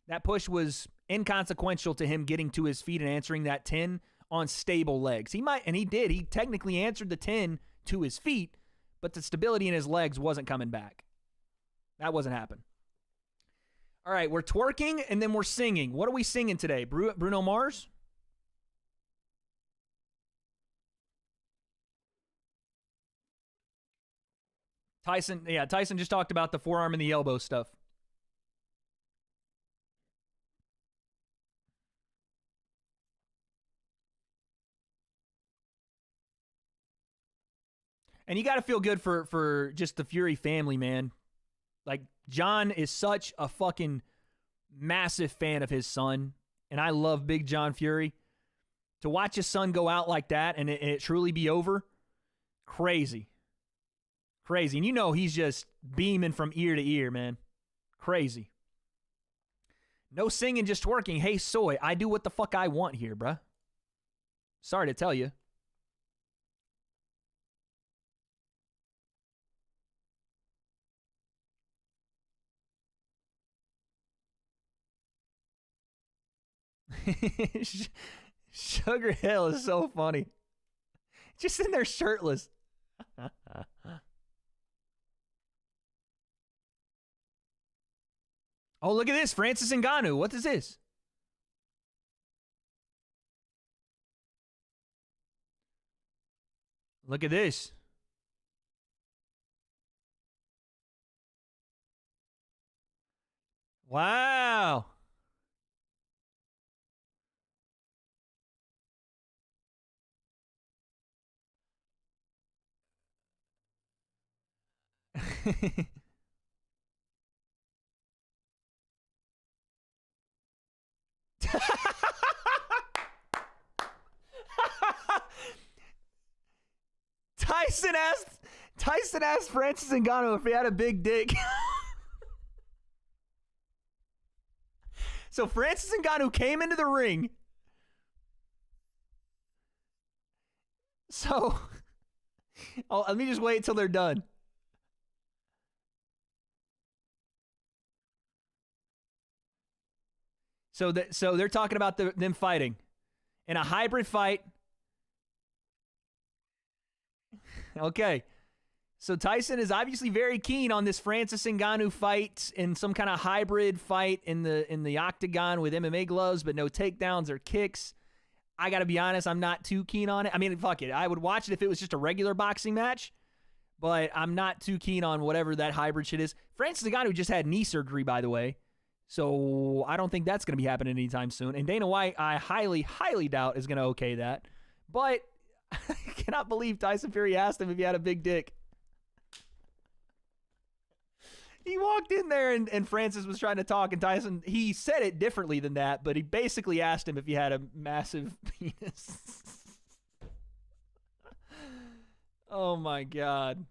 That push was inconsequential to him getting to his feet and answering that 10 on stable legs. He did. He technically answered the 10 to his feet, but the stability in his legs wasn't coming back. That wasn't happening. All right, we're twerking, and then we're singing. What are we singing today? Bruno Mars? Tyson just talked about the forearm and the elbow stuff. And you got to feel good for just the Fury family, man. Like, John is such a fucking massive fan of his son, and I love Big John Fury. To watch his son go out like that and it truly be over, crazy. Crazy. And he's just beaming from ear to ear, man. Crazy. No singing, just twerking. Hey, Soy, I do what the fuck I want here, bruh. Sorry to tell you. Sugar Hill is so funny. Just in there shirtless. Oh, look at this. Francis Ngannou. What is this? Look at this. Wow. Tyson asked Francis Ngannou if he had a big dick. So Francis Ngannou came into the ring. So, let me just wait till they're done. So they're talking about them fighting in a hybrid fight. Okay. So Tyson is obviously very keen on this Francis Ngannou fight in some kind of hybrid fight in the octagon with MMA gloves, but no takedowns or kicks. I got to be honest, I'm not too keen on it. I mean, fuck it. I would watch it if it was just a regular boxing match, but I'm not too keen on whatever that hybrid shit is. Francis Ngannou just had knee surgery, by the way, so I don't think that's going to be happening anytime soon. And Dana White, I highly, highly doubt is going to okay that. But I cannot believe Tyson Fury asked him if he had a big dick. He walked in there and Francis was trying to talk, and Tyson, he said it differently than that, but he basically asked him if he had a massive penis. Oh my God.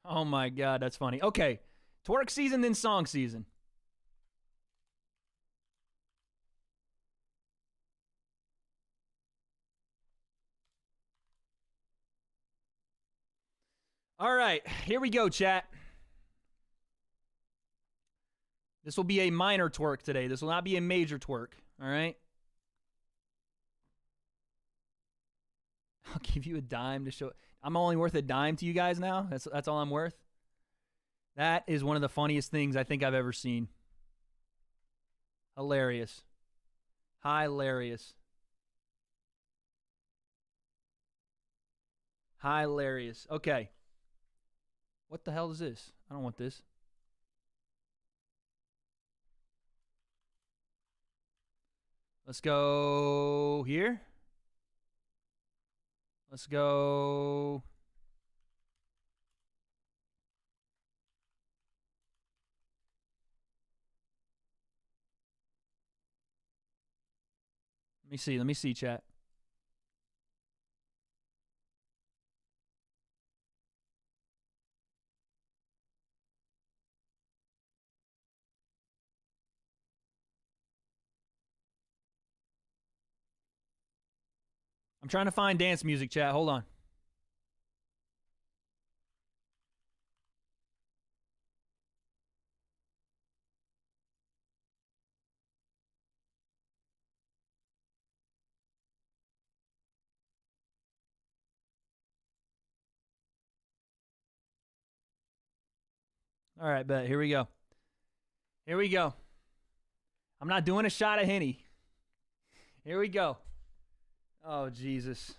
Oh my God, that's funny. Okay, twerk season, then song season. All right, here we go, chat. This will be a minor twerk today. This will not be a major twerk, all right? I'll give you a dime to show. I'm only worth a dime to you guys now? That's all I'm worth? That is one of the funniest things I think I've ever seen. Hilarious. Hilarious. Hilarious. Okay. What the hell is this? I don't want this. Let's go here. Let's go. Let me see, chat. I'm trying to find dance music, chat. Hold on. All right, bet. Here we go. Here we go. I'm not doing a shot of Henny. Here we go. Oh, Jesus.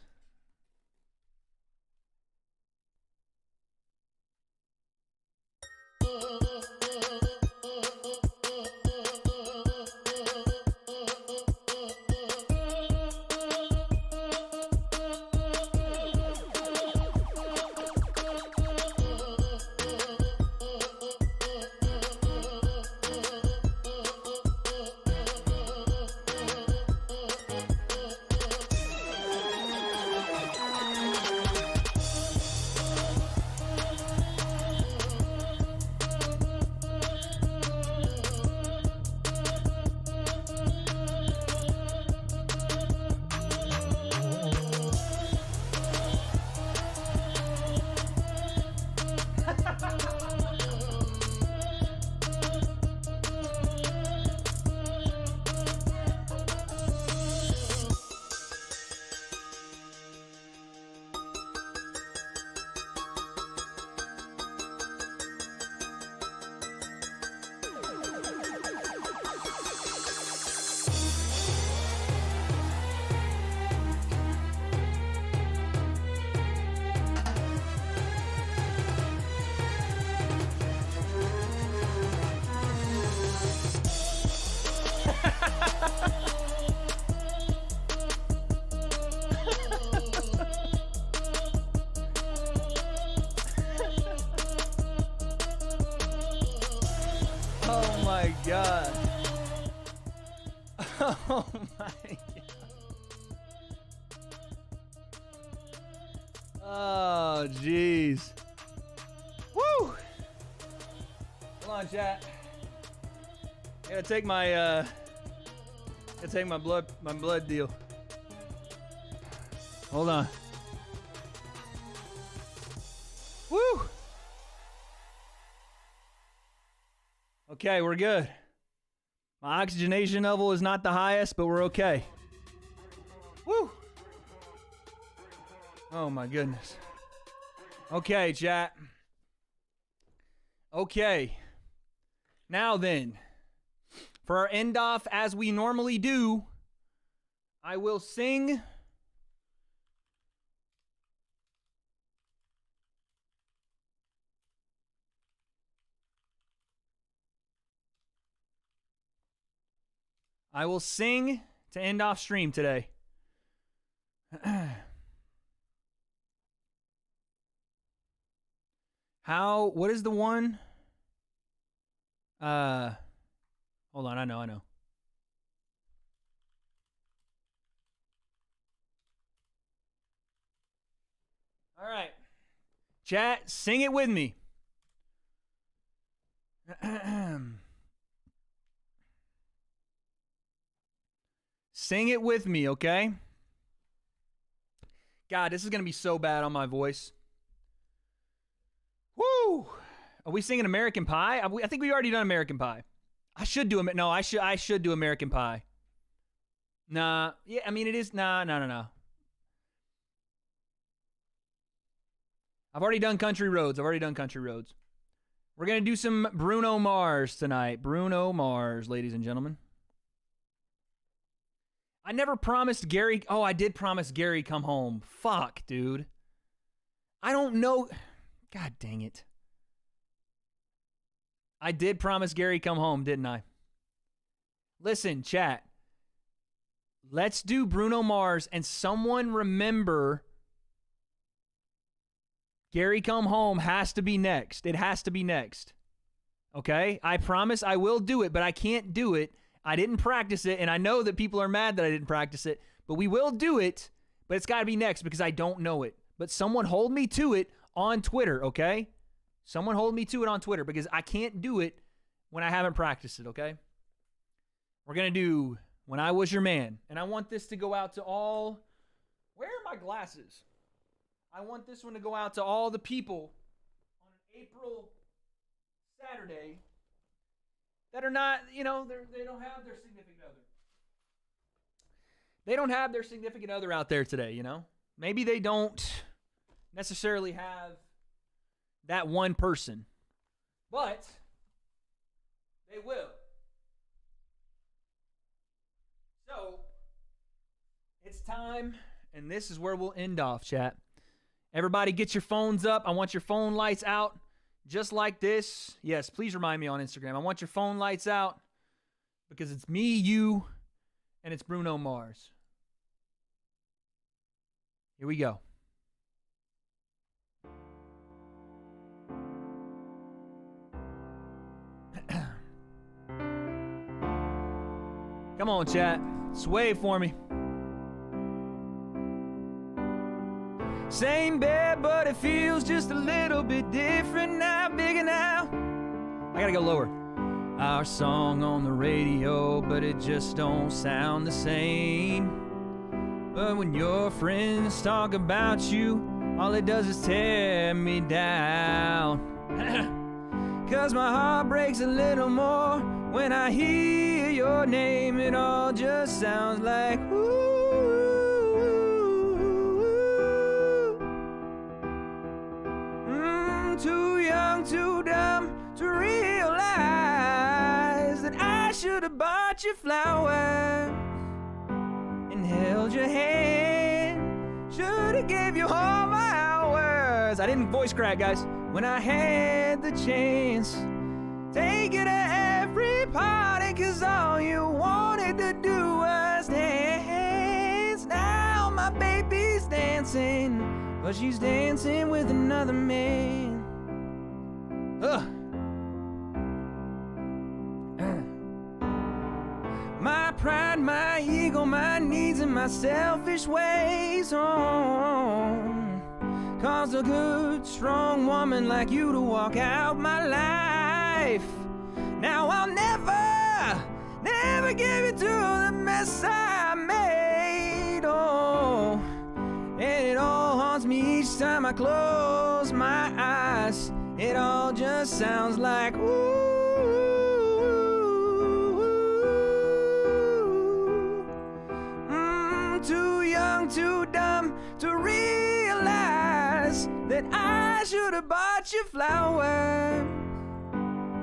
Oh my God. Oh my God. Oh, jeez. Woo! Hold on, chat. I gotta take my blood deal. Hold on. Woo! Okay, we're good. My oxygenation level is not the highest, but we're okay. Woo! Oh my goodness. Okay, chat. Okay. Now then, for our end off, as we normally do, I will sing to end off stream today. What is the one? Hold on, I know. All right. Chat, sing it with me. Sing it with me, okay? God, this is going to be so bad on my voice. Woo! Are we singing American Pie? I think we already done American Pie. I should do American Pie. Nah. Yeah, I mean, it is. Nah. I've already done Country Roads. We're going to do some Bruno Mars tonight. Bruno Mars, ladies and gentlemen. I never promised Gary. Oh, I did promise Gary come home. Fuck, dude. I don't know. God dang it. I did promise Gary come home, didn't I? Listen, chat. Let's do Bruno Mars, and someone remember Gary come home has to be next. It has to be next. Okay? I promise I will do it, but I can't do it. I didn't practice it, and I know that people are mad that I didn't practice it, but we will do it, but it's got to be next because I don't know it. But someone hold me to it on Twitter, okay? Someone hold me to it on Twitter because I can't do it when I haven't practiced it, okay? We're going to do When I Was Your Man, and I want this to go out to all... Where are my glasses? I want this one to go out to all the people on an April Saturday that are not, you know, they don't have their significant other. They don't have their significant other out there today, you know? Maybe they don't necessarily have that one person, but they will. So, it's time, and this is where we'll end off, chat. Everybody get your phones up. I want your phone lights out just like this. Yes, please remind me on Instagram. I want your phone lights out because it's me, you, and it's Bruno Mars. Here we go. Come on, chat. Sway for me. Same bed, but it feels just a little bit different now, bigger now. I gotta go lower. Our song on the radio, but it just don't sound the same. But when your friends talk about you, all it does is tear me down. 'Cause my heart breaks a little more when I hear your name. It all just sounds like ooh. Too young, too dumb to realize that I should have bought you flowers and held your hand. Should have gave you all my hours. I didn't voice crack, guys. When I had the chance, take you to every party, 'cause all you wanted to do was dance. Now my baby's dancing, but she's dancing with another man. My pride, my ego, my needs, and my selfish ways caused a good, strong woman like you to walk out my life. Now I'll never give you to the mess I made. Oh, and it all haunts me each time I close my eyes. It all just sounds like ooh. Too young, too dumb to realize that I should have bought you flowers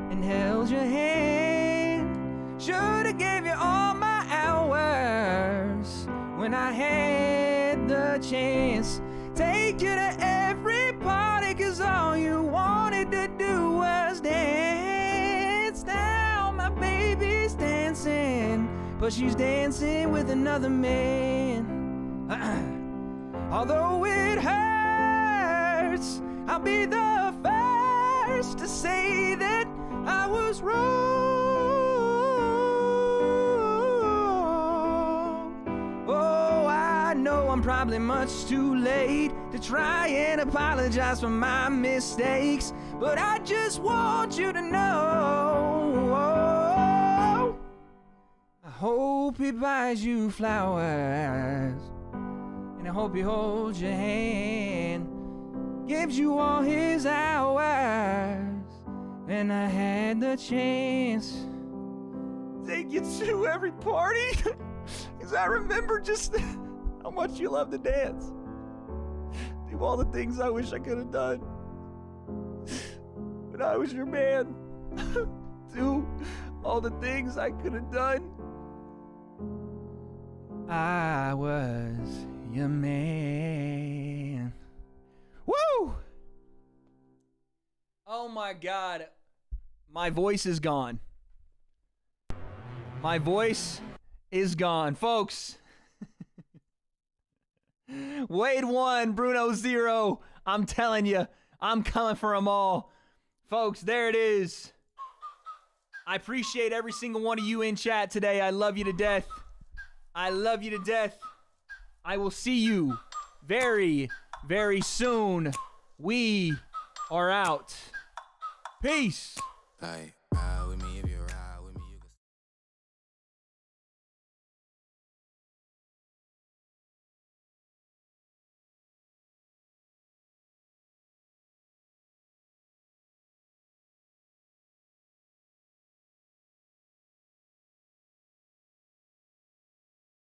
and held your hand. Should have gave you all my hours when I had the chance. Take you to every party, 'cause all you wanted to do was dance. Now my baby's dancing, but she's dancing with another man. Although it hurts, I'll be the first to say that I was wrong. Oh, I know I'm probably much too late to try and apologize for my mistakes, but I just want you to know, I hope he buys you flowers, and I hope he holds your hand, gives you all his hours, and I had the chance to take you to every party, 'cause I remember just how much you love to dance. Do all the things I wish I could have done when I was your man. Do all the things I could have done I was your man. Woo! Oh my God. My voice is gone. My voice is gone. Folks. Wade 1, Bruno 0. I'm telling you, I'm coming for them all. Folks, there it is. I appreciate every single one of you in chat today. I love you to death. I love you to death. I will see you very, very soon. We are out. Peace. Like,